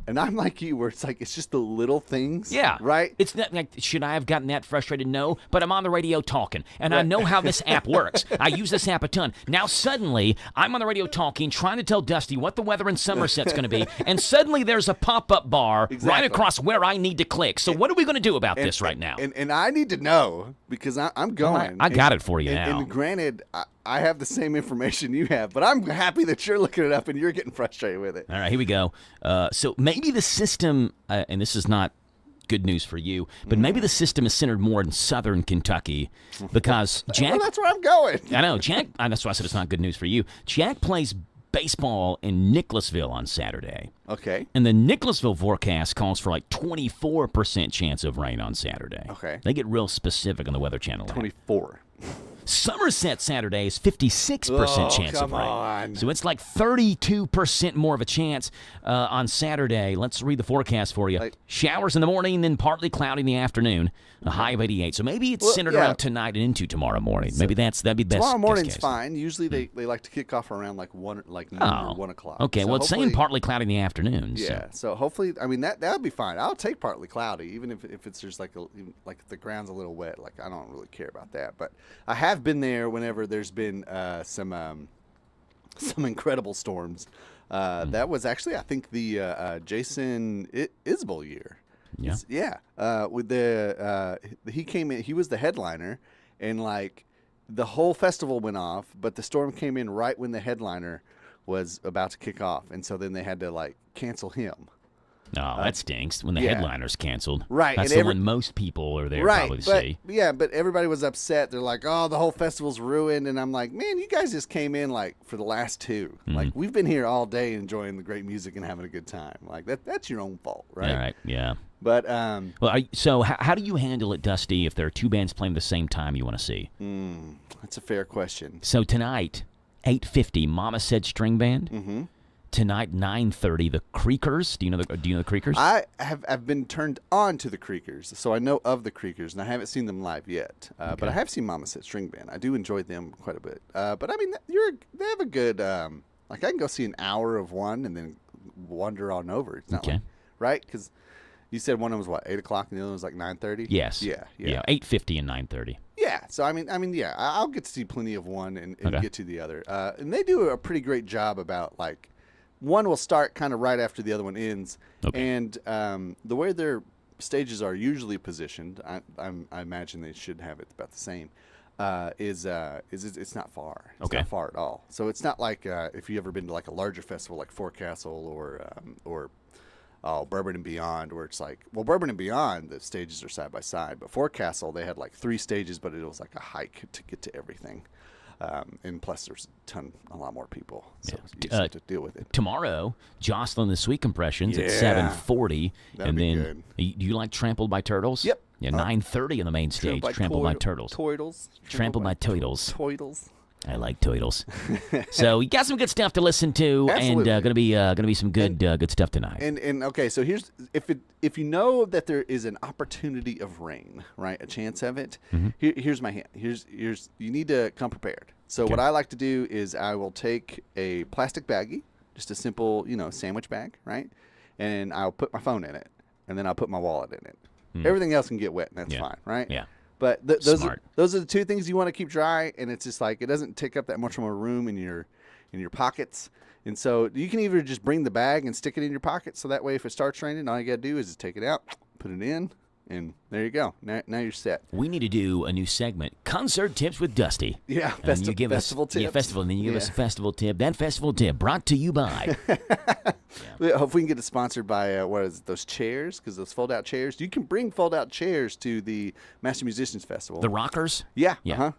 and I'm like you, where it's just the little things. Yeah. Right? It's not should I have gotten that frustrated? No, but I'm on the radio talking, and I know how this app works. I use this app a ton. Now suddenly, I'm on the radio talking, trying to tell Dusty what the weather in Somerset's going to be, and suddenly there's a pop-up bar right across where I need to click. So what are we going to do about this right now? And I need to know because I'm going. I got it for you now. And granted, I have the same information you have, but I'm happy that you're looking it up and you're getting frustrated with it. All right, here we go. So maybe the system, and this is not good news for you, but maybe the system is centered more in southern Kentucky because Jack... Well, that's where I'm going. I know. Jack, that's why I said it's not good news for you. Jack plays baseball in Nicholasville on Saturday. Okay. And the Nicholasville forecast calls for 24% chance of rain on Saturday. Okay. They get real specific on the Weather Channel. 24. Somerset Saturday is 56% chance of rain. On. So it's 32% more of a chance on Saturday. Let's read the forecast for you. Showers in the morning, then partly cloudy in the afternoon. A high of 88. So maybe it's centered around tonight and into tomorrow morning. Maybe that'd be best. Tomorrow morning's fine. Usually they like to kick off around 1 or 1 o'clock. Okay, so it's saying partly cloudy in the afternoon. Yeah, so hopefully, that would be fine. I'll take partly cloudy, even if it's just if the ground's a little wet. I don't really care about that. But I have have been there whenever there's been some incredible storms. That was actually, I think, the Jason Isbell year. Yeah. With he came in. He was the headliner, and like the whole festival went off, but the storm came in right when the headliner was about to kick off, and so then they had to like cancel him. Oh, that stinks. When the headliner's canceled. Right. That's and the one most people are there right, probably to but, see. Yeah, but everybody was upset. They're like, oh, the whole festival's ruined. And I'm like, man, you guys just came in like for the last two. Like, we've been here all day enjoying the great music and having a good time. Like, that's your own fault, right? All right, yeah. But, so how do you handle it, Dusty, if there are two bands playing the same time you want to see? That's a fair question. So tonight, 8:50, Mama Said String Band. Mm-hmm. Tonight, 9:30, the Creekers. Do you know the Creekers? I've been turned on to the Creekers, so I know of the Creekers, and I haven't seen them live yet. But I have seen Mama Said String Band. I do enjoy them quite a bit. But I mean, they have a good like I can go see an hour of one and then wander on over. It's not like, right? Because you said one of them was what, 8 o'clock, and the other was like 9:30. Yes. Yeah. 8:50 and 9:30. Yeah, so I mean, yeah, I'll get to see plenty of one and get to the other. And they do a pretty great job about like. One will start kind of right after the other one ends, and the way their stages are usually positioned, I imagine they should have it about the same. Is it's not far. It's not far at all. So it's not like if you ever been to like a larger festival like Forecastle or Bourbon and Beyond, where it's like, well, Bourbon and Beyond, the stages are side by side, but Forecastle they had like 3 stages, but it was like a hike to get to everything. And plus, there's a lot more people, so you just have to deal with it. Tomorrow, Jocelyn the Sweet Compressions at 7:40, and then do you like Trampled by Turtles? Yep. Yeah, 9:30 on the main stage. Trampled by Turtles. Trampled by Turtles. I like Turtles. So you got some good stuff to listen to, Absolutely. and gonna be some good stuff tonight. And okay, so here's if you know that there is an opportunity of rain, right, a chance of it. Here's my hint. Here's you need to come prepared. So what I like to do is I will take a plastic baggie, just a simple sandwich bag, right, and I'll put my phone in it, and then I'll put my wallet in it. Everything else can get wet, and that's fine, right? Yeah. But those are the two things you want to keep dry, and it's just like it doesn't take up that much more room in your pockets. And so you can either just bring the bag and stick it in your pocket, so that way if it starts raining, all you got to do is just take it out, put it in, and there you go. Now you're set. We need to do a new segment, Concert Tips with Dusty. Yeah, festival tips. Yeah, festival, and then you give us a festival tip. That festival tip brought to you by. Hope we can get it sponsored by those chairs, because those fold-out chairs. You can bring fold-out chairs to the Master Musicians Festival. The rockers? Yeah.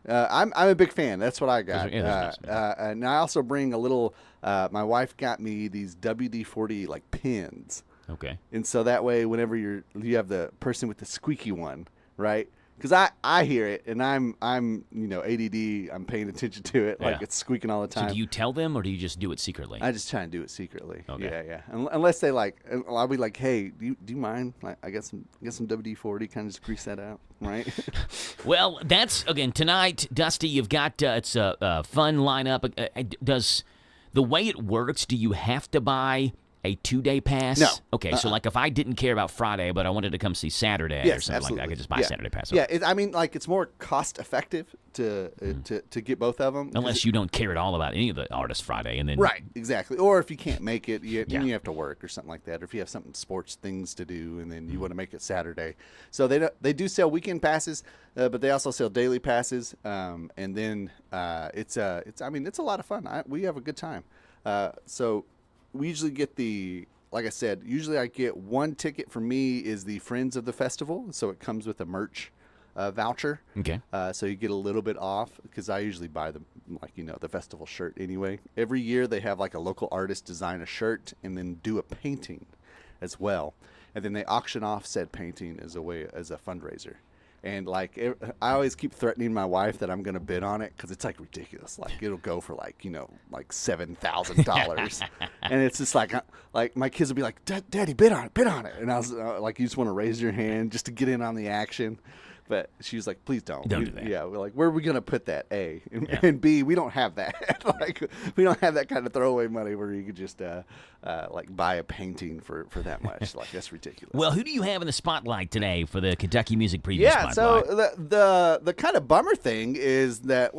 I'm a big fan. That's what I got. And I also bring a little. My wife got me these WD-40 like pins. Okay. And so that way, whenever you have the person with the squeaky one, right? Because I hear it, and I'm ADD. I'm paying attention to it, like it's squeaking all the time. So do you tell them, or do you just do it secretly? I just try and do it secretly. Okay. Yeah. Unless they I'll be like, hey, do you mind? Like, I got some WD-40, kind of just grease that out, right? Well, that's again tonight, Dusty. You've got it's a fun lineup. Does the way it works? Do you have to buy a 2-day pass? No. Okay, so like if I didn't care about Friday, but I wanted to come see Saturday or something absolutely. like that, I could just buy a Saturday pass. Yeah, it's more cost effective to get both of them. Unless you don't care at all about any of the artists Friday, and then right, exactly. Or if you can't make it, you have to work or something like that. Or if you have something sports things to do, and then you want to make it Saturday. So they do sell weekend passes, but they also sell daily passes. And then it's a lot of fun. We have a good time. So. We usually get like I said, usually I get one ticket for me is the Friends of the Festival. So it comes with a merch voucher. Okay. So you get a little bit off because I usually buy the festival shirt anyway. Every year they have like a local artist design a shirt and then do a painting as well. And then they auction off said painting as a fundraiser. And like I always keep threatening my wife that I'm going to bid on it because it's like ridiculous. Like it'll go for like $7,000, and it's just like my kids will be like, "Daddy, bid on it." And I was like, "You just want to raise your hand just to get in on the action." But she was like, please don't. Don't do that. Yeah, we're like, where are we going to put that, A? And B, we don't have that. Like, we don't have that kind of throwaway money where you could just like buy a painting for that much. Like, that's ridiculous. Well, who do you have in the spotlight today for the Kentucky Music Preview Yeah, Spotlight? so the kind of bummer thing is that,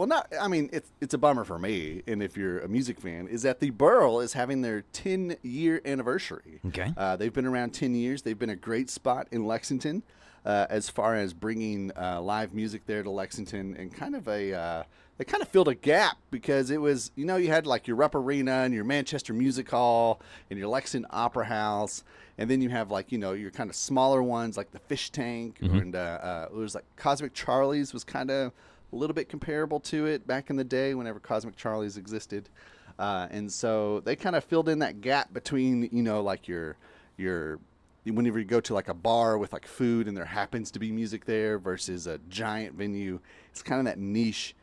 it's a bummer for me, and if you're a music fan, is that the Burl is having their 10-year anniversary. Okay. They've been around 10 years. They've been a great spot in Lexington as far as bringing live music there to Lexington, and kind of they kind of filled a gap because it was, you had like your Rupp Arena and your Manchester Music Hall and your Lexington Opera House. And then you have like, your kind of smaller ones like the Fish Tank, and it was like Cosmic Charlie's was kind of a little bit comparable to it back in the day whenever Cosmic Charlie's existed. And so they kind of filled in that gap between, like your whenever you go to like a bar with like food and there happens to be music there versus a giant venue. It's kind of that niche.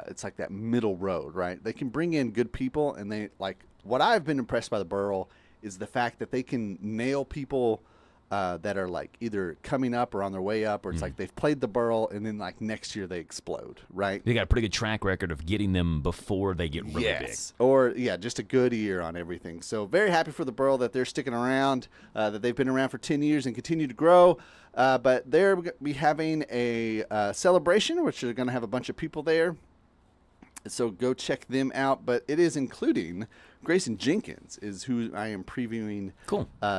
It's like that middle road, right? They can bring in good people, and they like what I've been impressed by the Burl is the fact that they can nail people that are like either coming up or on their way up, or it's like they've played the Burl and then like next year they explode, right? They got a pretty good track record of getting them before they get really big. Or just a good year on everything. So very happy for the Burl that they're sticking around, that they've been around for 10 years and continue to grow. But they're going to be having a celebration, which they're going to have a bunch of people there. So go check them out. But it is including Grayson Jenkins is who I am previewing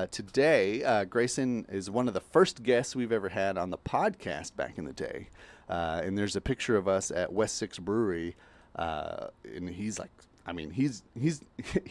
today. Grayson is one of the first guests we've ever had on the podcast back in the day. And there's a picture of us at West 6 Brewery. And he's like, he's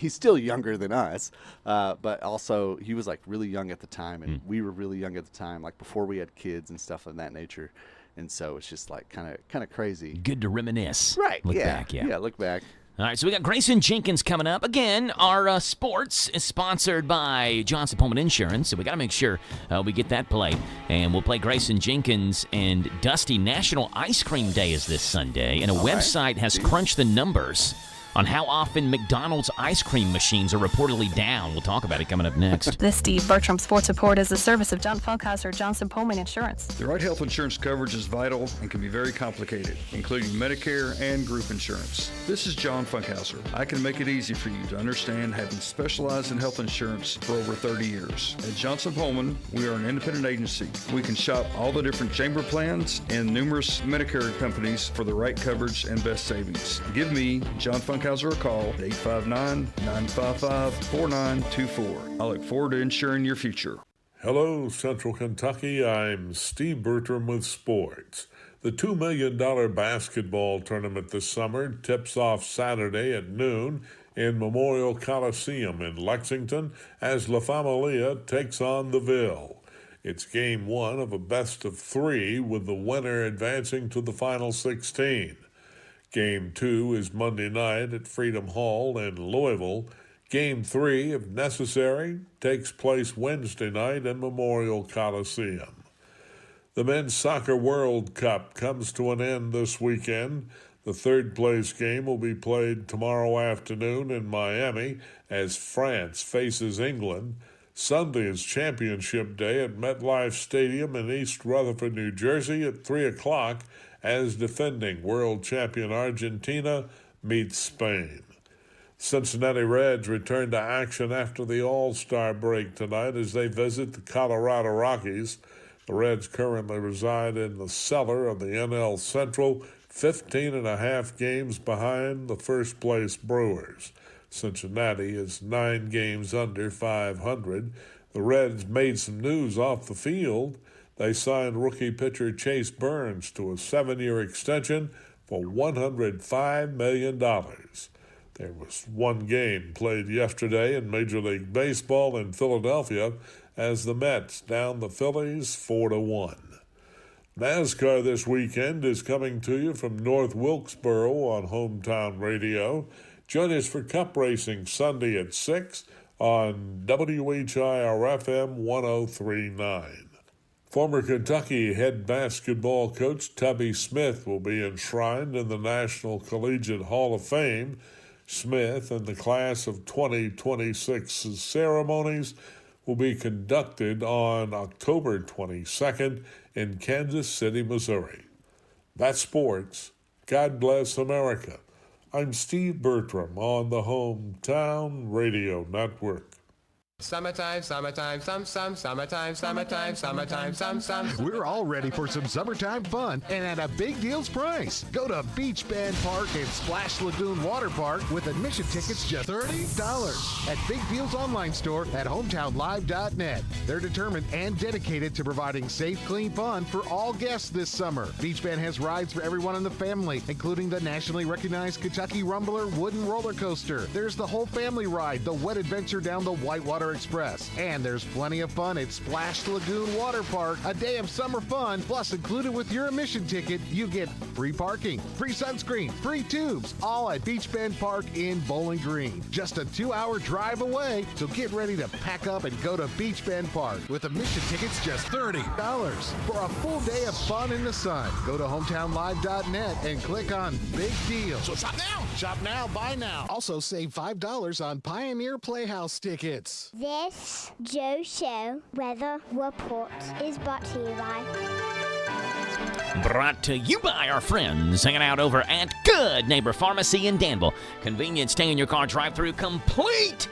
still younger than us, but also he was like really young at the time, and we were really young at the time, like before we had kids and stuff of that nature. And so it's just like kind of crazy. Good to reminisce. Right. Look back. Yeah, look back. All right, so we got Grayson Jenkins coming up. Again, our sports is sponsored by Johnson Pullman Insurance, so we got to make sure we get that played. And we'll play Grayson Jenkins, and Dusty National Ice Cream Day is this Sunday, and a website has crunched the numbers on how often McDonald's ice cream machines are reportedly down. We'll talk about it coming up next. This Steve Bertram Sports Report is a service of John Funkhauser, Johnson Pullman Insurance. The right health insurance coverage is vital and can be very complicated, including Medicare and group insurance. This is John Funkhauser. I can make it easy for you to understand, having specialized in health insurance for over 30 years. At Johnson Pullman, we are an independent agency. We can shop all the different chamber plans and numerous Medicare companies for the right coverage and best savings. Give me, John Funkhauser, a call at 859-955-4924. I look forward to insuring your future. Hello, Central Kentucky. I'm Steve Bertram with sports. The $2 million basketball tournament this summer tips off Saturday at noon in Memorial Coliseum in Lexington as La Familia takes on the Ville. It's game one of a best of three, with the winner advancing to the final 16. Game 2 is Monday night at Freedom Hall in Louisville. Game 3, if necessary, takes place Wednesday night in Memorial Coliseum. The Men's Soccer World Cup comes to an end this weekend. The third-place game will be played tomorrow afternoon in Miami as France faces England. Sunday is Championship Day at MetLife Stadium in East Rutherford, New Jersey at 3 o'clock as defending world champion Argentina meets Spain. Cincinnati Reds return to action after the All-Star break tonight as they visit the Colorado Rockies. The Reds currently reside in the cellar of the NL Central, 15.5 games behind the first-place Brewers. Cincinnati is 9 games under 500. The Reds made some news off the field. They signed rookie pitcher Chase Burns to a 7-year extension for $105 million. There was one game played yesterday in Major League Baseball in Philadelphia as the Mets downed the Phillies 4-1. NASCAR this weekend is coming to you from North Wilkesboro on Hometown Radio. Join us for Cup Racing Sunday at 6 on WHIR-FM 103.9. Former Kentucky head basketball coach Tubby Smith will be enshrined in the National Collegiate Hall of Fame. Smith and the class of 2026's ceremonies will be conducted on October 22nd in Kansas City, Missouri. That's sports. God bless America. I'm Steve Bertram on the Hometown Radio Network. Summertime, summertime, summertime, summertime. We're all ready for some summertime fun and at a big deals price. Go to Beach Bend Park and Splash Lagoon Water Park with admission tickets just $30 at Big Deals online store at hometownlive.net. They're determined and dedicated to providing safe, clean fun for all guests this summer. Beach Bend has rides for everyone in the family, including the nationally recognized Kentucky Rumbler wooden roller coaster. There's the whole family ride, the wet adventure down the Whitewater Express. And there's plenty of fun at Splash Lagoon Water Park. A day of summer fun, plus included with your admission ticket, you get free parking, free sunscreen, free tubes, all at Beach Bend Park in Bowling Green. Just a 2-hour drive away, so get ready to pack up and go to Beach Bend Park with admission tickets just $30 for a full day of fun in the sun. Go to hometownlive.net and click on Big Deals. So shop now! Shop now, buy now. Also save $5 on Pioneer Playhouse tickets. This Joe Show weather report is brought to you by... Brought to you by our friends hanging out over at Good Neighbor Pharmacy in Danville. Convenient, stay in your car, drive-through, complete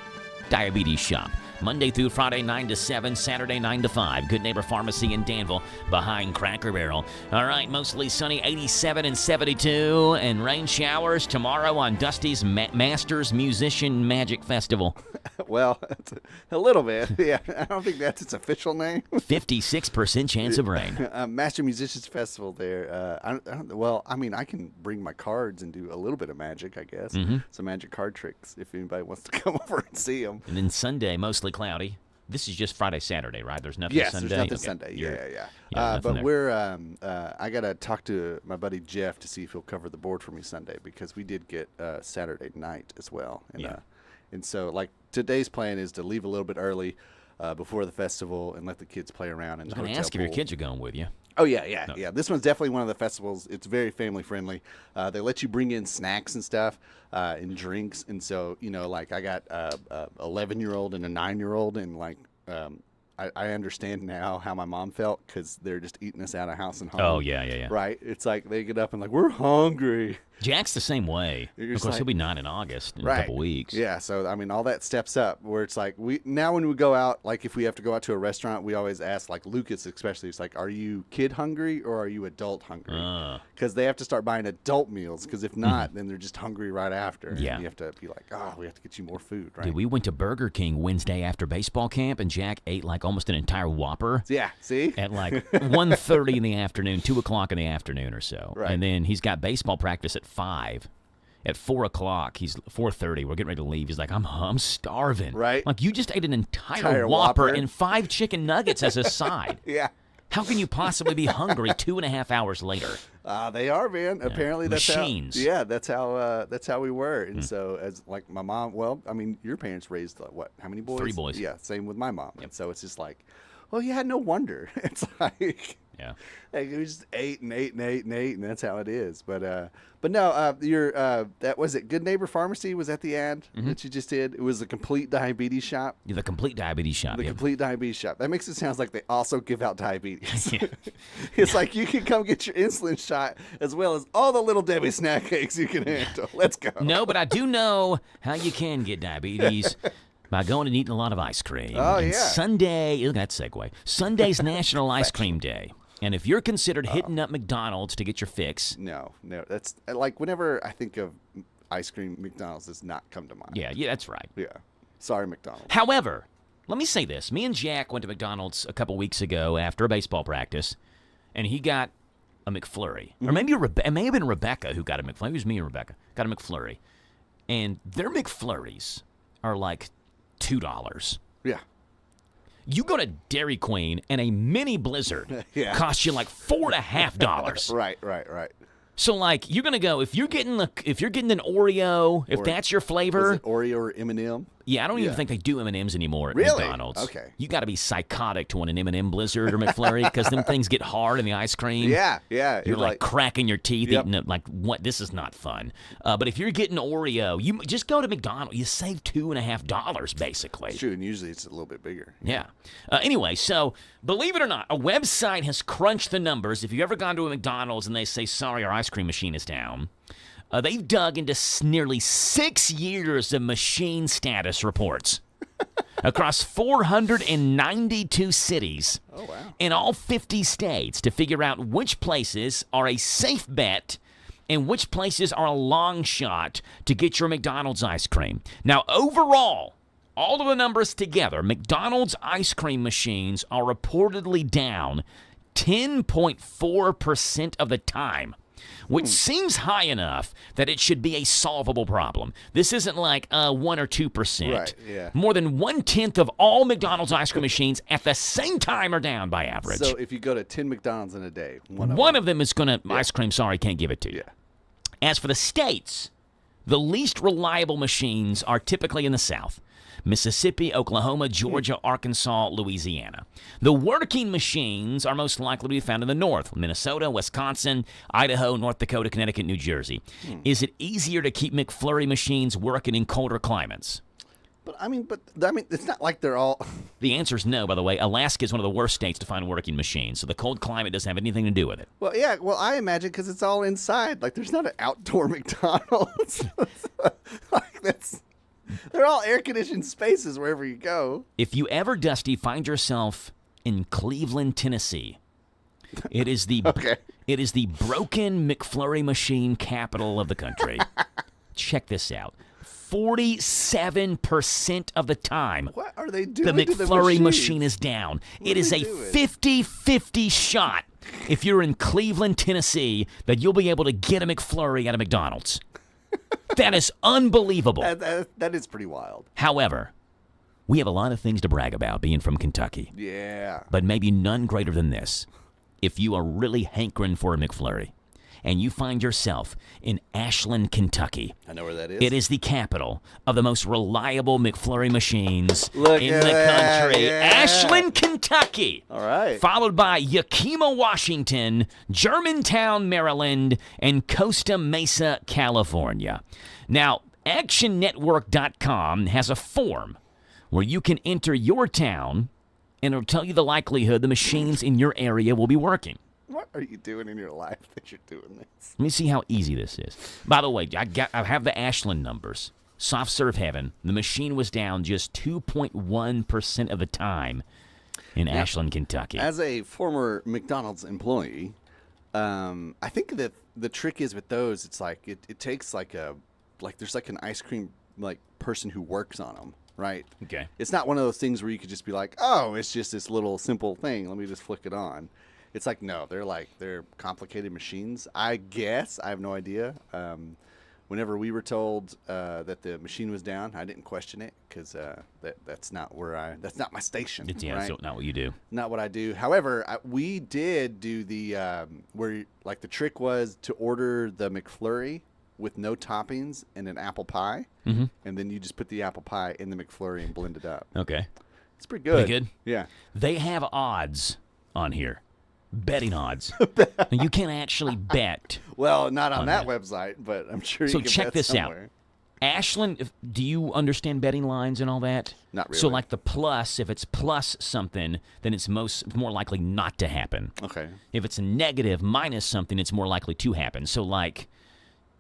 diabetes shop. Monday through Friday, 9 to 7, Saturday, 9 to 5. Good Neighbor Pharmacy in Danville, behind Cracker Barrel. All right, mostly sunny, 87 and 72, and rain showers tomorrow on Dusty's Masters Musician Magic Festival. Well, a little bit. Yeah, I don't think that's its official name. 56% chance of rain. Master Musicians Festival there. I can bring my cards and do a little bit of magic, I guess. Some magic card tricks if anybody wants to come over and see them. And then Sunday, mostly cloudy. This is just Friday, Saturday, right? There's nothing Sunday? Yes, there's nothing Sunday. Yeah. But I got to talk to my buddy Jeff to see if he'll cover the board for me Sunday, because we did get Saturday night as well. And so, like, today's plan is to leave a little bit early before the festival and let the kids play around in the hotel pool. I was going to ask if your kids are going with you. Oh, yeah. This one's definitely one of the festivals. It's very family-friendly. They let you bring in snacks and stuff and drinks. And so, like, I got a 11-year-old and a 9-year-old, and, like, I understand now how my mom felt, because they're just eating us out of house and home. Oh, yeah. Right? It's like they get up and, like, we're hungry. Jack's the same way. Of course, he'll be 9 in August in a couple weeks. Yeah, so, I mean, all that steps up, where it's like, now when we go out, like, if we have to go out to a restaurant, we always ask, like, Lucas especially, it's like, are you kid hungry or are you adult hungry? Because they have to start buying adult meals, because if not, then they're just hungry right after. Yeah. And you have to be like, we have to get you more food, right? Dude, we went to Burger King Wednesday after baseball camp, and Jack ate, like, almost an entire Whopper. Yeah, see? At, like, 1:30 in the afternoon, 2 o'clock in the afternoon or so. Right. And then he's got baseball practice at 5. At 4 o'clock, he's 4:30. We're getting ready to leave. He's like, I'm starving. Right. Like, you just ate an entire Whopper and 5 chicken nuggets as a side. Yeah. How can you possibly be hungry 2.5 hours later? They are, man. Yeah. Apparently, that's machines. That's how we were. And so, as like my mom, well, I mean, your parents raised what? How many boys? 3 boys. Yeah, same with my mom. Yep. And so it's just like, well, yeah, no wonder. It's like. Yeah, like we just ate, and that's how it is. But no, that was it. Good Neighbor Pharmacy was at the ad that you just did. It was the complete diabetes shop. Yeah, the complete diabetes shop. The complete diabetes shop. That makes it sound like they also give out diabetes. It's like you can come get your insulin shot as well as all the Little Debbie snack cakes you can handle. Let's go. No, but I do know how you can get diabetes. By going and eating a lot of ice cream. Oh, and yeah. Sunday, look at that segue. Sunday's National Ice Cream Day. And if you're considered hitting up McDonald's to get your fix. No. That's like whenever I think of ice cream, McDonald's does not come to mind. Yeah, that's right. Yeah. Sorry, McDonald's. However, let me say this. Me and Jack went to McDonald's a couple weeks ago after a baseball practice, and he got a McFlurry. Or maybe it may have been Rebecca who got a McFlurry. It was me and Rebecca. Got a McFlurry. And their McFlurries are like $2. Yeah. You go to Dairy Queen and a mini Blizzard costs you like $4.50. Right. So like you're gonna go if you're getting an Oreo, if that's your flavor. Was it Oreo or M&M? Yeah, I don't even think they do M&Ms anymore at Really? McDonald's. Okay. You got to be psychotic to want an M&M Blizzard or McFlurry because them things get hard in the ice cream. Yeah. You're like cracking your teeth Yep. eating it. Like, what? This is not fun. But if you're getting Oreo, you just go to McDonald's. You save $2.50 basically. It's true, and usually it's a little bit bigger. Yeah. Anyway, so believe it or not, a website has crunched the numbers. If you've ever gone to a McDonald's and they say, sorry, our ice cream machine is down, they've dug into nearly 6 years of machine status reports across 492 cities in all 50 states to figure out which places are a safe bet and which places are a long shot to get your McDonald's ice cream. Now, overall, all of the numbers together, McDonald's ice cream machines are reportedly down 10.4% of the time, which seems high enough that it should be a solvable problem. This isn't like 1 or 2%. Right, yeah. More than 1/10 of all McDonald's ice cream machines at the same time are down by average. So if you go to 10 McDonald's in a day, one of them is going to, ice cream, sorry, can't give it to you. As for the states, the least reliable machines are typically in the South. Mississippi, Oklahoma, Georgia, Arkansas, Louisiana. The working machines are most likely to be found in the north, Minnesota, Wisconsin, Idaho, North Dakota, Connecticut, New Jersey. Is it easier to keep McFlurry machines working in colder climates? But it's not like they're all. The answer is no, by the way. Alaska is one of the worst states to find working machines, so the cold climate doesn't have anything to do with it. Well, yeah. Well, I imagine because it's all inside. Like, there's not an outdoor McDonald's. They're all air-conditioned spaces wherever you go. If you ever, Dusty, find yourself in Cleveland, Tennessee, it is the it is the broken McFlurry machine capital of the country. Check this out. 47% of the time, what are they doing the to the McFlurry machines? machine is down. It is a 50-50 shot if you're in Cleveland, Tennessee, that you'll be able to get a McFlurry at a McDonald's. That is unbelievable. That is pretty wild. However, we have a lot of things to brag about being from Kentucky. Yeah. But maybe none greater than this. If you are really hankering for a McFlurry and you find yourself in Ashland, Kentucky. I know where that is. It is the capital of the most reliable McFlurry machines in Look the at that, country. yeah. Ashland, Kentucky. All right. Followed by Yakima, Washington, Germantown, Maryland, and Costa Mesa, California. Now, ActionNetwork.com has a form where you can enter your town, and it'll tell you the likelihood the machines in your area will be working. What are you doing in your life that you're doing this? Let me see how easy this is. By the way, I have the Ashland numbers. Soft serve heaven. The machine was down just 2.1% of the time in Ashland, Kentucky. As a former McDonald's employee, I think that the trick is with those, it's like it takes there's like an ice cream person who works on them, right? Okay. It's not one of those things where you could just be like, oh, it's just this little simple thing. Let me just flick it on. It's like, no, they're complicated machines. I guess. I have no idea. Whenever we were told that the machine was down, I didn't question it because that's not my station. It's right? so not what you do. Not what I do. However, we did do the where the trick was to order the McFlurry with no toppings and an apple pie, and then you just put the apple pie in the McFlurry and blend it up. Okay. It's pretty good. Pretty good? Yeah. They have odds on here. Betting odds. Now, you can't actually bet. Well, not on that website, but I'm sure you can check bet this somewhere. out. Ashland, do you understand betting lines and all that? Not really. So like the plus, if it's plus something, then it's more likely not to happen. Okay. If it's a negative minus something, it's more likely to happen. So like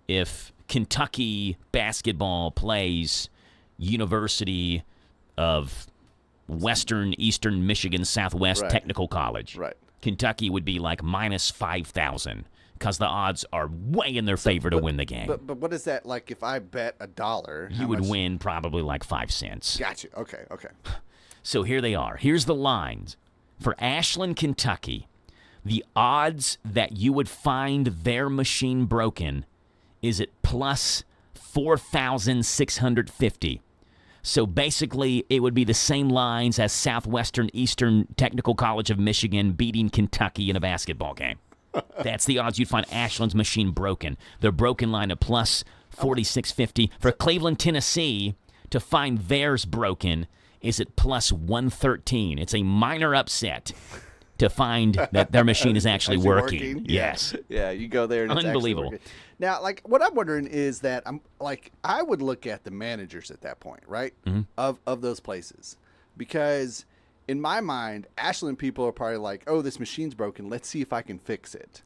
if Kentucky basketball plays University of Western Eastern Michigan Southwest Technical College. Right. Kentucky would be like minus 5,000 because the odds are way in their favor to win the game. But what is that like? If I bet $1, you would win probably like 5 cents. Gotcha. Okay. So here they are. Here's the lines for Ashland, Kentucky. The odds that you would find their machine broken is at plus 4,650. So basically, it would be the same lines as Southwestern Eastern Technical College of Michigan beating Kentucky in a basketball game. That's the odds you'd find Ashland's machine broken. Their broken line of plus 4,650. For Cleveland, Tennessee, to find theirs broken is at plus 113. It's a minor upset to find that their machine is actually working. Yes. Yeah, you go there and it's unbelievable. Actually working. Now, like, what I'm wondering is that I would look at the managers at that point, right? Mm-hmm. Of those places. Because in my mind, Ashland people are probably like, oh, this machine's broken. Let's see if I can fix it.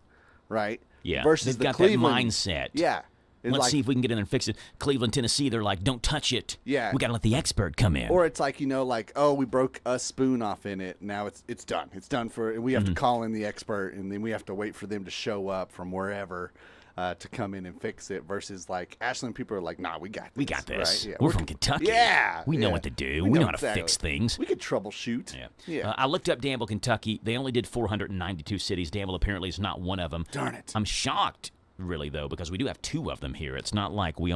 Right? Yeah. Versus they've got Cleveland that mindset. Yeah. Let's see if we can get in and fix it. Cleveland, Tennessee, they're like, don't touch it. Yeah. We got to let the expert come in. Or it's like, like, oh, we broke a spoon off in it. Now it's done. It's done and we have to call in the expert, and then we have to wait for them to show up from wherever to come in and fix it. Versus like Ashland people are like, nah, we got this. We got this. Right? Yeah. We're from Kentucky. Yeah. We know what to do. We know how to fix things. We could troubleshoot. Yeah. I looked up Danville, Kentucky. They only did 492 cities. Danville apparently is not one of them. Darn it. I'm shocked. Really, though, because we do have 2 of them here. It's not like we're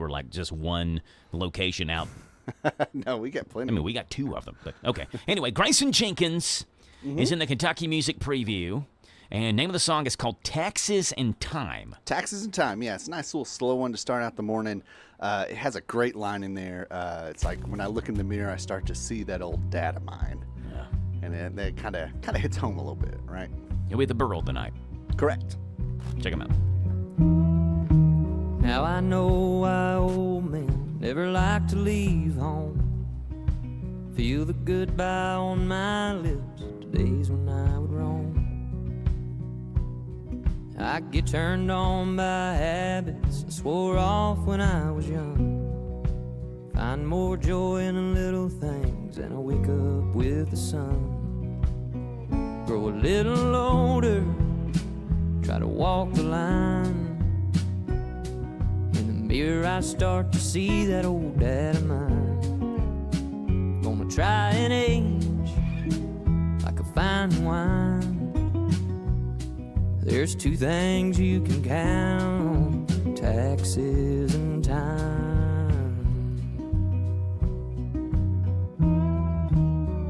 like just one location out. No, we got plenty. I mean, we got 2 of them. But okay. Anyway, Grayson Jenkins is in the Kentucky Music Preview. And name of the song is called Taxes and Time. Taxes and Time, yeah. It's a nice little slow one to start out the morning. It has a great line in there. It's like, when I look in the mirror, I start to see that old dad of mine. Yeah. And that kind of hits home a little bit, right? You'll be at the Burl tonight. Correct. Check him out. Now I know why old men never like to leave home. Feel the goodbye on my lips, days when I would roam. I get turned on by habits I swore off when I was young. Find more joy in the little things, and I wake up with the sun. Grow a little older, try to walk the line. In the mirror I start to see that old dad of mine. Gonna try and age like a fine wine. There's 2 things you can count on, taxes and time.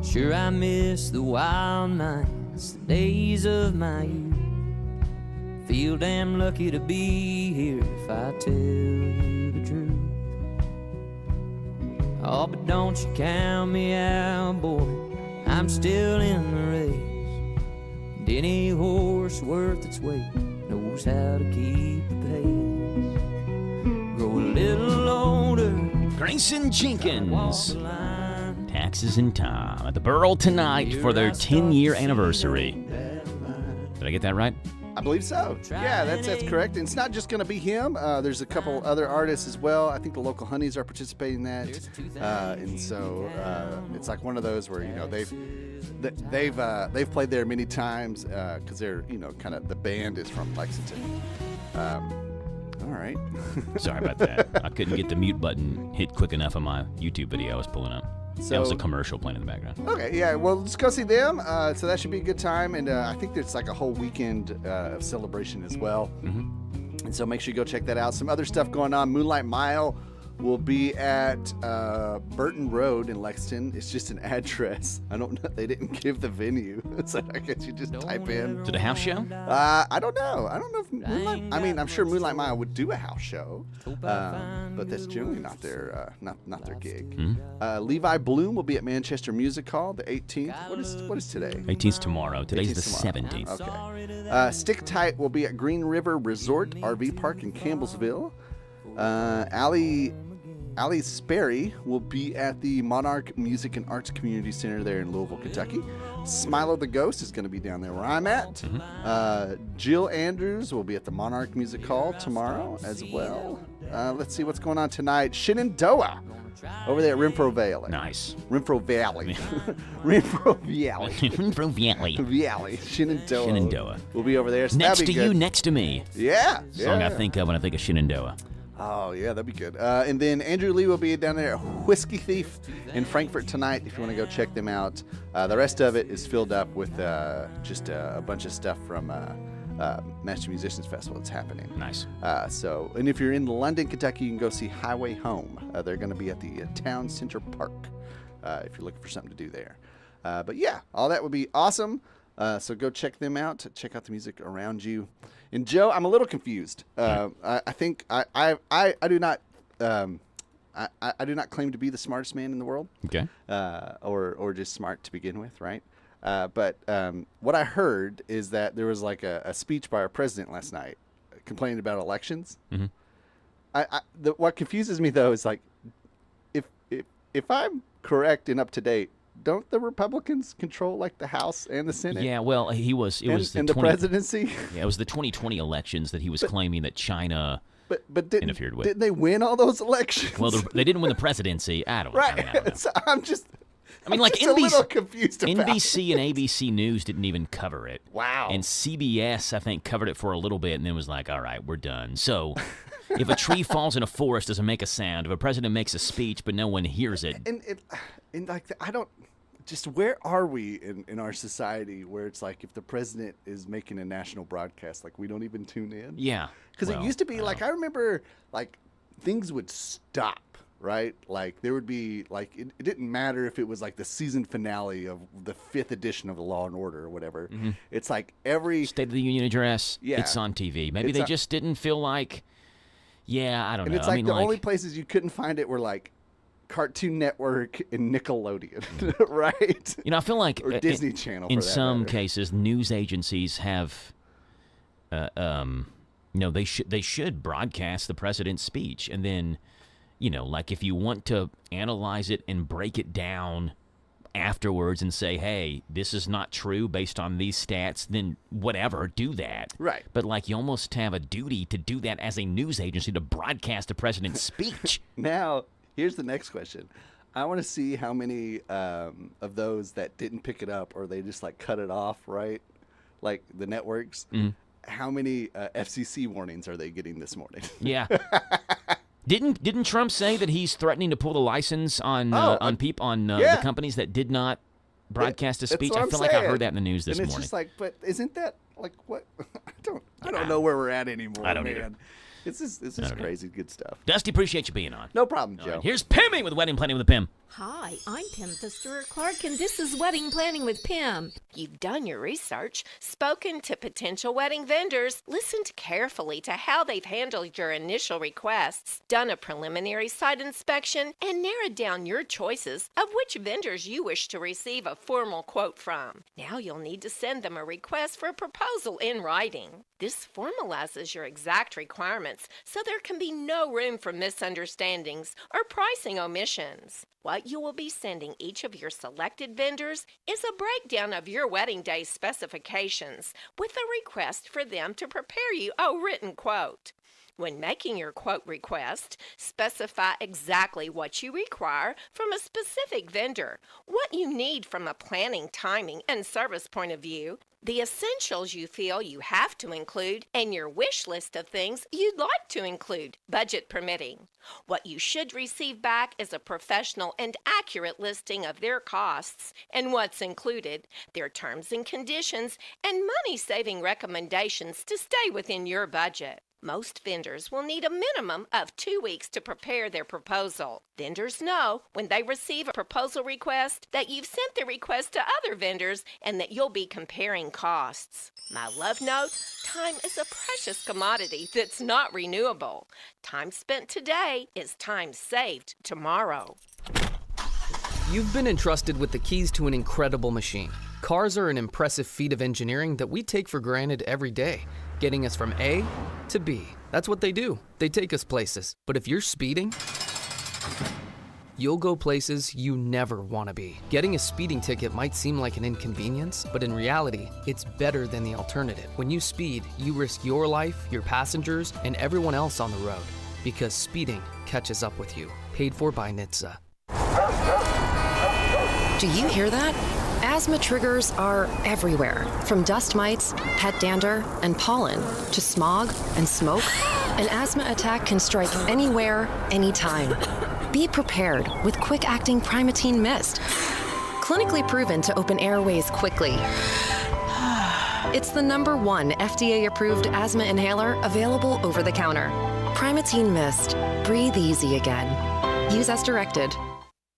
Sure, I miss the wild nights, the days of my youth. Feel damn lucky to be here if I tell you the truth. Oh, but don't you count me out, boy, I'm still in the race. And any horse worth its weight knows how to keep the pace. Grow a little older. Grayson Jenkins. Taxes and Time at the Burl tonight for their 10-year anniversary. Did I get that right? I believe so. Yeah, that's correct. And it's not just going to be him. There's a couple other artists as well. I think the local Honeys are participating in that. And so it's like one of those where, they've played there many times because they're, kind of the band is from Lexington. All right. Sorry about that. I couldn't get the mute button hit quick enough on my YouTube video I was pulling up. So, that was a commercial playing in the background. Okay, yeah. Well, let's go see them. So that should be a good time. And I think there's like a whole weekend of celebration as well. Mm-hmm. And so make sure you go check that out. Some other stuff going on. Moonlight Mile will be at Burton Road in Lexington. It's just an address. I don't know. They didn't give the venue. So I guess you just type in. Is it a house show? I don't know. I don't know if Moonlight. I mean, I'm sure Moonlight Mile would do a house show, but that's generally not their not their gig. Mm-hmm. Levi Bloom will be at Manchester Music Hall the 18th. What is today? 18th tomorrow. Today's the 17th. 17th. Okay. Stick Tight will be at Green River Resort RV Park in Campbellsville. Ali Sperry will be at the Monarch Music and Arts Community Center there in Louisville, Kentucky. Smilo the Ghost is going to be down there where I'm at. Mm-hmm. Jill Andrews will be at the Monarch Music Hall tomorrow as well. Let's see what's going on tonight. Shenandoah over there at Renfro Valley. Nice. Renfro Valley. Renfro Valley. Renfro Valley. Valley. Shenandoah. Shenandoah. We'll be over there. So next to you, next to me. Yeah. Song I think of when I think of Shenandoah. Oh, yeah, that'd be good. And then Andrew Lee will be down there at Whiskey Thief in Frankfort tonight if you want to go check them out. The rest of it is filled up with just a bunch of stuff from Master Musicians Festival that's happening. Nice. And if you're in London, Kentucky, you can go see Highway Home. They're going to be at the Town Center Park if you're looking for something to do there. But yeah, all that would be awesome. So go check them out. Check out the music around you. And Joe, I'm a little confused. I think I do not. I do not claim to be the smartest man in the world. Okay. Or just smart to begin with, right? But what I heard is that there was like a speech by our president last night complaining about elections. Mm-hmm. What confuses me though is like, if I'm correct and up to date, don't the Republicans control like the House and the Senate? Yeah, well, it was the presidency. Yeah, it was the 2020 elections that he was claiming that China interfered with. Didn't they win all those elections? Well, they didn't win the presidency. I don't know. So I'm just a little confused about NBC and ABC News didn't even cover it. Wow. And CBS, I think, covered it for a little bit and then was like, all right, we're done. So if a tree falls in a forest, doesn't make a sound. If a president makes a speech but no one hears it. And like, I don't, just where are we in our society where it's like if the president is making a national broadcast, like we don't even tune in? Yeah. Because it used to be like, I remember like things would stop. Right? Like there would be like, it didn't matter if it was like the season finale of the 5th edition of the Law and Order or whatever. Mm-hmm. It's like every State of the Union address. Yeah. It's on TV. Maybe they just didn't feel like, I don't know. And it's like only places you couldn't find it were like Cartoon Network and Nickelodeon, right? I feel like or Disney Channel. In for that some matter. cases, news agencies have, they should broadcast the president's speech, and then, like if you want to analyze it and break it down afterwards and say, hey, this is not true based on these stats, then whatever, do that. Right. But like you almost have a duty to do that as a news agency to broadcast the president's speech. Now, here's the next question. I want to see how many of those that didn't pick it up or they just like cut it off, right? Like the networks. Mm-hmm. How many FCC warnings are they getting this morning? Yeah. Didn't Trump say that he's threatening to pull the license on the companies that did not broadcast a speech? I feel like I heard that in the news this morning. It's just like, but isn't that like what? I don't know where we're at anymore. I don't man. either. This is crazy good stuff. Dusty, appreciate you being on. No problem, Joe. Right, here's Pimmy with Wedding Planning with Pim. Hi, I'm Pim Stewart-Clark, and this is Wedding Planning with Pim. You've done your research, spoken to potential wedding vendors, listened carefully to how they've handled your initial requests, done a preliminary site inspection, and narrowed down your choices of which vendors you wish to receive a formal quote from. Now you'll need to send them a request for a proposal in writing. This formalizes your exact requirements so there can be no room for misunderstandings or pricing omissions. What you will be sending each of your selected vendors is a breakdown of your wedding day specifications with a request for them to prepare you a written quote. When making your quote request, specify exactly what you require from a specific vendor, what you need from a planning, timing, and service point of view, the essentials you feel you have to include, and your wish list of things you'd like to include, budget permitting. What you should receive back is a professional and accurate listing of their costs and what's included, their terms and conditions, and money-saving recommendations to stay within your budget. Most vendors will need a minimum of 2 weeks to prepare their proposal. Vendors know when they receive a proposal request that you've sent the request to other vendors and that you'll be comparing costs. My love note, time is a precious commodity that's not renewable. Time spent today is time saved tomorrow. You've been entrusted with the keys to an incredible machine. Cars are an impressive feat of engineering that we take for granted every day, getting us from A to B. That's what they do. They take us places. But if you're speeding, you'll go places you never want to be. Getting a speeding ticket might seem like an inconvenience, but in reality, it's better than the alternative. When you speed, you risk your life, your passengers, and everyone else on the road. Because speeding catches up with you. Paid for by NHTSA. Do you hear that? Asthma triggers are everywhere, from dust mites, pet dander, and pollen, to smog and smoke. An asthma attack can strike anywhere, anytime. Be prepared with quick-acting Primatene Mist. Clinically proven to open airways quickly. It's the #1 FDA-approved asthma inhaler available over the counter. Primatene Mist. Breathe easy again. Use as directed.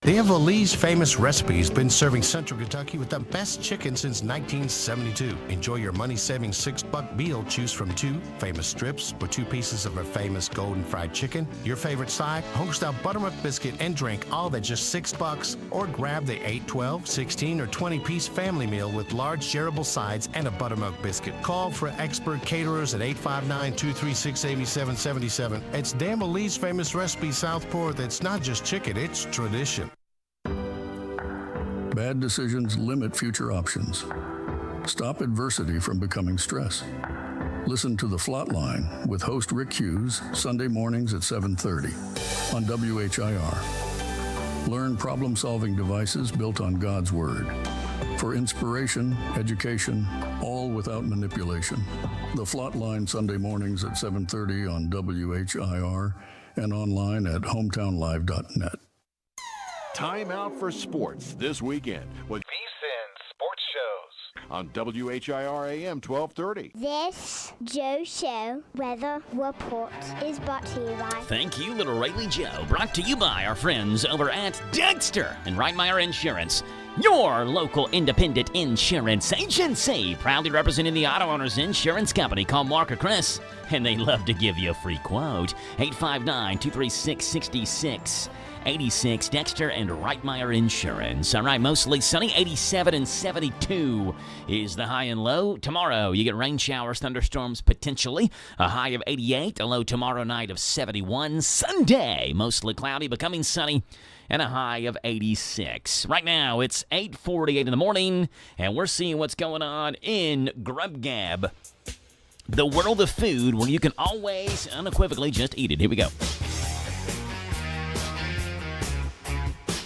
Danville Lee's Famous Recipes been serving Central Kentucky with the best chicken since 1972. Enjoy your money-saving $6 meal. Choose from 2 famous strips with 2 pieces of our famous golden fried chicken, your favorite side, homestyle buttermilk biscuit, and drink, all at just $6. Or grab the 8, 12, 16, or 20-piece family meal with large shareable sides and a buttermilk biscuit. Call for expert caterers at 859-236-8777. It's Danville Lee's Famous Recipes Southport. That's not just chicken, it's tradition. Bad decisions limit future options. Stop adversity from becoming stress. Listen to The Flatline with host Rick Hughes, Sunday mornings at 7:30 on WHIR. Learn problem-solving devices built on God's Word. For inspiration, education, all without manipulation. The Flatline Sunday mornings at 7:30 on WHIR and online at hometownlive.net. Time out for sports this weekend with VSiN Sports Shows on WHIR AM 1230. This Joe Show weather report is brought to you by... Thank you, Little Rayleigh Joe. Brought to you by our friends over at Dexter and Reitmeyer Insurance, your local independent insurance agency. Proudly representing the Auto Owners Insurance Company. Call Mark or Chris, and they love to give you a free quote. 859-236-6686. Dexter and Reitmeyer Insurance. All right, mostly sunny, 87 and 72 is the high and low. Tomorrow, you get rain showers, thunderstorms potentially. A high of 88, a low tomorrow night of 71. Sunday, mostly cloudy, becoming sunny, and a high of 86. Right now, it's 8:48 in the morning, and we're seeing what's going on in Grub Gab, the world of food where you can always unequivocally just eat it. Here we go.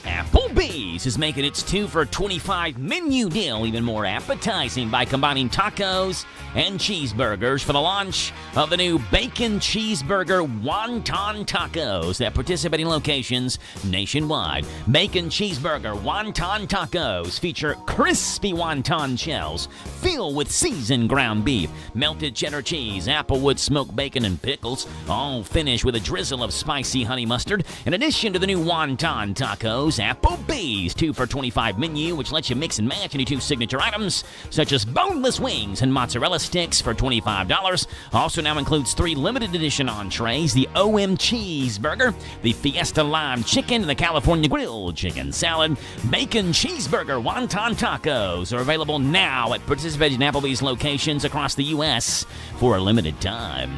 Applebee's is making its 2 for $25 menu deal even more appetizing by combining tacos and cheeseburgers for the launch of the new Bacon Cheeseburger Wonton Tacos at participating locations nationwide. Bacon Cheeseburger Wonton Tacos feature crispy wonton shells filled with seasoned ground beef, melted cheddar cheese, applewood smoked bacon, and pickles, all finished with a drizzle of spicy honey mustard. In addition to the new Wonton Tacos, Applebee's 2 for $25 menu, which lets you mix and match any 2 signature items, such as boneless wings and mozzarella sticks for $25. Also now includes 3 limited edition entrees, the OM Cheeseburger, the Fiesta Lime Chicken, and the California Grilled Chicken Salad. Bacon Cheeseburger Wonton Tacos are available now at participating Applebee's locations across the U.S. for a limited time.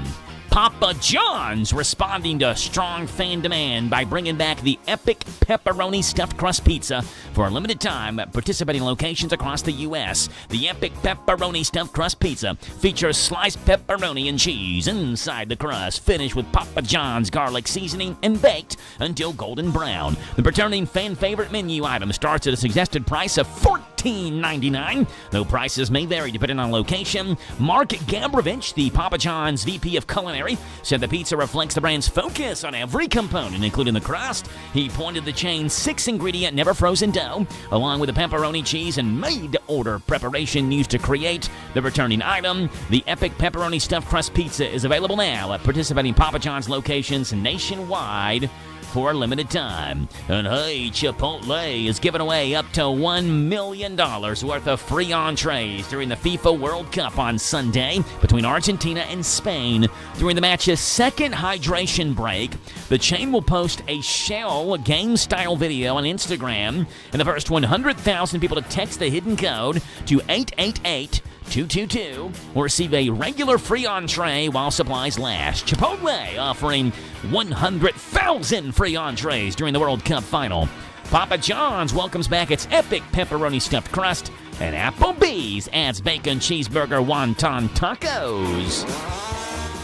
Papa John's responding to strong fan demand by bringing back the epic pepperoni stuffed crust pizza for a limited time at participating locations across the U.S. The epic pepperoni stuffed crust pizza features sliced pepperoni and cheese inside the crust, finished with Papa John's garlic seasoning and baked until golden brown. The returning fan favorite menu item starts at a suggested price of $14.99, though prices may vary depending on location. Mark Gabrovich, the Papa John's VP of Culinary, said the pizza reflects the brand's focus on every component, including the crust. He pointed the chain's 6-ingredient, never-frozen dough, along with the pepperoni, cheese, and made-to-order preparation used to create the returning item. The epic pepperoni stuffed crust pizza is available now at participating Papa John's locations nationwide for a limited time. And hey, Chipotle is giving away up to $1 million worth of free entrees during the FIFA World Cup on Sunday between Argentina and Spain. During the match's second hydration break, the chain will post a shell game-style video on Instagram, and the first 100,000 people to text the hidden code to 888-222 will receive a regular free entree while supplies last. Chipotle offering 100,000 free entrees during the World Cup final. Papa John's welcomes back its epic pepperoni stuffed crust, and Applebee's adds bacon cheeseburger wonton tacos.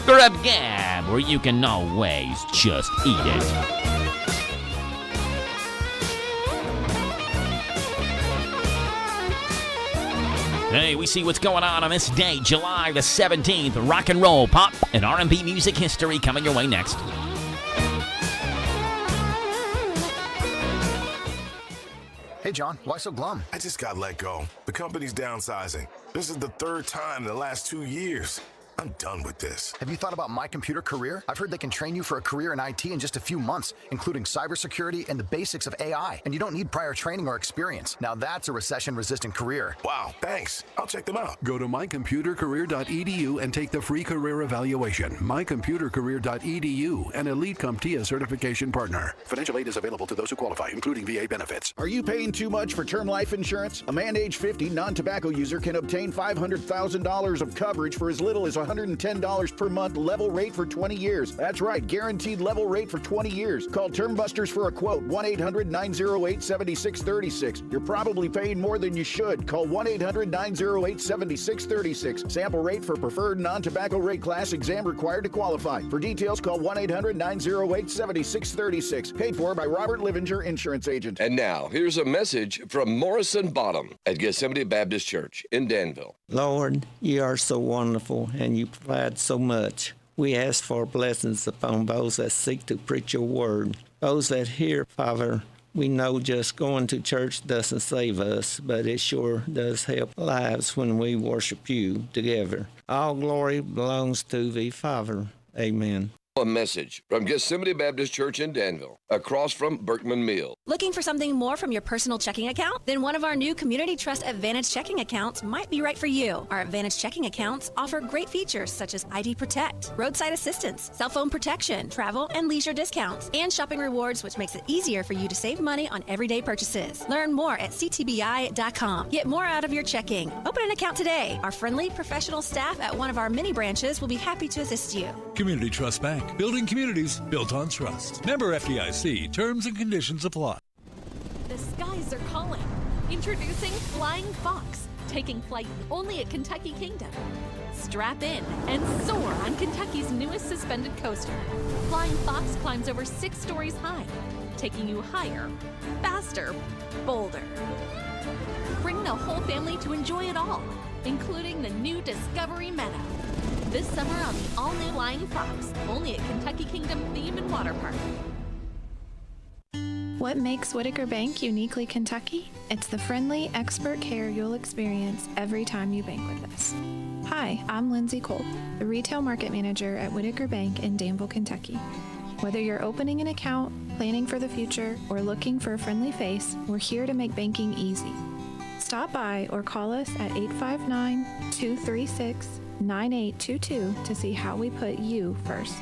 Grub Gab, where you can always just eat it. Hey, we see what's going on this day, July the 17th. Rock and roll, pop, and R&B music history coming your way next. Hey, John, why so glum? I just got let go. The company's downsizing. This is the 3rd time in the last 2 years. I'm done with this. Have you thought about My Computer Career? I've heard they can train you for a career in IT in just a few months, including cybersecurity and the basics of AI. And you don't need prior training or experience. Now that's a recession-resistant career. Wow, thanks. I'll check them out. Go to mycomputercareer.edu and take the free career evaluation. mycomputercareer.edu, an Elite CompTIA certification partner. Financial aid is available to those who qualify, including VA benefits. Are you paying too much for term life insurance? A man age 50 non-tobacco user can obtain $500,000 of coverage for as little as $110 per month, level rate for 20 years. That's right, guaranteed level rate for 20 years. Call Term Busters for a quote, 1-800-908-7636. You're probably paying more than you should. Call 1-800-908-7636. Sample rate for preferred non-tobacco rate class, exam required to qualify. For details, call 1-800-908-7636. Paid for by Robert Livinger, Insurance Agent. And now, here's a message from Morrison Bottom at Gethsemane Baptist Church in Danville. Lord, you are so wonderful and you provide so much. We ask for blessings upon those that seek to preach your word. Those that hear, Father, we know just going to church doesn't save us, but it sure does help lives when we worship you together. All glory belongs to thee, Father. Amen. A message from Gethsemane Baptist Church in Danville, across from Berkman Mill. Looking for something more from your personal checking account? Then one of our new Community Trust Advantage checking accounts might be right for you. Our Advantage checking accounts offer great features such as ID Protect, roadside assistance, cell phone protection, travel and leisure discounts, and shopping rewards, which makes it easier for you to save money on everyday purchases. Learn more at ctbi.com. Get more out of your checking. Open an account today. Our friendly, professional staff at one of our many branches will be happy to assist you. Community Trust Bank. Building communities built on trust. Member FDIC. Terms and conditions apply. The skies are calling. Introducing Flying Fox, taking flight only at Kentucky Kingdom. Strap in and soar on Kentucky's newest suspended coaster. Flying Fox climbs over 6 stories high, taking you higher, faster, bolder. Bring the whole family to enjoy it all, including the new Discovery Meadow. This summer on the all-new Flying Fox, only at Kentucky Kingdom Theme and Water Park. What makes Whitaker Bank uniquely Kentucky? It's the friendly, expert care you'll experience every time you bank with us. Hi, I'm Lindsay Kolb, the Retail Market Manager at Whitaker Bank in Danville, Kentucky. Whether you're opening an account, planning for the future, or looking for a friendly face, we're here to make banking easy. Stop by or call us at 859-236-9822 to see how we put you first.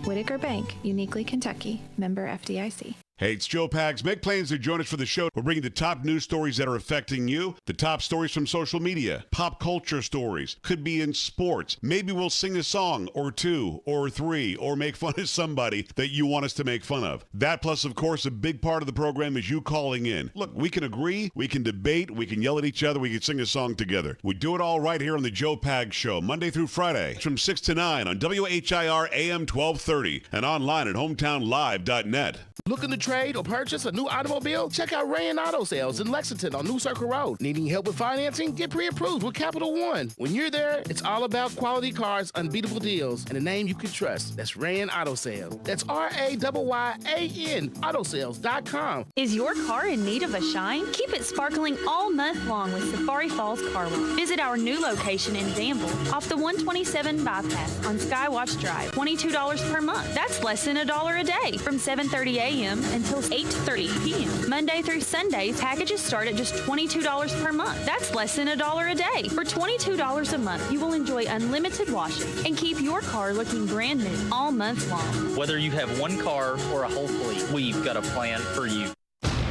Whitaker Bank, uniquely Kentucky, member FDIC. Hey, it's Joe Pags. Make plans to join us for the show. We're bringing the top news stories that are affecting you, the top stories from social media, pop culture stories, could be in sports. Maybe we'll sing a song or two or three or make fun of somebody that you want us to make fun of. That plus, of course, a big part of the program is you calling in. Look, we can agree, we can debate, we can yell at each other, we can sing a song together. We do it all right here on the Joe Pags Show, Monday through Friday, from 6 to 9 on WHIR AM 1230 and online at hometownlive.net. Looking to trade or purchase a new automobile? Check out Rayan Auto Sales in Lexington on New Circle Road. Needing help with financing? Get pre-approved with Capital One. When you're there, it's all about quality cars, unbeatable deals, and a name you can trust. That's Rayan Auto Sales. That's RAYYAN Autosales.com. Is your car in need of a shine? Keep it sparkling all month long with Safari Falls Car Wash. Visit our new location in Danville off the 127 bypass on Skywatch Drive. $22 per month. That's less than $1 a day from 7:30 a.m. until 8:30 p.m. Monday through Sundays, packages start at just $22 per month. That's less than $1 a day. For $22 a month, you will enjoy unlimited washes and keep your car looking brand new all month long. Whether you have one car or a whole fleet, we've got a plan for you.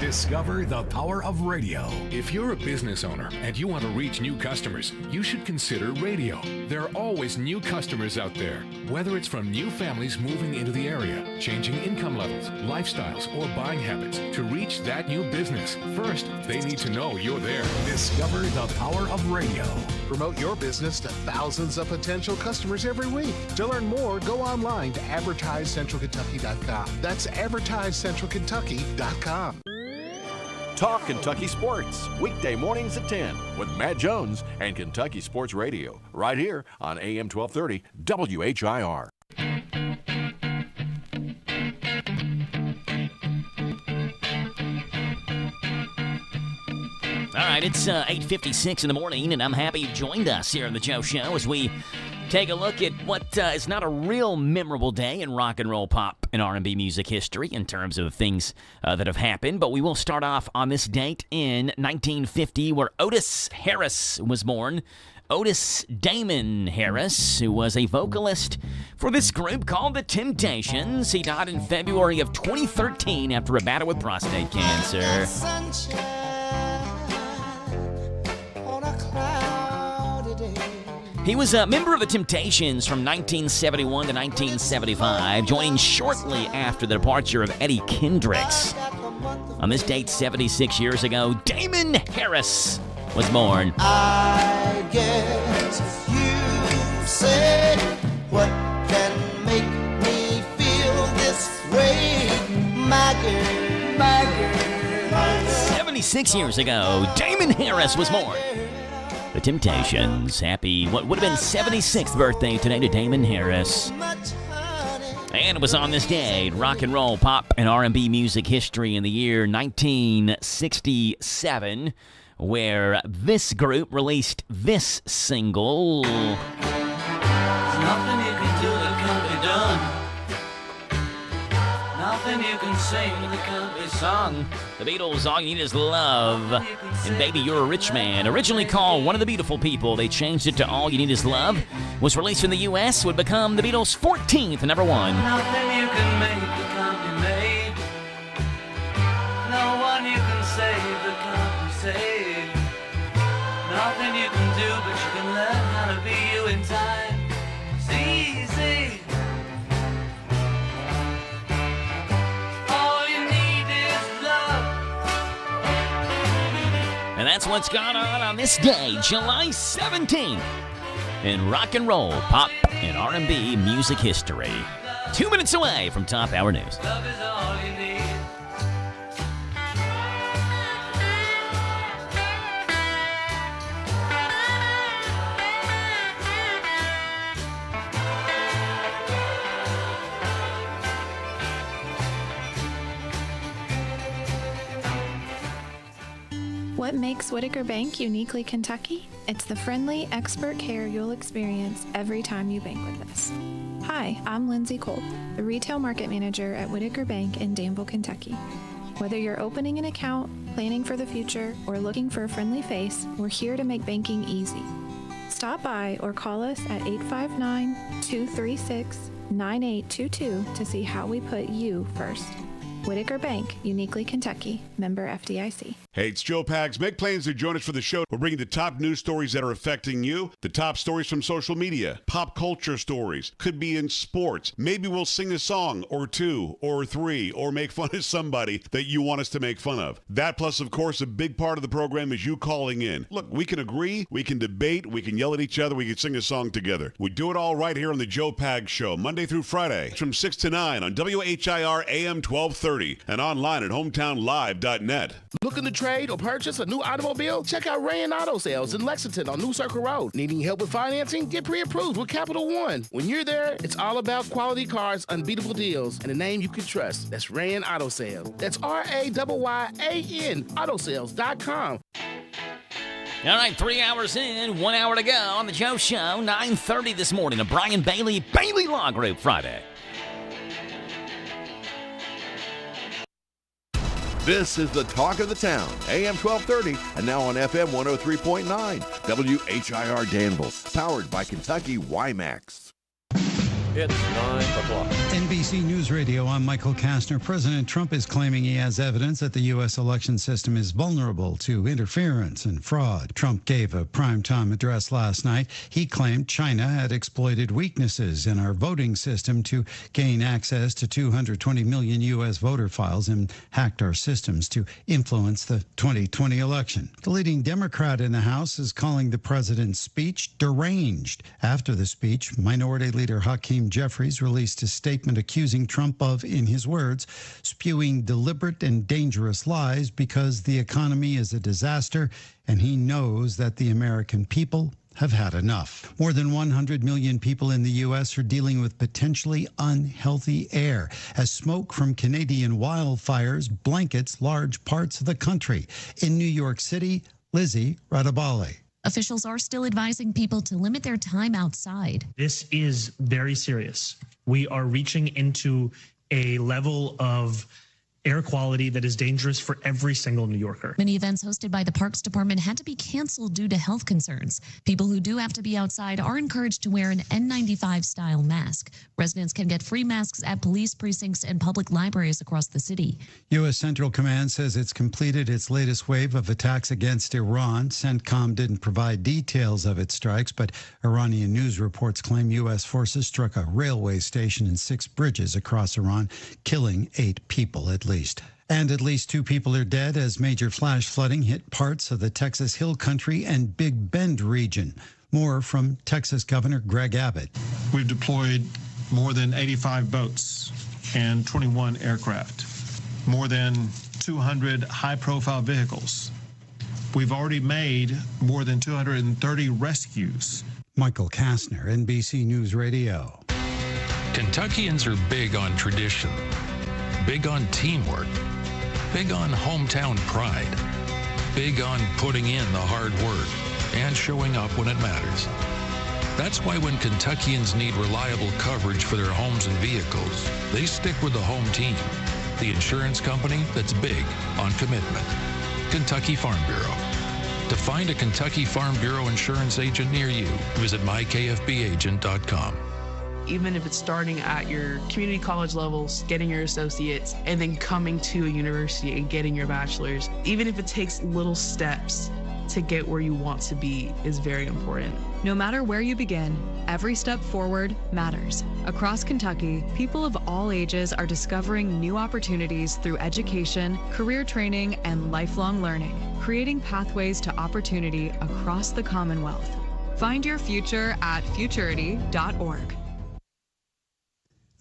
Discover the power of radio. If you're a business owner and you want to reach new customers, you should consider radio. There are always new customers out there, whether it's from new families moving into the area, changing income levels, lifestyles, or buying habits. To reach that new business, first, they need to know you're there. Discover the power of radio. Promote your business to thousands of potential customers every week. To learn more, go online to advertisecentralkentucky.com. That's advertisecentralkentucky.com. Talk Kentucky Sports, weekday mornings at 10 with Matt Jones and Kentucky Sports Radio, right here on AM 1230 WHIR. All right, it's 8:56 in the morning, and I'm happy you joined us here on the Joe Show as we take a look at what is not a real memorable day in rock and roll, pop, and R&B music history in terms of things that have happened. But we will start off on this date in 1950, where Otis Harris was born. Otis Damon Harris, who was a vocalist for this group called The Temptations. He died in February of 2013 after a battle with prostate cancer. He was a member of The Temptations from 1971 to 1975, joining shortly after the departure of Eddie Kendricks. On this date, 76 years ago, Damon Harris was born. I guess you say, what can make me feel this way, my girl, my girl. 76 years ago, Damon Harris was born. The Temptations. Happy, what would have been 76th birthday today to Damon Harris. And it was on this day in rock and roll, pop, and R&B music history in the year 1967, where this group released this single. There's nothing you can do that can be done. Nothing you can sing that can be sung. The Beatles, All You Need Is Love, and Baby You're a Rich Man. Originally called One of the Beautiful People, they changed it to All You Need Is Love. Was released in the U.S., would become the Beatles' 14th number one. Nothing you can make that can't be made. No one you can save that can't be saved. Nothing you can do, but you can learn how to be you in time. It's easy. And that's what's gone on this day, July 17th, in rock and roll, pop, and R&B music history. 2 minutes away from Top Hour News. Love is all you need. What makes Whitaker Bank uniquely Kentucky? It's the friendly, expert care you'll experience every time you bank with us. Hi, I'm Lindsay Kolb, the Retail Market Manager at Whitaker Bank in Danville, Kentucky. Whether you're opening an account, planning for the future, or looking for a friendly face, we're here to make banking easy. Stop by or call us at 859-236-9822 to see how we put you first. Whitaker Bank, uniquely Kentucky, member FDIC. Hey, it's Joe Pags. Make plans to join us for the show. We're bringing the top news stories that are affecting you, the top stories from social media, pop culture stories, could be in sports. Maybe we'll sing a song or two or three or make fun of somebody that you want us to make fun of. That plus, of course, a big part of the program is you calling in. Look, we can agree, we can debate, we can yell at each other, we can sing a song together. We do it all right here on the Joe Pags Show, Monday through Friday from 6 to 9 on WHIR AM 1230 and online at hometownlive.net. Looking to trade or purchase a new automobile? Check out Rayan Auto Sales in Lexington on New Circle Road. Needing help with financing? Get pre-approved with Capital One. When you're there, it's all about quality cars, unbeatable deals, and a name you can trust. That's Rayan Auto Sales. That's RAYYAN Autosales.com. All right, 3 hours in, 1 hour to go on the Joe Show, 9:30 this morning, a Brian Bailey Law Group Friday. This is the talk of the town, AM 1230, and now on FM 103.9, WHIR Danville, powered by Kentucky WIMAX. It's 9 o'clock. NBC News Radio, I'm Michael Kastner. President Trump is claiming he has evidence that the U.S. election system is vulnerable to interference and fraud. Trump gave a primetime address last night. He claimed China had exploited weaknesses in our voting system to gain access to 220 million U.S. voter files and hacked our systems to influence the 2020 election. The leading Democrat in the House is calling the president's speech deranged. After the speech, Minority Leader Hakeem Jeffries released a statement accusing Trump of, in his words, spewing deliberate and dangerous lies because the economy is a disaster and he knows that the American people have had enough. More than 100 million people in the U.S. are dealing with potentially unhealthy air as smoke from Canadian wildfires blankets large parts of the country. In New York City, Lizzie Radabali. Officials are still advising people to limit their time outside. This is very serious. We are reaching into a level of air quality that is dangerous for every single New Yorker. Many events hosted by the Parks Department had to be canceled due to health concerns. People who do have to be outside are encouraged to wear an N95-style mask. Residents can get free masks at police precincts and public libraries across the city. U.S. Central Command says it's completed its latest wave of attacks against Iran. CENTCOM didn't provide details of its strikes, but Iranian news reports claim U.S. forces struck a railway station and 6 bridges across Iran, killing 8 people at least. And at least 2 people are dead as major flash flooding hit parts of the Texas Hill Country and Big Bend region. More from Texas Governor Greg Abbott. We've deployed more than 85 boats and 21 aircraft, more than 200 high-profile vehicles. We've already made more than 230 rescues. Michael Kastner, NBC News Radio. Kentuckians are big on tradition, big on teamwork, big on hometown pride, big on putting in the hard work and showing up when it matters. That's why when Kentuckians need reliable coverage for their homes and vehicles, they stick with the home team, the insurance company that's big on commitment, Kentucky Farm Bureau. To find a Kentucky Farm Bureau insurance agent near you, visit mykfbagent.com. Even if it's starting at your community college levels, getting your associates, and then coming to a university and getting your bachelor's, even if it takes little steps to get where you want to be, is very important. No matter where you begin, every step forward matters. Across Kentucky, people of all ages are discovering new opportunities through education, career training, and lifelong learning, creating pathways to opportunity across the Commonwealth. Find your future at futurity.org.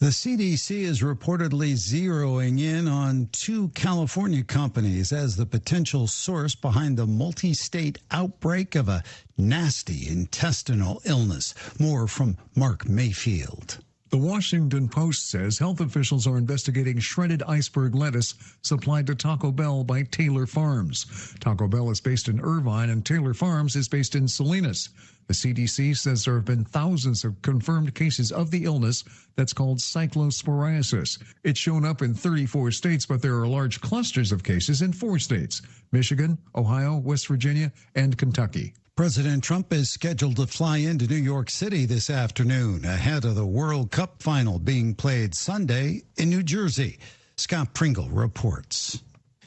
The CDC is reportedly zeroing in on 2 California companies as the potential source behind the multi-state outbreak of a nasty intestinal illness. More from Mark Mayfield. The Washington Post says health officials are investigating shredded iceberg lettuce supplied to Taco Bell by Taylor Farms. Taco Bell is based in Irvine and Taylor Farms is based in Salinas. The CDC says there have been thousands of confirmed cases of the illness that's called cyclosporiasis. It's shown up in 34 states, but there are large clusters of cases in 4 states: Michigan, Ohio, West Virginia, and Kentucky. President Trump is scheduled to fly into New York City this afternoon ahead of the World Cup final being played Sunday in New Jersey. Scott Pringle reports.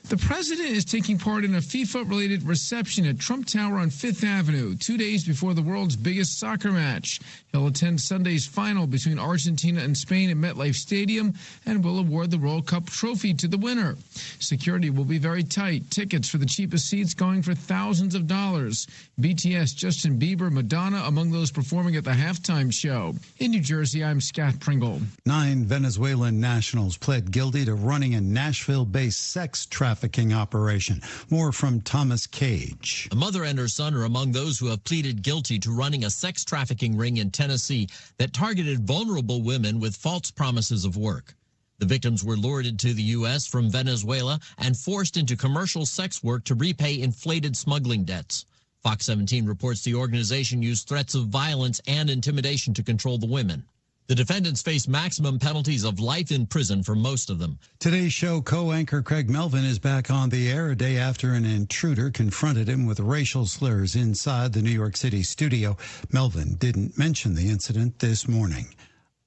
The president is taking part in a FIFA-related reception at Trump Tower on 5th Avenue, 2 days before the world's biggest soccer match. He'll attend Sunday's final between Argentina and Spain at MetLife Stadium and will award the World Cup trophy to the winner. Security will be very tight. Tickets for the cheapest seats going for thousands of dollars. BTS, Justin Bieber, Madonna among those performing at the halftime show. In New Jersey, I'm Scott Pringle. 9 Venezuelan nationals pled guilty to running a Nashville-based sex trafficking operation. More from Thomas Cage. A mother and her son are among those who have pleaded guilty to running a sex trafficking ring in Tennessee that targeted vulnerable women with false promises of work. The victims were lured into the U.S. from Venezuela and forced into commercial sex work to repay inflated smuggling debts. Fox 17 reports the organization used threats of violence and intimidation to control the women. The defendants face maximum penalties of life in prison for most of them. Today's show co-anchor Craig Melvin is back on the air a day after an intruder confronted him with racial slurs inside the New York City studio. Melvin didn't mention the incident this morning.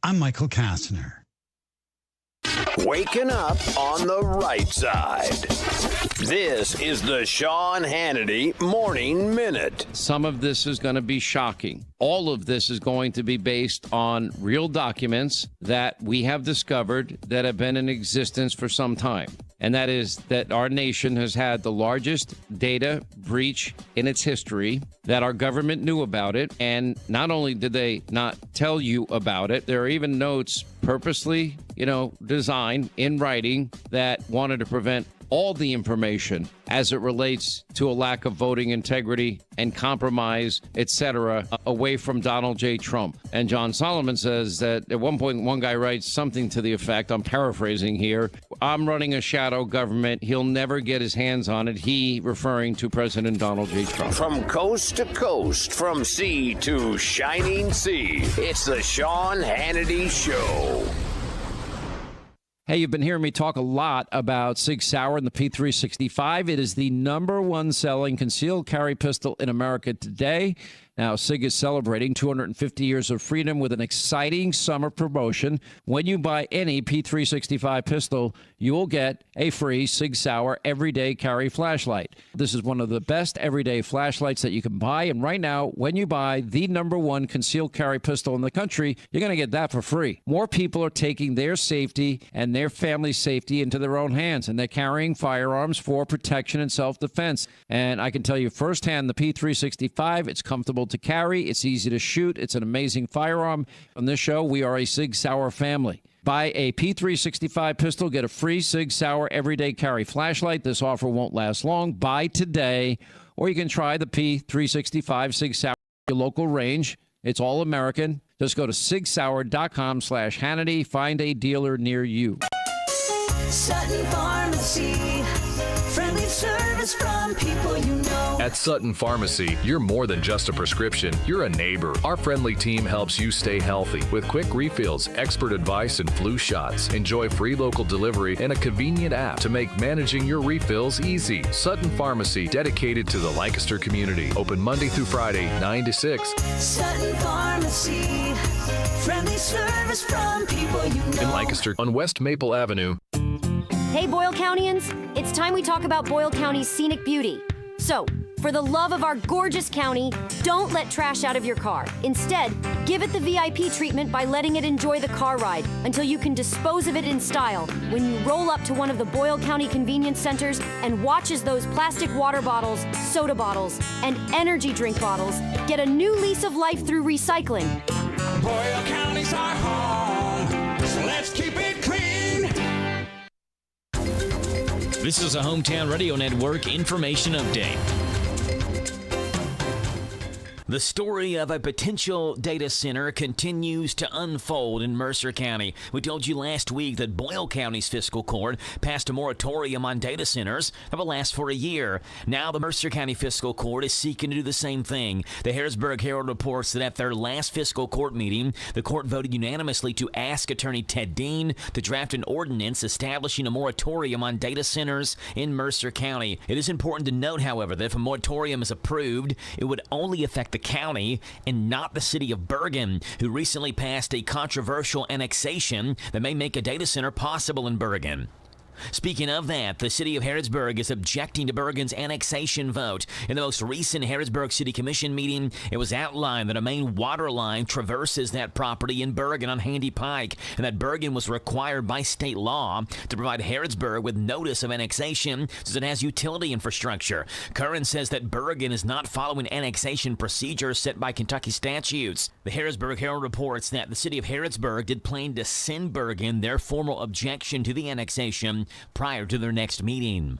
I'm Michael Kastner. Waking up on the right side. This is the Sean Hannity Morning Minute. Some of this is going to be shocking. All of this is going to be based on real documents that we have discovered that have been in existence for some time. And that is that our nation has had the largest data breach in its history, that our government knew about it. And not only did they not tell you about it, there are even notes purposely, designed in writing that wanted to prevent all the information as it relates to a lack of voting integrity and compromise, etc., away from Donald J. Trump. And John Solomon says that at one point, one guy writes something to the effect, I'm paraphrasing here, I'm running a shadow government. He'll never get his hands on it. He referring to President Donald J. Trump. From coast to coast, from sea to shining sea, it's the Sean Hannity Show. Hey, you've been hearing me talk a lot about Sig Sauer and the P365. It is the #1 selling concealed carry pistol in America today. Now, Sig is celebrating 250 years of freedom with an exciting summer promotion. When you buy any P365 pistol, you will get a free Sig Sauer everyday carry flashlight. This is one of the best everyday flashlights that you can buy. And right now, when you buy the #1 concealed carry pistol in the country, you're going to get that for free. More people are taking their safety and their family's safety into their own hands, and they're carrying firearms for protection and self-defense. And I can tell you firsthand, the P365, it's comfortable to carry, it's easy to shoot, it's an amazing firearm. On this show, we are a Sig Sauer family. Buy a P365 pistol, get a free Sig Sauer everyday carry flashlight. This offer won't last long. Buy today, or you can try the P365 Sig Sauer at your local range. It's all American. Just go to sigsauer.com/Hannity. Find a dealer near you. Sutton Pharmacy, friendly service from people you know. At Sutton Pharmacy, you're more than just a prescription. You're a neighbor. Our friendly team helps you stay healthy with quick refills, expert advice, and flu shots. Enjoy free local delivery and a convenient app to make managing your refills easy. Sutton Pharmacy, dedicated to the Lancaster community. Open Monday through Friday, 9 to 6. Sutton Pharmacy, friendly service from people you know. In Lancaster on West Maple Avenue. Hey, Boyle Countyans, it's time we talk about Boyle County's scenic beauty. So, for the love of our gorgeous county, don't let trash out of your car. Instead, give it the VIP treatment by letting it enjoy the car ride until you can dispose of it in style when you roll up to one of the Boyle County convenience centers and watch as those plastic water bottles, soda bottles, and energy drink bottles get a new lease of life through recycling. Boyle County's our home, so let's keep it clean. This is a Hometown Radio Network information update. The story of a potential data center continues to unfold in Mercer County. We told you last week that Boyle County's fiscal court passed a moratorium on data centers that will last for a year. Now the Mercer County fiscal court is seeking to do the same thing. The Harrisburg Herald reports that at their last fiscal court meeting, the court voted unanimously to ask Attorney Ted Dean to draft an ordinance establishing a moratorium on data centers in Mercer County. It is important to note, however, that if a moratorium is approved, it would only affect the county and not the city of Bergen, who recently passed a controversial annexation that may make a data center possible in Bergen. Speaking of that, the city of Harrisburg is objecting to Bergen's annexation vote. In the most recent Harrisburg City Commission meeting, it was outlined that a main water line traverses that property in Bergen on Handy Pike, and that Bergen was required by state law to provide Harrisburg with notice of annexation since it has utility infrastructure. Curran says that Bergen is not following annexation procedures set by Kentucky statutes. The Harrisburg Herald reports that the city of Harrisburg did plan to send Bergen their formal objection to the annexation prior to their next meeting.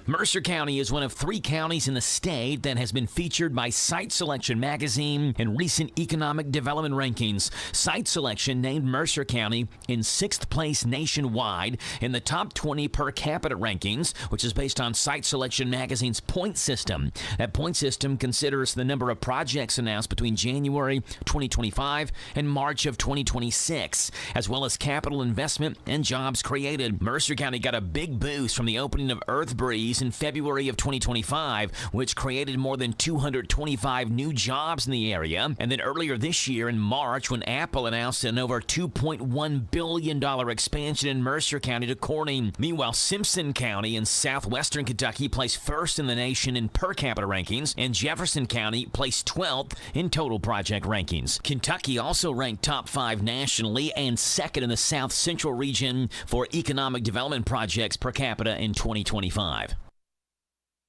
Mercer County is one of 3 counties in the state that has been featured by Site Selection magazine in recent economic development rankings. Site Selection named Mercer County in 6th place nationwide in the top 20 per capita rankings, which is based on Site Selection magazine's point system. That point system considers the number of projects announced between January 2025 and March of 2026, as well as capital investment and jobs created. Mercer County got a big boost from the opening of Earth Breeze in February of 2025, which created more than 225 new jobs in the area. And then earlier this year in March, when Apple announced an over $2.1 billion expansion in Mercer County to Corning. Meanwhile, Simpson County in southwestern Kentucky placed first in the nation in per capita rankings, and Jefferson County placed 12th in total project rankings. Kentucky also ranked top 5 nationally and second in the South Central region for economic development projects per capita in 2025.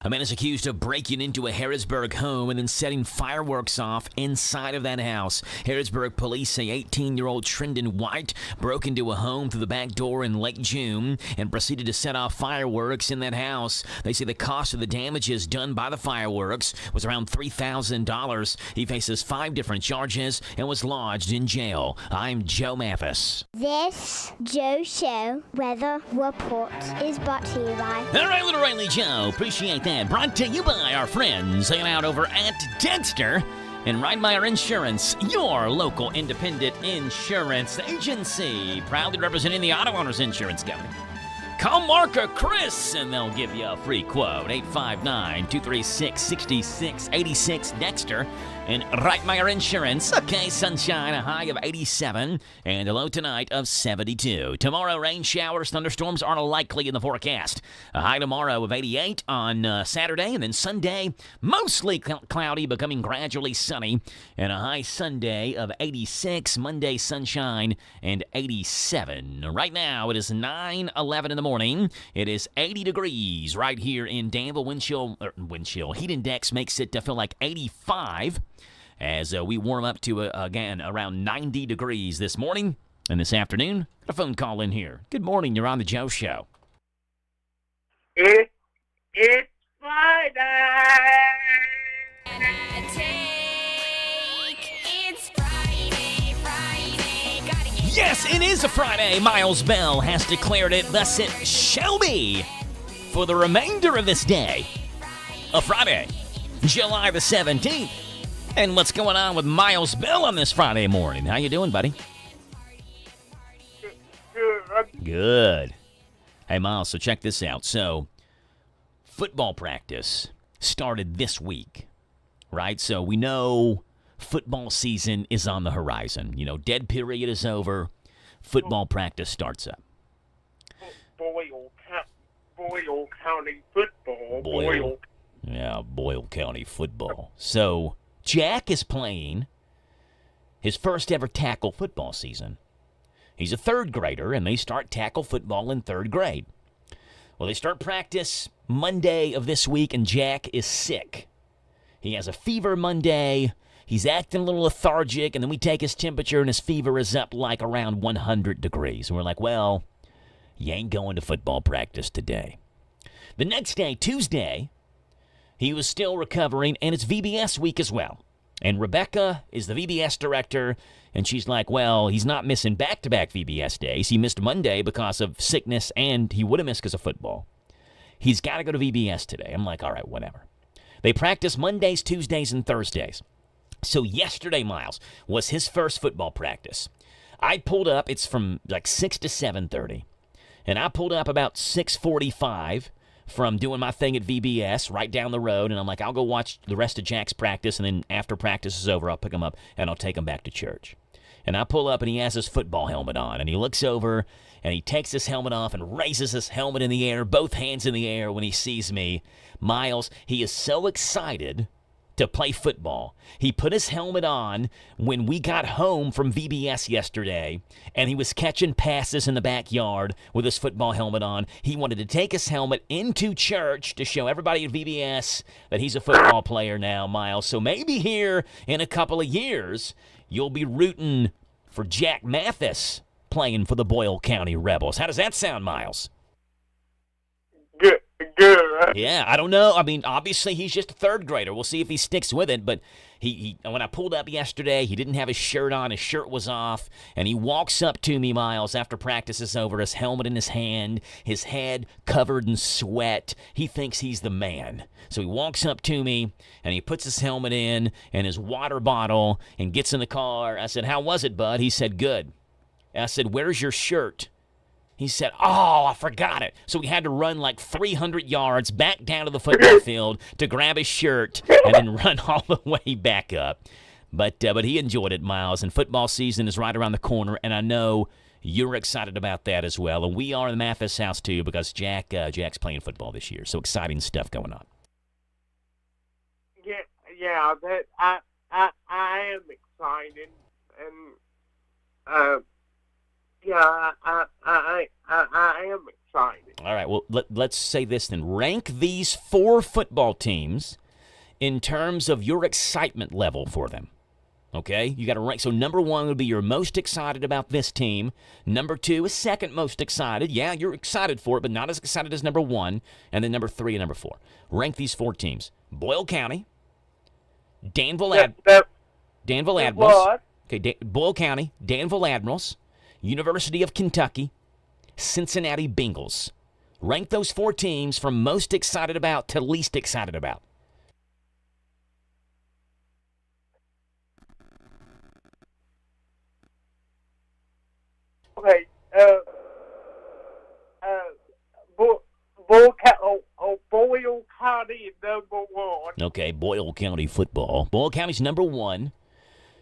A man is accused of breaking into a Harrisburg home and then setting fireworks off inside of that house. Harrisburg police say 18-year-old Trendon White broke into a home through the back door in late June and proceeded to set off fireworks in that house. They say the cost of the damages done by the fireworks was around $3,000. He faces 5 different charges and was lodged in jail. I'm Joe Mathis. This Joe Show weather report is brought to you by... All right, Little Riley Joe. Appreciate that. Brought to you by our friends hanging out over at Dexter and WHIR Insurance, your local independent insurance agency. Proudly representing the auto owners insurance company. Call Mark or Chris and they'll give you a free quote. 859-236-6686 Dexter and WHIR Insurance. Okay, sunshine, a high of 87 and a low tonight of 72. Tomorrow, rain, showers, thunderstorms are likely in the forecast. A high tomorrow of 88 on Saturday, and then Sunday, mostly cloudy, becoming gradually sunny, and a high Sunday of 86. Monday, sunshine and 87. Right now, it is 9:11 in the morning. It is 80 degrees right here in Danville. Wind chill heat index makes it feel like 85 as we warm up to, again, around 90 degrees this morning and this afternoon. Got a phone call in here. Good morning. You're on the Joe Show. It's Friday. Yes, it is a Friday. Miles Bell has declared it, thus it shall be for the remainder of this day. A Friday, July the 17th. And what's going on with Miles Bell on this Friday morning? How you doing, buddy? Good. Hey, Miles, so check this out. So, football practice started this week, right? So we know football season is on the horizon. You know, dead period is over. Football practice starts up. Boyle County football. Boyle. Yeah, Boyle County football. So Jack is playing his first ever tackle football season. He's a third grader, and they start tackle football in third grade. Well, they start practice Monday of this week, and Jack is sick. He has a fever Monday. He's acting a little lethargic, and then we take his temperature, and his fever is up like around 100 degrees. And we're like, well, you ain't going to football practice today. The next day, Tuesday, he was still recovering, and it's VBS week as well. And Rebecca is the VBS director, and she's like, well, he's not missing back-to-back VBS days. He missed Monday because of sickness, and he would have missed because of football. He's got to go to VBS today. I'm like, all right, whatever. They practice Mondays, Tuesdays, and Thursdays. So yesterday, Miles, was his first football practice. I pulled up, it's from like 6 to 7:30, and I pulled up about 6:45 from doing my thing at VBS right down the road, and I'm like, I'll go watch the rest of Jack's practice, and then after practice is over, I'll pick him up, and I'll take him back to church. And I pull up, and he has his football helmet on, and he looks over, and he takes his helmet off and raises his helmet in the air, both hands in the air when he sees me. Miles, he is so excited to play football. He put his helmet on when we got home from VBS yesterday, and he was catching passes in the backyard with his football helmet on. He wanted to take his helmet into church to show everybody at VBS that he's a football player now, Miles. So maybe here in a couple of years, you'll be rooting for Jack Mathis playing for the Boyle County Rebels. How does that sound, Miles? Good. Yeah, I don't know. I mean, obviously he's just a third grader. We'll see if he sticks with it. But he when I pulled up yesterday, he didn't have his shirt on. His shirt was off. And he walks up to me, Miles, after practice is over, his helmet in his hand, his head covered in sweat. He thinks he's the man. So he walks up to me, and he puts his helmet in and his water bottle and gets in the car. I said, how was it, bud? He said, good. I said, where's your shirt? He said, oh, I forgot it. So we had to run like 300 yards back down to the football field to grab his shirt and then run all the way back up. But he enjoyed it, Miles, and football season is right around the corner, and I know you're excited about that as well. And we are in the Mathis house, too, because Jack's playing football this year. So exciting stuff going on. Yeah, that I am excited, and I am excited. All right, well, let's say this then. Rank these 4 football teams in terms of your excitement level for them. Okay? You got to rank. So number 1 would be you're most excited about this team. Number 2 is second most excited. Yeah, you're excited for it, but not as excited as number 1. And then number 3 and number 4. Rank these 4 teams. Boyle County, Danville Admirals. What? Okay, Boyle County, Danville Admirals, University of Kentucky, Cincinnati Bengals. Rank those 4 teams from most excited about to least excited about. Okay, Boyle County is number 1. Okay, Boyle County football. Boyle County's number 1.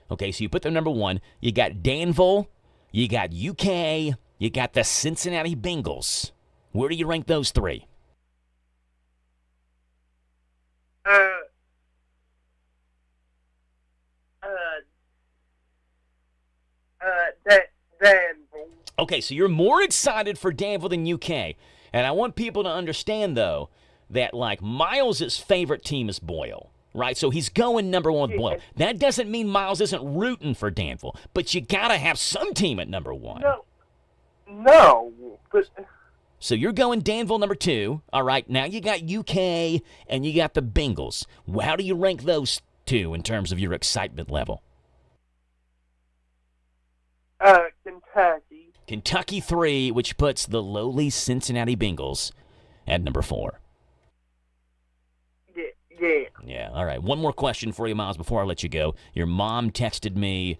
Okay, so you put them number 1. You got Danville, you got UK, you got the Cincinnati Bengals. Where do you rank those 3? Danville. Okay, so you're more excited for Danville than UK. And I want people to understand, though, that, like, Miles' favorite team is Boyle, right? So he's going number 1 with Boyle. That doesn't mean Miles isn't rooting for Danville, but you got to have some team at number 1. No, but... So you're going Danville number 2. All right, now you got UK and you got the Bengals. How do you rank those 2 in terms of your excitement level? Kentucky. Kentucky 3, which puts the lowly Cincinnati Bengals at number 4. Yeah. Yeah, all right. One more question for you, Miles, before I let you go. Your mom texted me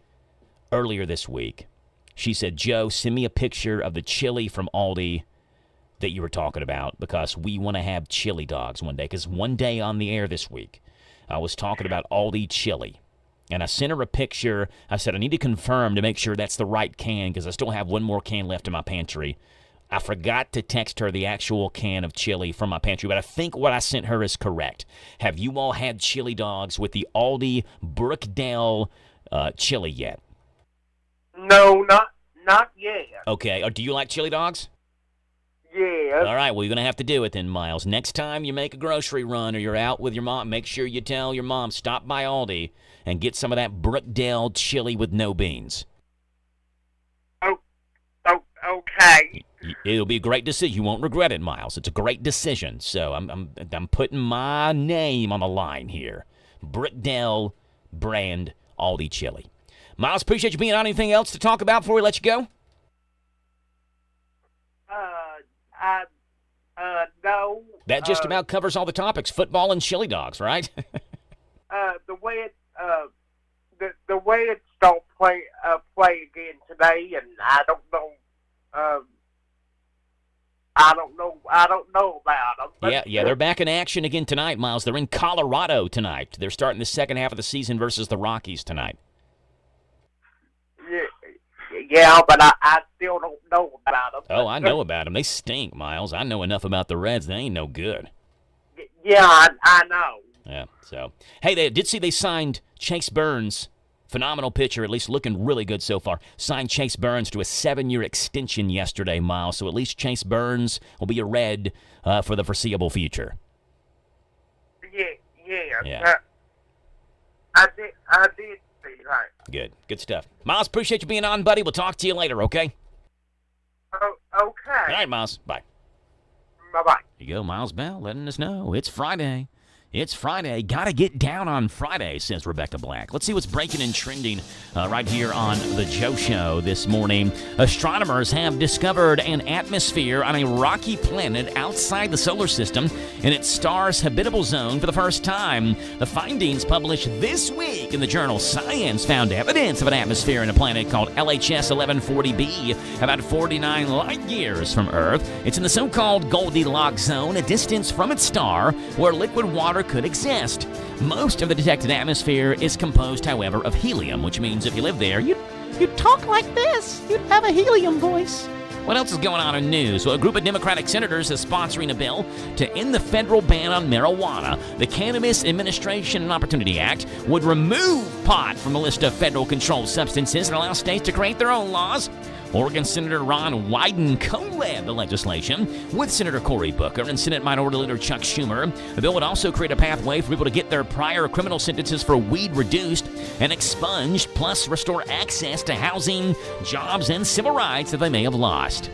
earlier this week. She said, Joe, send me a picture of the chili from Aldi that you were talking about because we want to have chili dogs one day. Because one day on the air this week, I was talking about Aldi chili. And I sent her a picture. I said, I need to confirm to make sure that's the right can because I still have one more can left in my pantry. I forgot to text her the actual can of chili from my pantry, but I think what I sent her is correct. Have you all had chili dogs with the Aldi Brookdale chili yet? No, not yet. Okay. Do you like chili dogs? Yeah. All right, well, you're going to have to do it then, Miles. Next time you make a grocery run or you're out with your mom, make sure you tell your mom, stop by Aldi and get some of that Brookdale chili with no beans. Okay. It'll be a great decision. You won't regret it, Miles. It's a great decision. So I'm putting my name on the line here. Brookdale brand Aldi chili. Miles, appreciate you being on. Anything else to talk about before we let you go? No. That just about covers all the topics. Football and chili dogs, right? The way it's don't play again today, and I don't know. I don't know about them. Yeah, they're back in action again tonight, Miles. They're in Colorado tonight. They're starting the second half of the season versus the Rockies tonight. Yeah, but I still don't know about them. Oh, I know about them. They stink, Miles. I know enough about the Reds. They ain't no good. Yeah, I know. Yeah, so. Hey, they did see they signed Chase Burns, phenomenal pitcher, at least looking really good so far. Signed Chase Burns to a 7-year extension yesterday, Miles, so at least Chase Burns will be a Red for the foreseeable future. Yeah. I did see that. Good stuff. Miles, appreciate you being on, buddy. We'll talk to you later, okay? Okay. All right, Miles. Bye. Bye-bye. Here you go, Miles Bell, letting us know it's Friday. It's Friday. Gotta get down on Friday, says Rebecca Black. Let's see what's breaking and trending right here on The Joe Show this morning. Astronomers have discovered an atmosphere on a rocky planet outside the solar system in its star's habitable zone for the first time. The findings published this week in the journal Science found evidence of an atmosphere in a planet called LHS 1140b, about 49 light years from Earth. It's in the so-called Goldilocks zone, a distance from its star, where liquid water could exist. Most of the detected atmosphere is composed, however, of helium, which means if you live there, you'd talk like this. You'd have a helium voice. What else is going on in news? Well, a group of Democratic senators is sponsoring a bill to end the federal ban on marijuana. The Cannabis Administration and Opportunity Act would remove pot from the list of federal controlled substances and allow states to create their own laws. Oregon Senator Ron Wyden co-led the legislation with Senator Cory Booker and Senate Minority Leader Chuck Schumer. The bill would also create a pathway for people to get their prior criminal sentences for weed reduced and expunged, plus restore access to housing, jobs, and civil rights that they may have lost.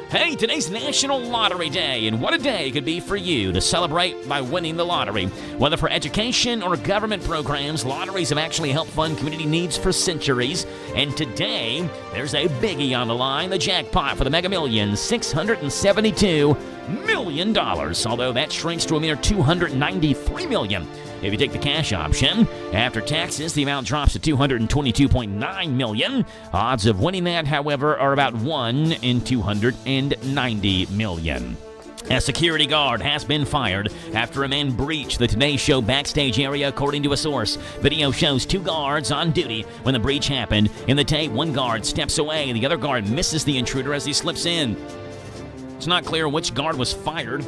Hey, today's National Lottery Day, and what a day it could be for you to celebrate by winning the lottery. Whether for education or government programs, lotteries have actually helped fund community needs for centuries. And today, there's a biggie on the line, the jackpot for the Mega Millions, $672 million, although that shrinks to a mere $293 million. If you take the cash option, after taxes, the amount drops to $222.9 million. Odds of winning that, however, are about 1 in 290 million. A security guard has been fired after a man breached the Today Show backstage area, according to a source. Video shows 2 guards on duty when the breach happened. In the tape, one guard steps away and the other guard misses the intruder as he slips in. It's not clear which guard was fired.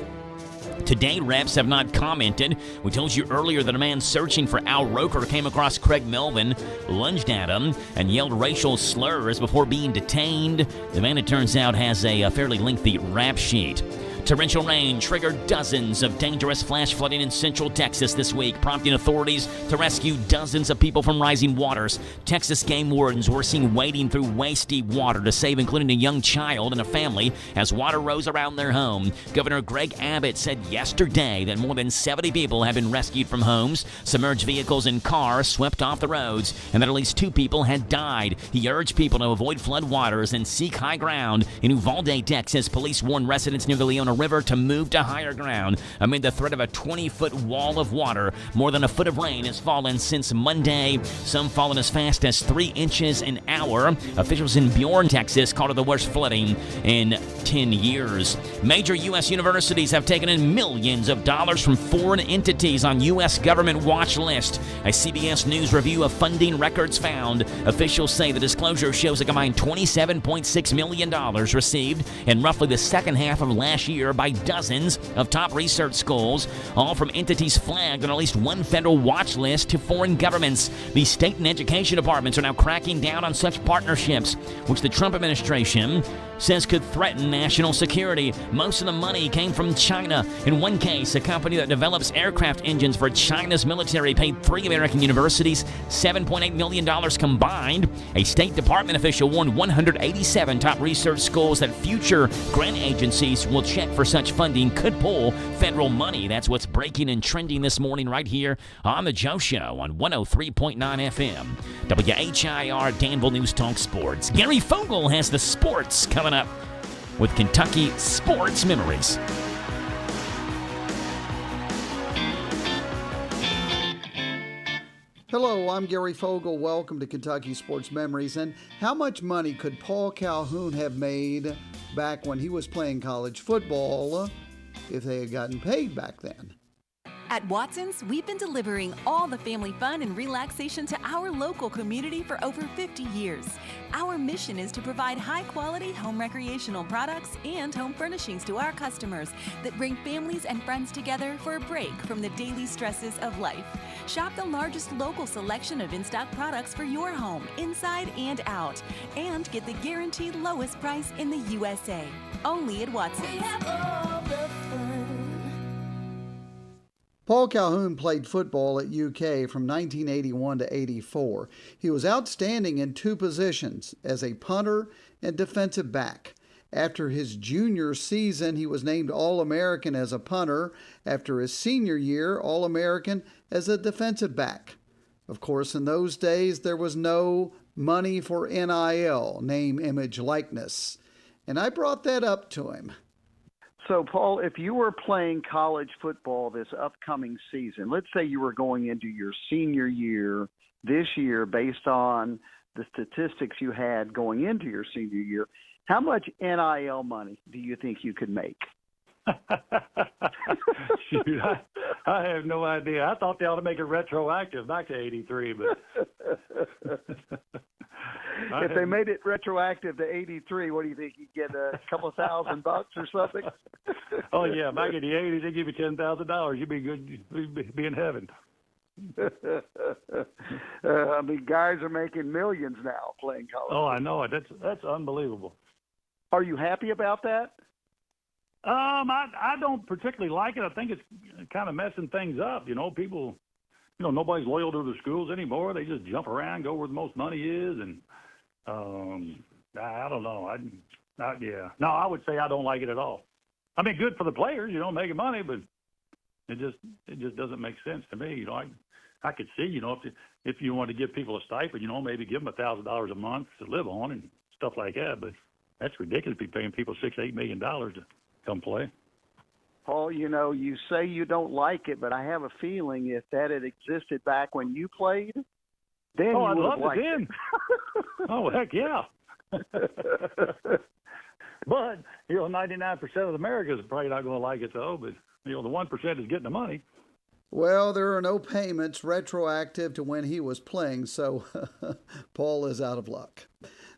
Today, reps have not commented. We told you earlier that a man searching for Al Roker came across Craig Melvin, lunged at him, and yelled racial slurs before being detained. The man, it turns out, has a fairly lengthy rap sheet. Torrential rain triggered dozens of dangerous flash flooding in central Texas this week, prompting authorities to rescue dozens of people from rising waters. Texas game wardens were seen wading through waist-deep water to save including a young child and a family as water rose around their home. Governor Greg Abbott said yesterday that more than 70 people have been rescued from homes, submerged vehicles and cars swept off the roads, and that at least 2 people had died. He urged people to avoid floodwaters and seek high ground. In Uvalde, Texas, police warned residents near the Leona River to move to higher ground amid the threat of a 20-foot wall of water. More than a foot of rain has fallen since Monday, some fallen as fast as 3 inches an hour. Officials in Bjorn, Texas, called it the worst flooding in 10 years. Major U.S. universities have taken in millions of dollars from foreign entities on U.S. government watch list. A CBS News review of funding records found. Officials say the disclosure shows a combined $27.6 million received in roughly the second half of last year by dozens of top research schools, all from entities flagged on at least one federal watch list to foreign governments. The state and education departments are now cracking down on such partnerships, which the Trump administration says could threaten national security. Most of the money came from China. In one case, a company that develops aircraft engines for China's military paid 3 American universities $7.8 million combined. A State Department official warned 187 top research schools that future grant agencies will check for such funding could pull federal money. That's what's breaking and trending this morning right here on The Joe Show on 103.9 FM. WHIR Danville News Talk Sports. Gary Fogle has the sports coming up with Kentucky Sports Memories. Hello, I'm Gary Fogle. Welcome to Kentucky Sports Memories. And how much money could Paul Calhoun have made back when he was playing college football if they had gotten paid back then? At Watson's, we've been delivering all the family fun and relaxation to our local community for over 50 years. Our mission is to provide high-quality home recreational products and home furnishings to our customers that bring families and friends together for a break from the daily stresses of life. Shop the largest local selection of in-stock products for your home, inside and out, and get the guaranteed lowest price in the USA. Only at Watson's. We have all the fun. Paul Calhoun played football at UK from 1981 to 84. He was outstanding in 2 positions, as a punter and defensive back. After his junior season, he was named All-American as a punter. After his senior year, All-American as a defensive back. Of course, in those days, there was no money for NIL, name, image, likeness. And I brought that up to him. So, Paul, if you were playing college football this upcoming season, let's say you were going into your senior year this year based on the statistics you had going into your senior year, how much NIL money do you think you could make? Shoot, I have no idea. I thought they ought to make it retroactive back to 83, but if they made it retroactive to 83, what do you think? You'd get a couple $1,000 or something? Oh, yeah. Back in the 80s, they give you $10,000. You'd be good. You'd be in heaven. I mean, guys are making millions now playing college. Oh, I know it. That's unbelievable. Are you happy about that? I don't particularly like it. I think it's kind of messing things up. People, nobody's loyal to the schools anymore. They just jump around, go where the most money is, and I don't know. No, I would say I don't like it at all. I mean, good for the players, making money, but it just doesn't make sense to me. I could see, if you want to give people a stipend, maybe give them $1,000 a month to live on and stuff like that. But that's ridiculous to be paying people $6-8 million to come play. Paul, you say you don't like it, but I have a feeling if that had existed back when you played, then you I'd would love have liked it then. it. Oh, heck yeah. But, 99% of America is probably not going to like it, though. But, the 1% is getting the money. Well, there are no payments retroactive to when he was playing, so Paul is out of luck.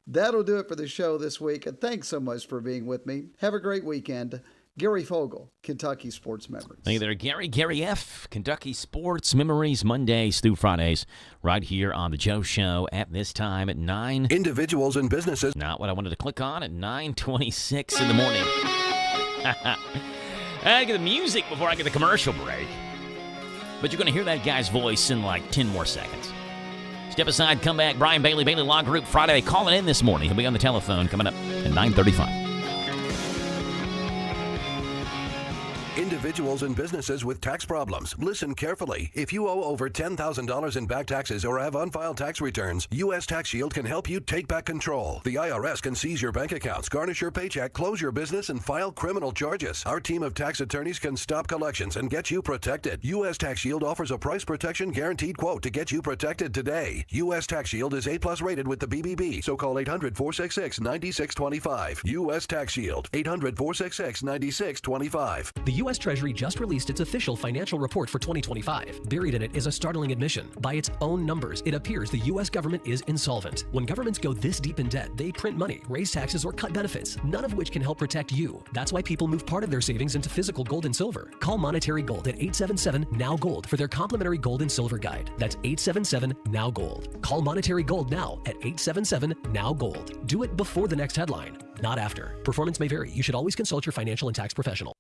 That'll do it for the show this week, and thanks so much for being with me. Have a great weekend. Gary Fogle, Kentucky Sports Memories. Hey there, Gary F., Kentucky Sports Memories, Mondays through Fridays, right here on The Joe Show at this time at 9. Individuals and businesses. Not what I wanted to click on at 9:26 in the morning. I get the music before I get the commercial break. But you're going to hear that guy's voice in like 10 more seconds. Step aside, come back. Brian Bailey Law Group, Friday. Calling in this morning. He'll be on the telephone coming up at 9:35. Individuals and businesses with tax problems. Listen carefully. If you owe over $10,000 in back taxes or have unfiled tax returns, U.S. Tax Shield can help you take back control. The IRS can seize your bank accounts, garnish your paycheck, close your business, and file criminal charges. Our team of tax attorneys can stop collections and get you protected. U.S. Tax Shield offers a price protection guaranteed quote to get you protected today. U.S. Tax Shield is A+ rated with the BBB, so call 800-466-9625. U.S. Tax Shield, 800-466-9625. The U.S. Treasury just released its official financial report for 2025. Buried in it is a startling admission. By its own numbers, it appears the U.S. government is insolvent. When governments go this deep in debt, they print money, raise taxes, or cut benefits, none of which can help protect you. That's why people move part of their savings into physical gold and silver. Call Monetary Gold at 877-NOW-GOLD for their complimentary gold and silver guide. That's 877-NOW-GOLD. Call Monetary Gold now at 877-NOW-GOLD. Do it before the next headline, not after. Performance may vary. You should always consult your financial and tax professional.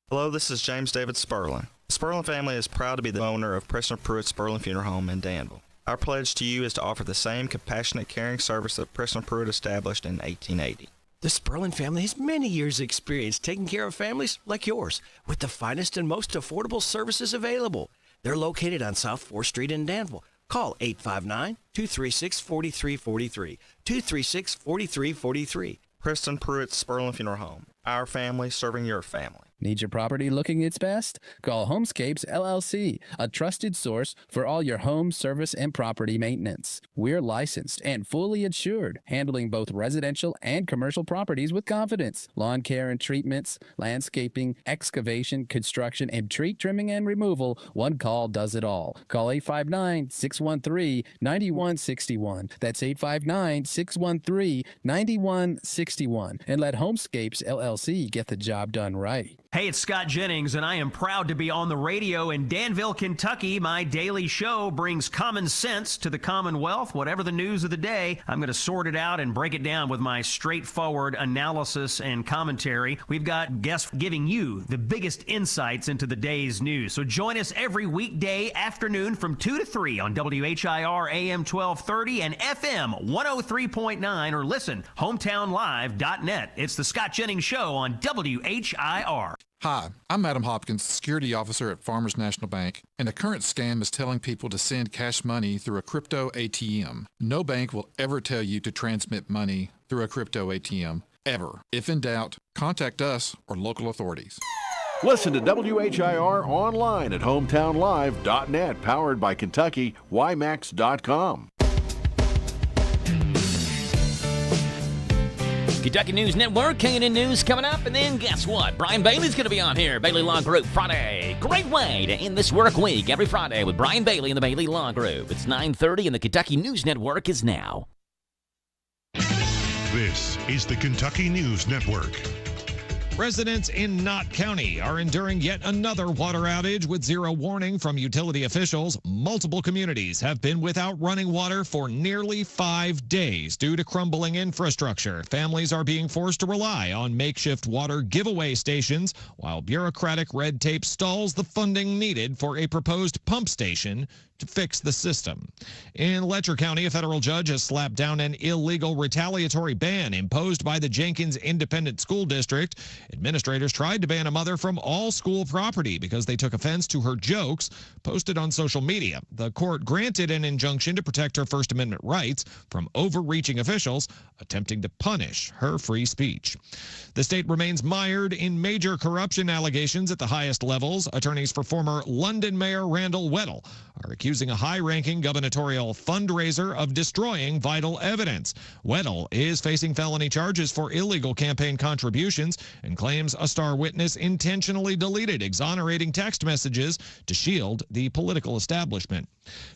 Hello, this is James David Sperlin. The Sperlin family is proud to be the owner of Preston Pruitt Sperlin Funeral Home in Danville. Our pledge to you is to offer the same compassionate, caring service that Preston Pruitt established in 1880. The Sperlin family has many years' experience taking care of families like yours with the finest and most affordable services available. They're located on South 4th Street in Danville. Call 859-236-4343, 236-4343. Preston Pruitt Sperlin Funeral Home. Our family serving your family. Need your property looking its best? Call Homescapes LLC, a trusted source for all your home, service, and property maintenance. We're licensed and fully insured, handling both residential and commercial properties with confidence. Lawn care and treatments, landscaping, excavation, construction, and tree trimming and removal. One call does it all. Call 859-613-9161. That's 859-613-9161. And let Homescapes LLC get the job done right. Hey, it's Scott Jennings, and I am proud to be on the radio in Danville, Kentucky. My daily show brings common sense to the Commonwealth. Whatever the news of the day, I'm going to sort it out and break it down with my straightforward analysis and commentary. We've got guests giving you the biggest insights into the day's news. So join us every weekday afternoon from 2 to 3 on WHIR AM 1230 and FM 103.9, or listen, hometownlive.net. It's the Scott Jennings Show on WHIR. Hi, I'm Adam Hopkins, security officer at Farmers National Bank, and a current scam is telling people to send cash money through a crypto ATM. No bank will ever tell you to transmit money through a crypto ATM, ever. If in doubt, contact us or local authorities. Listen to WHIR online at hometownlive.net, powered by Kentucky, YMAX.com. Kentucky News Network, KNN News coming up, and then guess what? Brian Bailey's going to be on here. Bailey Law Group Friday. Great way to end this work week every Friday with Brian Bailey and the Bailey Law Group. It's 9:30 and the Kentucky News Network is now. This is the Kentucky News Network. Residents in Knott County are enduring yet another water outage with zero warning from utility officials. Multiple communities have been without running water for nearly 5 days due to crumbling infrastructure. Families are being forced to rely on makeshift water giveaway stations, while bureaucratic red tape stalls the funding needed for a proposed pump station to fix the system. In Letcher County, a federal judge has slapped down an illegal retaliatory ban imposed by the Jenkins Independent School District. Administrators tried to ban a mother from all school property because they took offense to her jokes posted on social media. The court granted an injunction to protect her First Amendment rights from overreaching officials attempting to punish her free speech. The state remains mired in major corruption allegations at the highest levels. Attorneys for former London Mayor Randall Weddle are accusing a high-ranking gubernatorial fundraiser of destroying vital evidence. Weddle is facing felony charges for illegal campaign contributions and claims a star witness intentionally deleted exonerating text messages to shield the political establishment.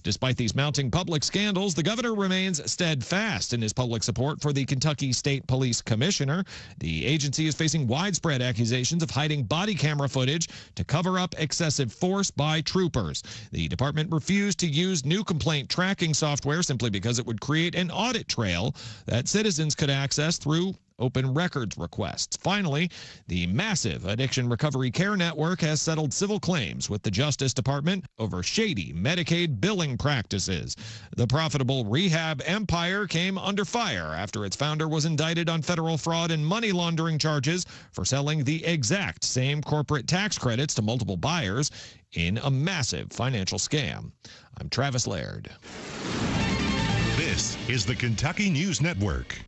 Despite these mounting public scandals, the governor remains steadfast in his public support for the Kentucky State Police Commissioner. The agency is facing widespread accusations of hiding body camera footage to cover up excessive force by troopers. The department refused to use new complaint tracking software simply because it would create an audit trail that citizens could access through open records requests. Finally, the massive Addiction Recovery Care Network has settled civil claims with the Justice Department over shady Medicaid billing practices. The profitable rehab empire came under fire after its founder was indicted on federal fraud and money laundering charges for selling the exact same corporate tax credits to multiple buyers in a massive financial scam. I'm Travis Laird. This is the Kentucky News Network.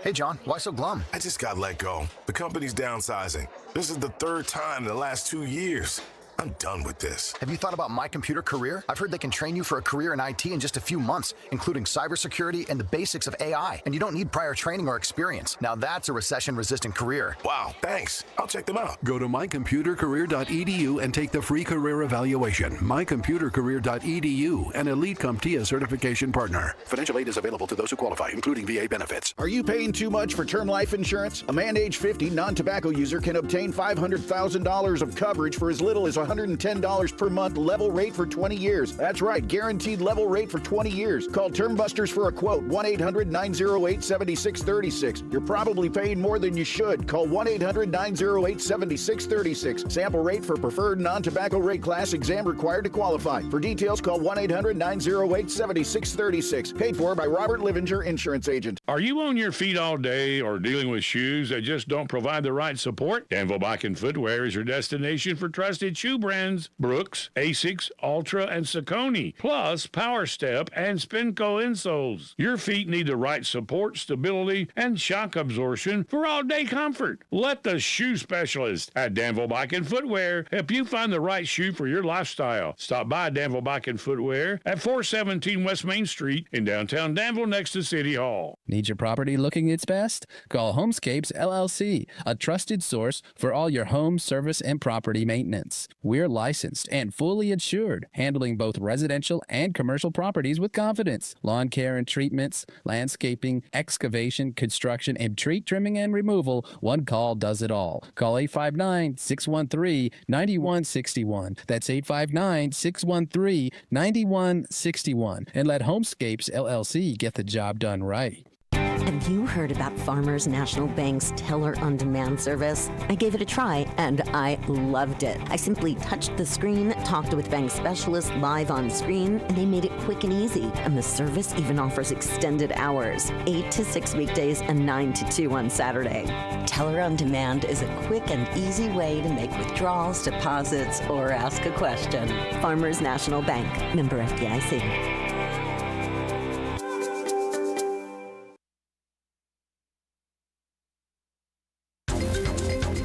Hey, John, why so glum? I just got let go. The company's downsizing. This is the third time in the last 2 years. I'm done with this. Have you thought about My Computer Career? I've heard they can train you for a career in IT in just a few months, including cybersecurity and the basics of AI. And you don't need prior training or experience. Now that's a recession-resistant career. Wow, thanks. I'll check them out. Go to mycomputercareer.edu and take the free career evaluation. mycomputercareer.edu, an Elite CompTIA certification partner. Financial aid is available to those who qualify, including VA benefits. Are you paying too much for term life insurance? A man age 50 non-tobacco user can obtain $500,000 of coverage for as little as $110 per month, level rate for 20 years. That's right, guaranteed level rate for 20 years. Call Term Busters for a quote, 1-800-908-7636. You're probably paying more than you should. Call 1-800-908-7636. Sample rate for preferred non-tobacco rate class, exam required to qualify. For details, call 1-800-908-7636. Paid for by Robert Livinger, Insurance Agent. Are you on your feet all day or dealing with shoes that just don't provide the right support? Danville Bike and Footwear is your destination for trusted shoe brands Brooks, Asics, Ultra, and Saucony, plus Power Step and Spinco insoles. Your feet need the right support, stability, and shock absorption for all-day comfort. Let the shoe specialist at Danville Bike and Footwear help you find the right shoe for your lifestyle. Stop by Danville Bike and Footwear at 417 West Main Street in downtown Danville next to City Hall. Need your property looking its best? Call Homescapes LLC, a trusted source for all your home, service, and property maintenance. We're licensed and fully insured, handling both residential and commercial properties with confidence. Lawn care and treatments, landscaping, excavation, construction, and tree trimming and removal. One call does it all. Call 859-613-9161. That's 859-613-9161. And let Homescapes LLC get the job done right. Have you heard about Farmers National Bank's Teller on Demand service? I gave it a try and I loved it. I simply touched the screen, talked with bank specialists live on screen, and they made it quick and easy. And the service even offers extended hours, 8 to 6 weekdays and 9 to 2 on Saturday. Teller on Demand is a quick and easy way to make withdrawals, deposits, or ask a question. Farmers National Bank, member FDIC.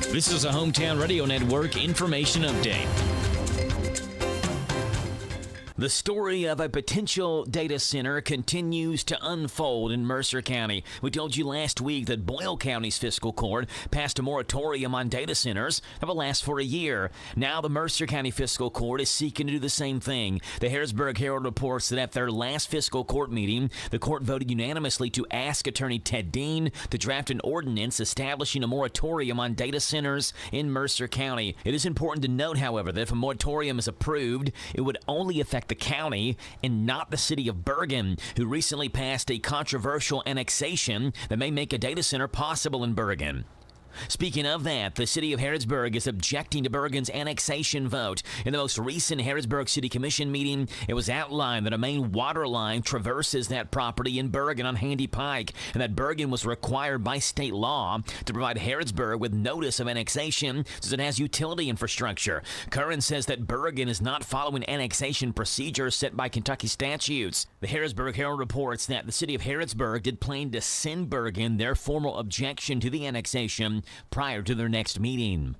This is a Hometown Radio Network information update. The story of a potential data center continues to unfold in Mercer County. We told you last week that Boyle County's fiscal court passed a moratorium on data centers that will last for a year. Now the Mercer County fiscal court is seeking to do the same thing. The Harrisburg Herald reports that at their last fiscal court meeting, the court voted unanimously to ask Attorney Ted Dean to draft an ordinance establishing a moratorium on data centers in Mercer County. It is important to note, however, that if a moratorium is approved, it would only affect the county and not the city of Bergen, who recently passed a controversial annexation that may make a data center possible in Bergen. Speaking of that, the city of Harrisburg is objecting to Bergen's annexation vote. In the most recent Harrisburg City Commission meeting, it was outlined that a main water line traverses that property in Bergen on Handy Pike, and that Bergen was required by state law to provide Harrisburg with notice of annexation since it has utility infrastructure. Curran says that Bergen is not following annexation procedures set by Kentucky statutes. The Harrisburg Herald reports that the city of Harrisburg did plan to send Bergen their formal objection to the annexation prior to their next meeting.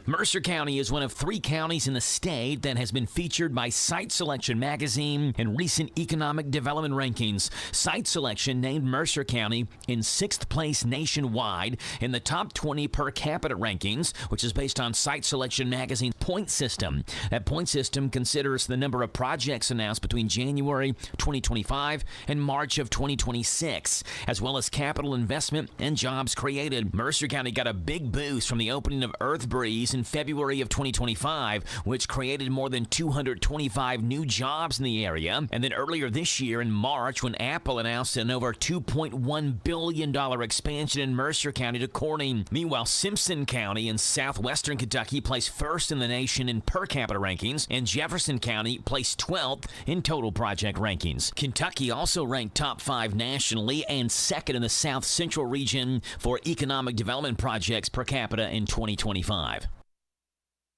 Mercer County is one of 3 counties in the state that has been featured by Site Selection magazine in recent economic development rankings. Site Selection named Mercer County in 6th place nationwide in the top 20 per capita rankings, which is based on Site Selection magazine's point system. That point system considers the number of projects announced between January 2025 and March of 2026, as well as capital investment and jobs created. Mercer County got a big boost from the opening of Earth Breeze in February of 2025, which created more than 225 new jobs in the area. And then earlier this year in March, when Apple announced an over $2.1 billion expansion in Mercer County to Corning. Meanwhile, Simpson County in southwestern Kentucky placed first in the nation in per capita rankings, and Jefferson County placed 12th in total project rankings. Kentucky also ranked top 5 nationally and second in the South Central region for economic development projects per capita in 2025.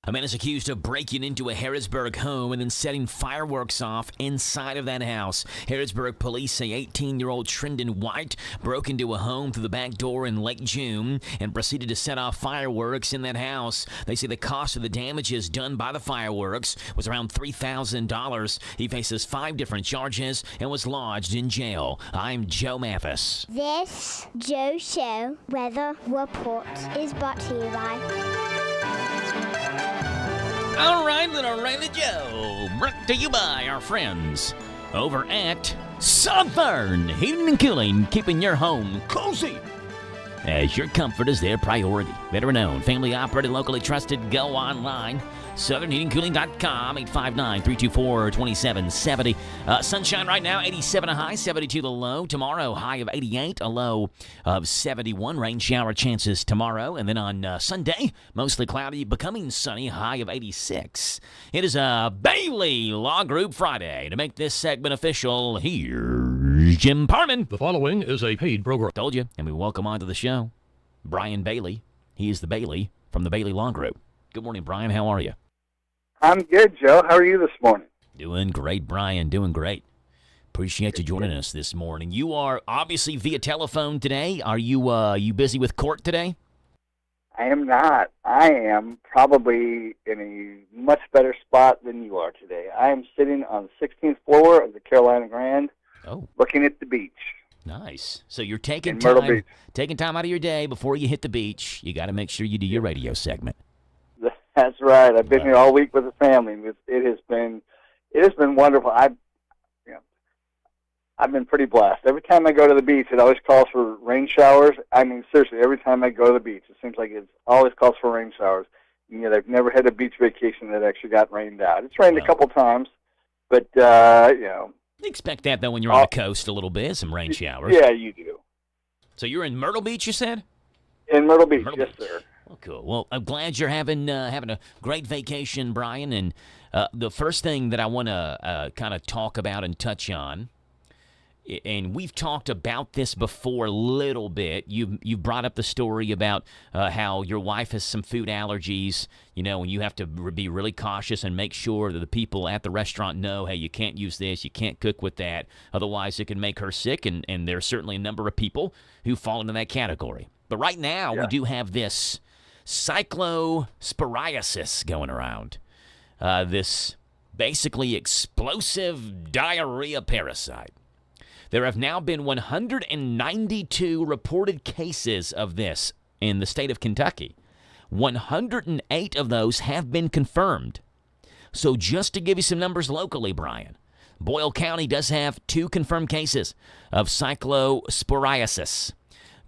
A man is accused of breaking into a Harrisburg home and then setting fireworks off inside of that house. Harrisburg police say 18-year-old Trendon White broke into a home through the back door in late June and proceeded to set off fireworks in that house. They say the cost of the damages done by the fireworks was around $3,000. He faces 5 different charges and was lodged in jail. I'm Joe Mathis. This Joe Show weather report is brought to you by... All right, Little Rainy Joe, brought to you by our friends over at Southern Heating and Cooling, keeping your home cozy as your comfort is their priority. Veteran owned, family operated, locally trusted. Go online, southernheatingcooling.com, 859-324-2770. Sunshine right now, 87 a high, 72 the low. Tomorrow, high of 88, a low of 71. Rain shower chances tomorrow. And then on Sunday, mostly cloudy, becoming sunny, high of 86. It is a Bailey Law Group Friday. To make this segment official, here's Jim Parman. The following is a paid program. Told you, and we welcome onto the show Brian Bailey. He is the Bailey from the Bailey Law Group. Good morning, Brian. How are you? I'm good, Joe. How are you this morning? Doing great, Brian. Doing great. Appreciate you joining us this morning. You are obviously via telephone today. Are you busy with court today? I am not. I am probably in a much better spot than you are today. I am sitting on the 16th floor of the Carolina Grand, looking at the beach. Nice. So you're taking time out of your day before you hit the beach. You got to make sure you do your radio segment. That's right. I've been here all week with the family. It has been wonderful. I've been pretty blessed. Every time I go to the beach, it always calls for rain showers. I mean, seriously, every time I go to the beach, it seems like it always calls for rain showers. And yet I've never had a beach vacation that actually got rained out. It's rained a couple times, but You expect that though when you're on the coast a little bit, some rain showers. Yeah, you do. So you're in Myrtle Beach, you said? In Myrtle Beach, yes, sir. Well, cool. Well, I'm glad you're having a great vacation, Brian. And the first thing that I want to kind of talk about and touch on, and we've talked about this before a little bit. You've brought up the story about how your wife has some food allergies, and you have to be really cautious and make sure that the people at the restaurant know, hey, you can't use this, you can't cook with that, otherwise it can make her sick, and there's certainly a number of people who fall into that category. But right now, we do have this cyclosporiasis going around, this basically explosive diarrhea parasite. There have now been 192 reported cases of this in the state of Kentucky. 108 of those have been confirmed. So just to give you some numbers locally, Brian, Boyle County does have 2 confirmed cases of cyclosporiasis.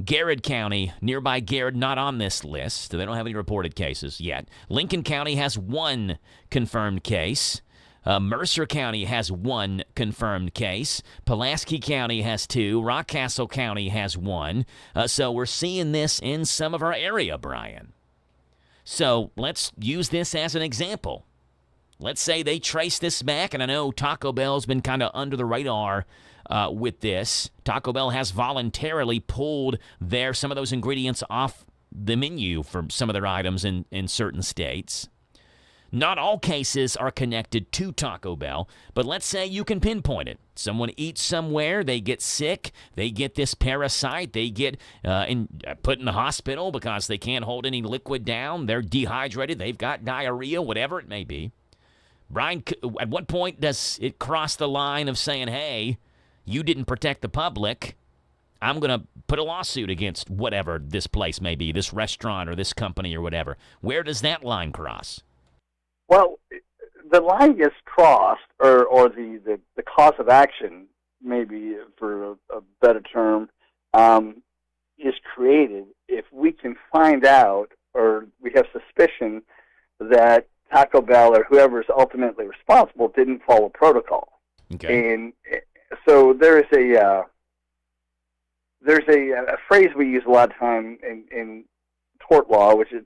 Garrett County, nearby Garrett, not on this list. They don't have any reported cases yet. Lincoln County has 1 confirmed case. Mercer County has 1 confirmed case. Pulaski County has 2. Rockcastle County has 1. So we're seeing this in some of our area, Brian. So let's use this as an example. Let's say they trace this back, and I know Taco Bell's been kind of under the radar with this. Taco Bell has voluntarily pulled some of those ingredients off the menu for some of their items in certain states. Not all cases are connected to Taco Bell, but let's say you can pinpoint it. Someone eats somewhere, they get sick, they get this parasite, they get put in the hospital because they can't hold any liquid down, they're dehydrated, they've got diarrhea, whatever it may be. Brian, at what point does it cross the line of saying, hey, you didn't protect the public, I'm going to put a lawsuit against whatever this place may be, this restaurant or this company or whatever? Where does that line cross? Well, the line gets crossed, or the cause of action, maybe for a better term, is created if we can find out, or we have suspicion that Taco Bell or whoever is ultimately responsible didn't follow protocol. Okay. And so there's a phrase we use a lot of time in tort law, which is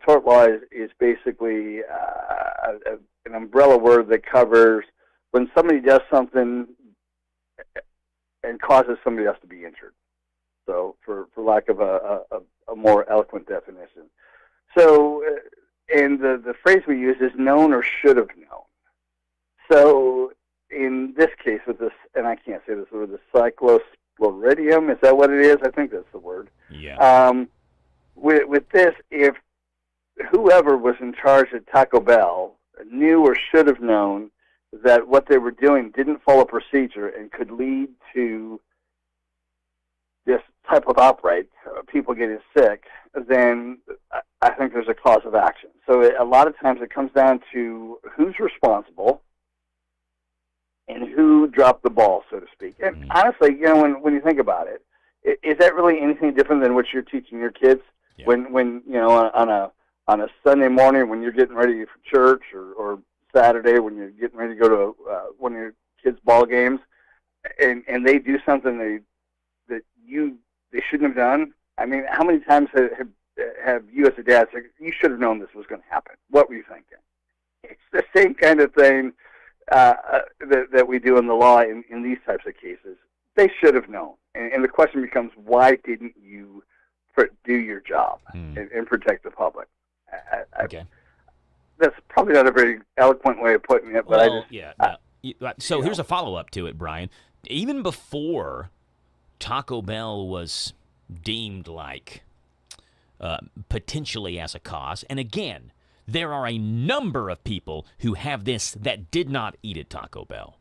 basically an umbrella word that covers when somebody does something and causes somebody else to be injured. So, for lack of a more eloquent definition. So, and the phrase we use is known or should have known. So, in this case, with this, and I can't say this word, the cyclosporidium, is that what it is? I think that's the word. Yeah. With this, if whoever was in charge at Taco Bell knew or should have known that what they were doing didn't follow procedure and could lead to this type of outbreak, people getting sick, then I think there's a cause of action. So a lot of times it comes down to who's responsible and who dropped the ball, so to speak. And honestly, when you think about it, is that really anything different than what you're teaching your kids? Yeah. When on a Sunday morning when you're getting ready for church, or Saturday when you're getting ready to go to one of your kids' ball games, and they do something that they shouldn't have done. I mean, how many times have you as a dad said, you should have known this was going to happen? What were you thinking? It's the same kind of thing that we do in the law in these types of cases. They should have known. And the question becomes, why didn't you do your job and protect the public? Okay. That's probably not a very eloquent way of putting it, but here's a follow-up to it, Brian. Even before Taco Bell was deemed like potentially as a cause, and again, there are a number of people who have this that did not eat at Taco Bell.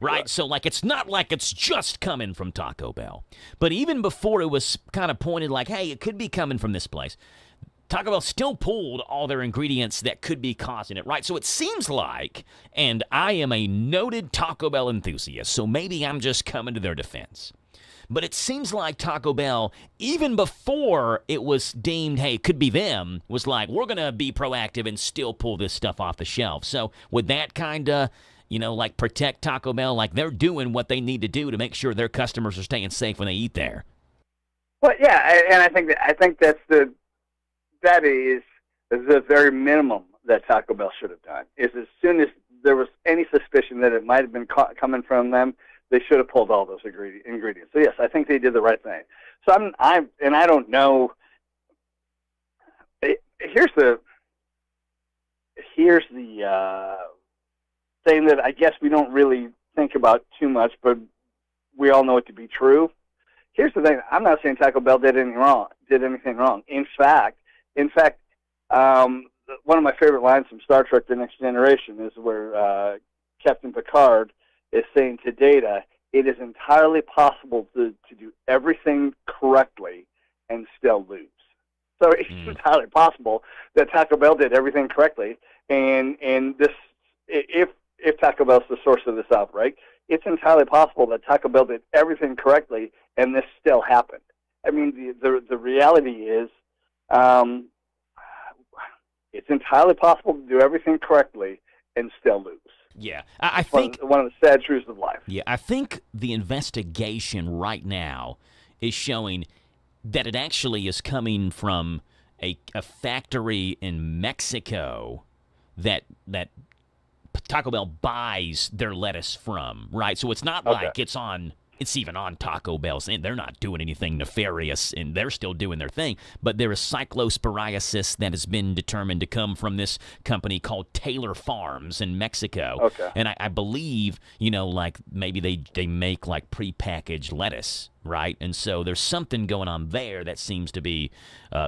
Right? So, it's not like it's just coming from Taco Bell. But even before it was kind of pointed like, hey, it could be coming from this place, Taco Bell still pulled all their ingredients that could be causing it, right? So it seems like, and I am a noted Taco Bell enthusiast, so maybe I'm just coming to their defense. But it seems like Taco Bell, even before it was deemed, hey, it could be them, was like, we're going to be proactive and still pull this stuff off the shelf. So would that kind of, protect Taco Bell, like they're doing what they need to do to make sure their customers are staying safe when they eat there? Well, yeah, and I think that is the very minimum that Taco Bell should have done. Is as soon as there was any suspicion that it might have been coming from them, they should have pulled all those ingredients. So yes, I think they did the right thing. So I don't know. Here's the thing that I guess we don't really think about too much, but we all know it to be true. Here's the thing: I'm not saying Taco Bell did anything wrong. In fact, one of my favorite lines from Star Trek: The Next Generation is where Captain Picard is saying to Data, it is entirely possible to do everything correctly and still lose. So it's entirely possible that Taco Bell did everything correctly, and this, if Taco Bell's the source of this outbreak, it's entirely possible that Taco Bell did everything correctly and this still happened. I mean, the reality is, it's entirely possible to do everything correctly and still lose. Yeah, I think one of the sad truths of life. Yeah, I think the investigation right now is showing that it actually is coming from a factory in Mexico that Taco Bell buys their lettuce from, right? So it's not like it's even on Taco Bell's, and they're not doing anything nefarious, and they're still doing their thing. But there is cyclosporiasis that has been determined to come from this company called Taylor Farms in Mexico. Okay. And I believe, like maybe they make like prepackaged lettuce, right? And so there's something going on there that seems to be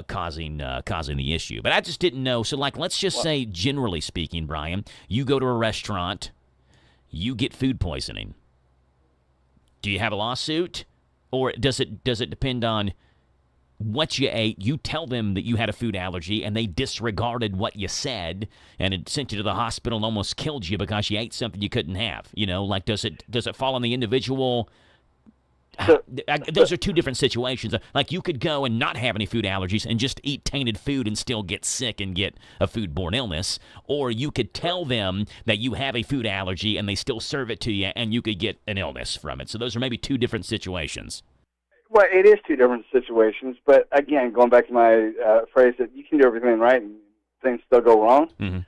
causing the issue. But I just didn't know. So like, let's just say, generally speaking, Brian, you go to a restaurant, you get food poisoning. Do you have a lawsuit, or does it depend on what you ate? You tell them that you had a food allergy, and they disregarded what you said, and it sent you to the hospital and almost killed you because you ate something you couldn't have. Like does it fall on the individual? Those are two different situations. Like you could go and not have any food allergies and just eat tainted food and still get sick and get a foodborne illness, or you could tell them that you have a food allergy and they still serve it to you and you could get an illness from it. So those are maybe two different situations. Well, it is two different situations, but again, going back to my phrase that you can do everything right and things still go wrong. Mm-hmm.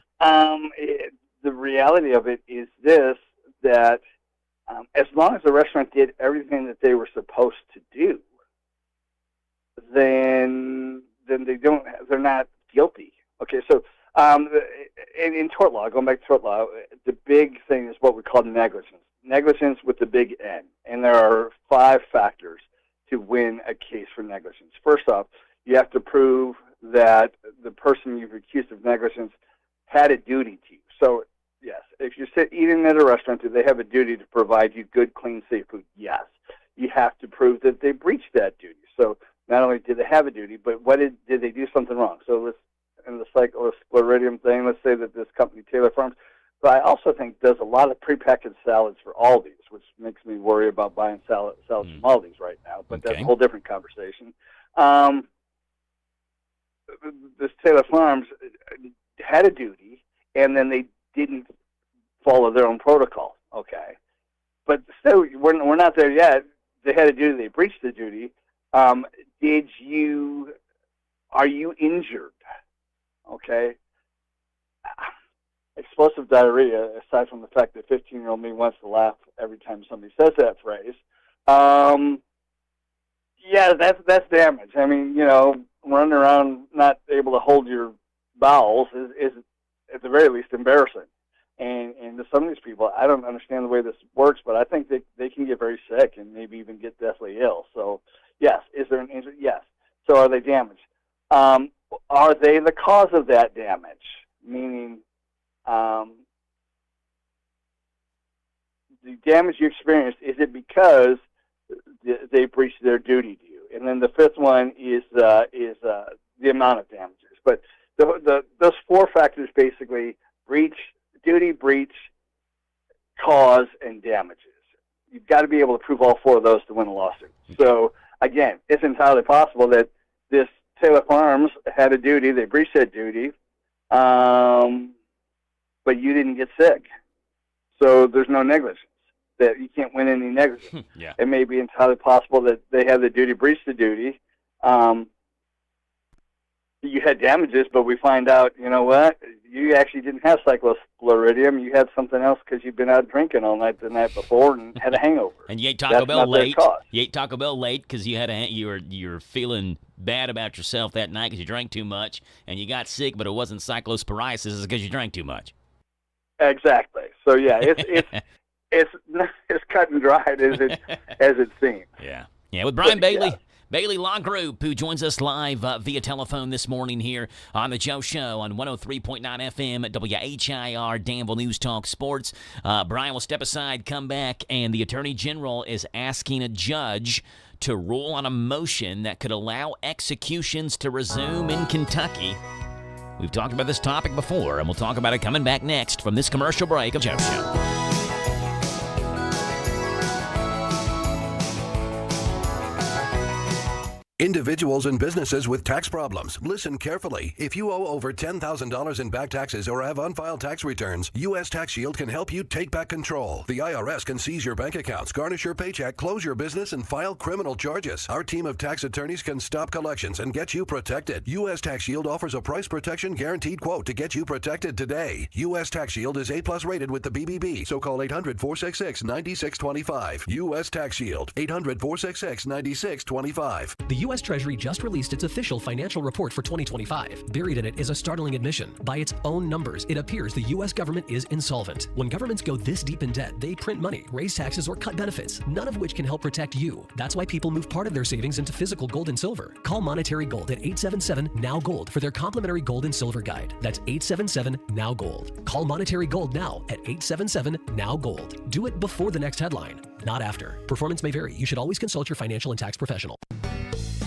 The reality of it is this, that as long as the restaurant did everything that they were supposed to do, then they're not guilty. Okay, so in tort law, going back to tort law, the big thing is what we call negligence. Negligence with the big N, and there are 5 factors to win a case for negligence. First off, you have to prove that the person you've accused of negligence had a duty to you. So yes, if you're eating at a restaurant, do they have a duty to provide you good, clean, safe food? Yes. You have to prove that they breached that duty. So not only did they have a duty, but did they do something wrong? So in the cyclosporidium thing, let's say that this company, Taylor Farms, but I also think does a lot of prepackaged salads for Aldi's, which makes me worry about buying salads from Aldi's right now. But that's a whole different conversation. This Taylor Farms had a duty, and then they didn't follow their own protocol. Okay, but still, we're not there yet. They had a duty; they breached the duty. Are you injured? Okay. Explosive diarrhea, aside from the fact that 15-year-old me wants to laugh every time somebody says that phrase. Yeah, that's damage. I mean, running around not able to hold your bowels is at the very least embarrassing. And to some of these people, I don't understand the way this works, but I think they can get very sick and maybe even get deathly ill. So, yes. Is there an injury? Yes. So are they damaged? Are they the cause of that damage? Meaning, the damage you experienced, is it because they breached their duty to you? And then the fifth one is the amount of damages. But those 4 factors basically: breach, duty, breach, cause, and damages. You've got to be able to prove all 4 of those to win a lawsuit. So again, it's entirely possible that this Taylor Farms had a duty; they breached that duty, but you didn't get sick. So there's no negligence. That you can't win any negligence. Yeah. It may be entirely possible that they had the duty, breached the duty. You had damages, but we find out, you know what? You actually didn't have cyclosporidium. You had something else because you've been out drinking all night the night before and had a hangover. And you ate Taco Bell late. You ate Taco Bell late because you were feeling bad about yourself that night because you drank too much, and you got sick, but it wasn't cyclosporiasis. It's because you drank too much. Exactly. So yeah, it's cut and dried as it seems. Yeah. With Brian Bailey. Bailey Law Group, who joins us live via telephone this morning here on The Joe Show on 103.9 FM at WHIR, Danville News Talk Sports. Brian will step aside, come back, and the Attorney General is asking a judge to rule on a motion that could allow executions to resume in Kentucky. We've talked about this topic before, and we'll talk about it coming back next from this commercial break of Joe Show. Individuals and businesses with tax problems, listen carefully. If you owe over $10,000 in back taxes or have unfiled tax returns, U.S. Tax Shield can help you take back control. The IRS can seize your bank accounts, garnish your paycheck, close your business, and file criminal charges. Our team of tax attorneys can stop collections and get you protected. U.S. Tax Shield offers a price protection guaranteed quote to get you protected today. U.S. Tax Shield is A+ rated with the BBB, so call 800-466-9625. U.S. Tax Shield, 800-466-9625. The U.S. Treasury just released its official financial report for 2025. Buried in it is a startling admission. By its own numbers, it appears the U.S. government is insolvent. When governments go this deep in debt, they print money, raise taxes, or cut benefits, none of which can help protect you. That's why people move part of their savings into physical gold and silver. Call Monetary Gold at 877-NOW-GOLD for their complimentary gold and silver guide. That's 877-NOW-GOLD. Call Monetary Gold now at 877-NOW-GOLD. Do it before the next headline, not after. Performance may vary. You should always consult your financial and tax professional.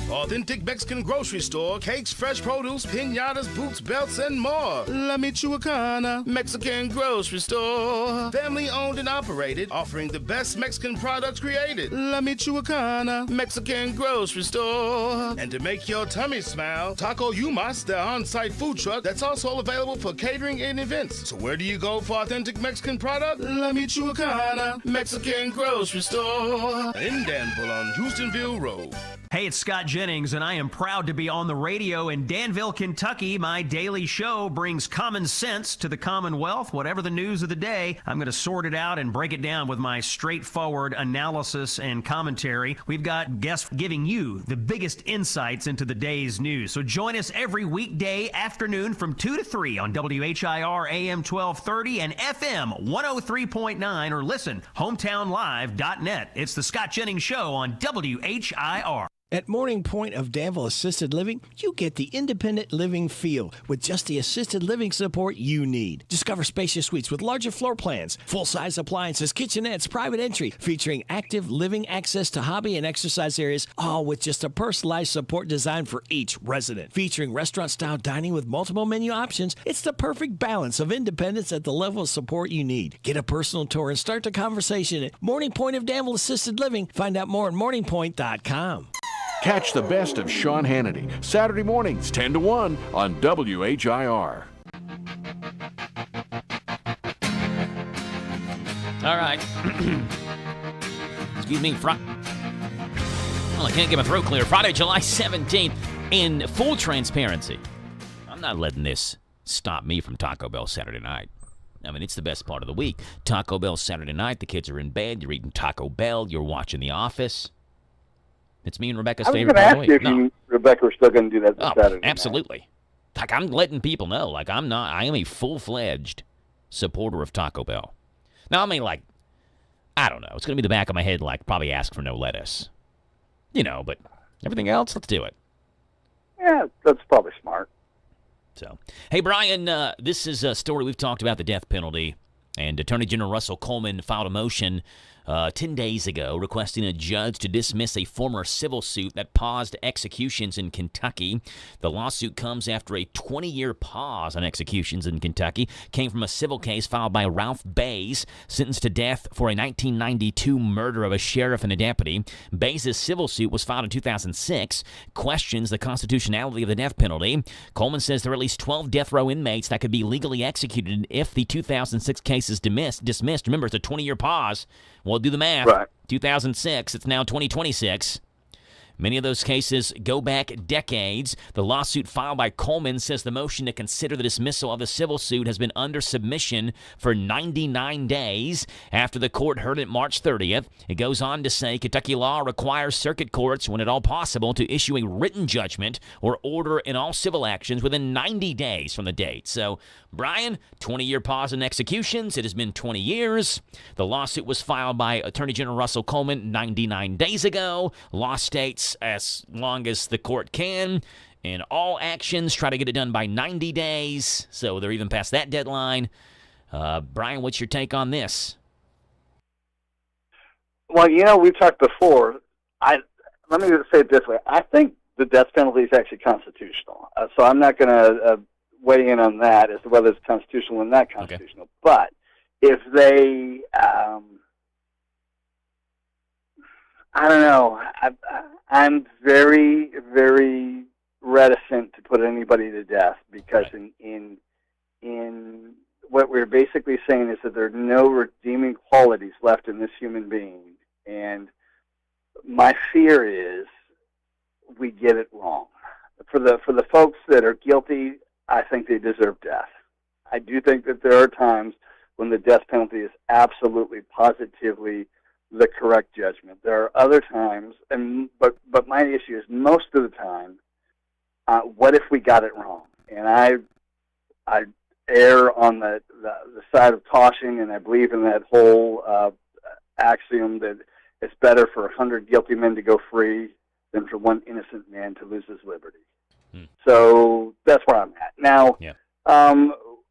Authentic Mexican grocery store, cakes, fresh produce, piñatas, boots, belts, and more. La Michoacana Mexican grocery store. Family owned and operated, offering the best Mexican products created. La Michoacana Mexican grocery store. And to make your tummy smile, Taco Yumas, their on-site food truck that's also available for catering and events. So where do you go for authentic Mexican product? La Michoacana Mexican grocery store. In Danville on Houstonville Road. Hey, it's Scott Jennings, and I am proud to be on the radio in Danville, Kentucky. My daily show brings common sense to the Commonwealth. Whatever the news of the day, I'm going to sort it out and break it down with my straightforward analysis and commentary. We've got guests giving you the biggest insights into the day's news. So join us every weekday afternoon from 2 to 3 on WHIR AM 1230 and FM 103.9, or listen, hometownlive.net. It's the Scott Jennings Show on WHIR. At Morning Point of Danville Assisted Living, you get the independent living feel with just the assisted living support you need. Discover spacious suites with larger floor plans, full-size appliances, kitchenettes, private entry, featuring active living access to hobby and exercise areas, all with just a personalized support designed for each resident. Featuring restaurant-style dining with multiple menu options, it's the perfect balance of independence at the level of support you need. Get a personal tour and start the conversation at Morning Point of Danville Assisted Living. Find out more at morningpoint.com. Catch the best of Sean Hannity, Saturday mornings 10 to 1 on WHIR. All right. Excuse me. Well, I can't get my throat clear. Friday, July 17th, in full transparency. I'm not letting this stop me from Taco Bell Saturday night. I mean, it's the best part of the week. Taco Bell Saturday night. The kids are in bed. You're eating Taco Bell. You're watching The Office. It's me and Rebecca's favorite part of the week. I was going to ask you if Rebecca were still going to do that this Saturday. Absolutely. Like, I'm letting people know. Like, I am a full-fledged supporter of Taco Bell. Now, I mean, like, I don't know. It's going to be the back of my head, like, probably ask for no lettuce. You know, but everything else, let's do it. Yeah, that's probably smart. So, hey, Brian, this is a story we've talked about, the death penalty. And Attorney General Russell Coleman filed a motion 10 days ago requesting a judge to dismiss a former civil suit that paused executions in Kentucky. The lawsuit comes after a 20-year pause on executions in Kentucky. Came from a civil case filed by Ralph Bays, sentenced to death for a 1992 murder of a sheriff and a deputy. Bays' civil suit was filed in 2006, questions the constitutionality of the death penalty. Coleman says there are at least 12 death row inmates that could be legally executed if the 2006 case is dismissed. Remember, it's a 20-year pause. Well, do the math. Right. 2006, it's now 2026. Many of those cases go back decades. The lawsuit filed by Coleman says the motion to consider the dismissal of the civil suit has been under submission for 99 days after the court heard it March 30th. It goes on to say Kentucky law requires circuit courts, when at all possible, to issue a written judgment or order in all civil actions within 90 days from the date. So, Brian, 20-year pause in executions. It has been 20 years. The lawsuit was filed by Attorney General Russell Coleman 99 days ago. Law states as long as the court can. And all actions, try to get it done by 90 days. So they're even past that deadline. Brian, what's your take on this? Well, we've talked before. Let me say it this way. I think the death penalty is actually constitutional. So I'm not going to weigh in on that as to whether it's constitutional or not constitutional. Okay. But if they, I don't know. I'm very, very reticent to put anybody to death because in what we're basically saying is that there are no redeeming qualities left in this human being. And my fear is we get it wrong. For the folks that are guilty, I think they deserve death. I do think that there are times when the death penalty is absolutely, positively the correct judgment. There are other times, but my issue is most of the time, what if we got it wrong? And I err on the side of caution, and I believe in that whole axiom that it's better for 100 guilty men to go free than for one innocent man to lose his liberty. So that's where I'm at. Now,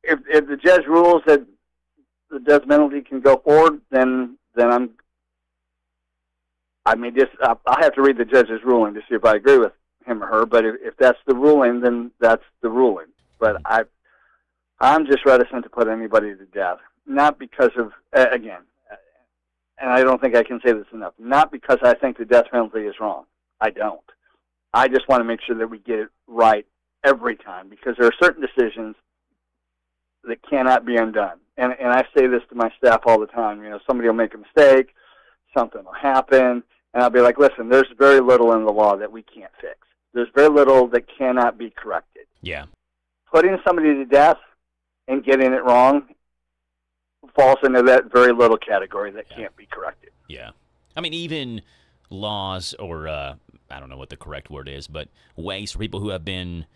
if the judge rules that the death penalty can go forward, then I'll have to read the judge's ruling to see if I agree with him or her, but if that's the ruling, then that's the ruling. But I'm just reticent to put anybody to death, not because of, again, and I don't think I can say this enough, not because I think the death penalty is wrong. I don't. I just want to make sure that we get it right every time, because there are certain decisions that cannot be undone. And I say this to my staff all the time. Somebody will make a mistake, something will happen, and I'll be like, listen, there's very little in the law that we can't fix. There's very little that cannot be corrected. Yeah. Putting somebody to death and getting it wrong falls into that very little category that can't be corrected. Yeah. I mean, even laws or, I don't know what the correct word is, but ways for people who have been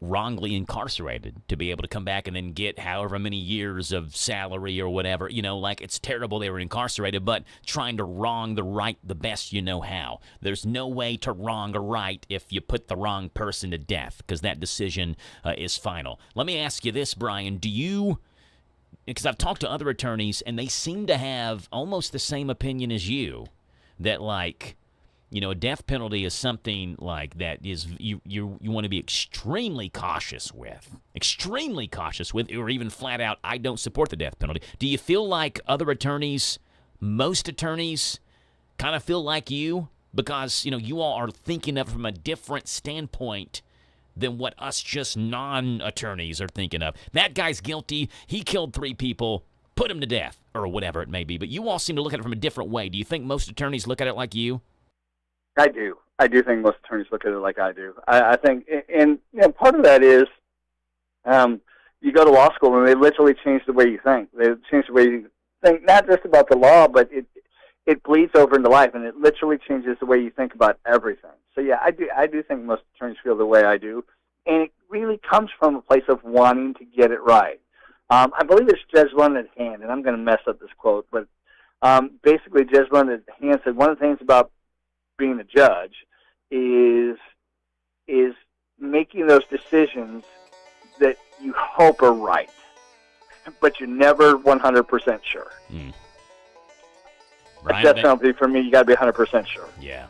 wrongly incarcerated to be able to come back and then get however many years of salary or whatever. Like it's terrible they were incarcerated, but trying to wrong the right the best you know how. There's no way to wrong a right if you put the wrong person to death, because that decision is final. Let me ask you this, Brian. Because I've talked to other attorneys, and they seem to have almost the same opinion as you, that a death penalty is something like that is you want to be extremely cautious with, or even flat out, I don't support the death penalty. Do you feel like other attorneys, most attorneys, kind of feel like you? Because, you all are thinking of it from a different standpoint than what us just non-attorneys are thinking of. That guy's guilty. He killed 3 people. Put him to death, or whatever it may be. But you all seem to look at it from a different way. Do you think most attorneys look at it like you? I do. I do think most attorneys look at it like I do. I think, and part of that is you go to law school and they literally change the way you think. They change the way you think, not just about the law, but it bleeds over into life, and it literally changes the way you think about everything. So yeah, I do think most attorneys feel the way I do, and it really comes from a place of wanting to get it right. I believe it's Judge Leonard Hand, and I'm going to mess up this quote, but basically Judge Leonard Hand said one of the things about being a judge is making those decisions that you hope are right, but you're never 100% sure. Brian, death penalty for me, you got to be 100% sure. Yeah.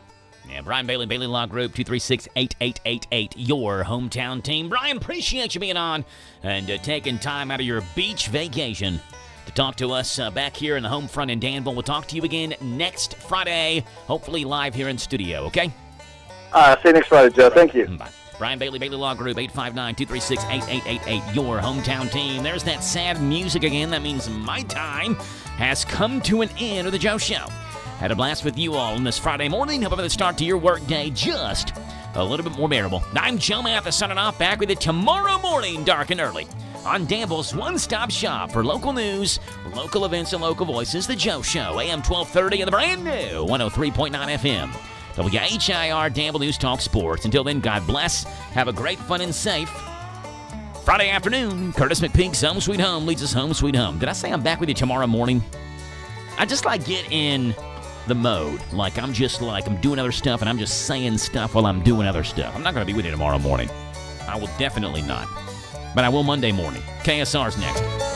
Brian Bailey, Bailey Law Group, 236-8888, your hometown team. Brian, appreciate you being on and taking time out of your beach vacation to talk to us back here in the home front in Danville. We'll talk to you again next Friday, hopefully live here in studio, okay? See you next Friday, Joe. Thank you. Bye. Brian Bailey, Bailey Law Group, 859-236-8888, your hometown team. There's that sad music again. That means my time has come to an end of the Joe Show. Had a blast with you all on this Friday morning. Hope the start to your work day just a little bit more bearable. I'm Joe Mathis signing off, back with you tomorrow morning, dark and early, on Danville's one-stop shop for local news, local events, and local voices, The Joe Show, AM 1230 and the brand new 103.9 FM. WHIR Danville News Talk Sports. Until then, God bless. Have a great, fun, and safe Friday afternoon. Curtis McPeak's Home Sweet Home leads us home sweet home. Did I say I'm back with you tomorrow morning? I just get in the mode. Like I'm doing other stuff and I'm just saying stuff while I'm doing other stuff. I'm not going to be with you tomorrow morning. I will definitely not. But I will Monday morning. KSR's next.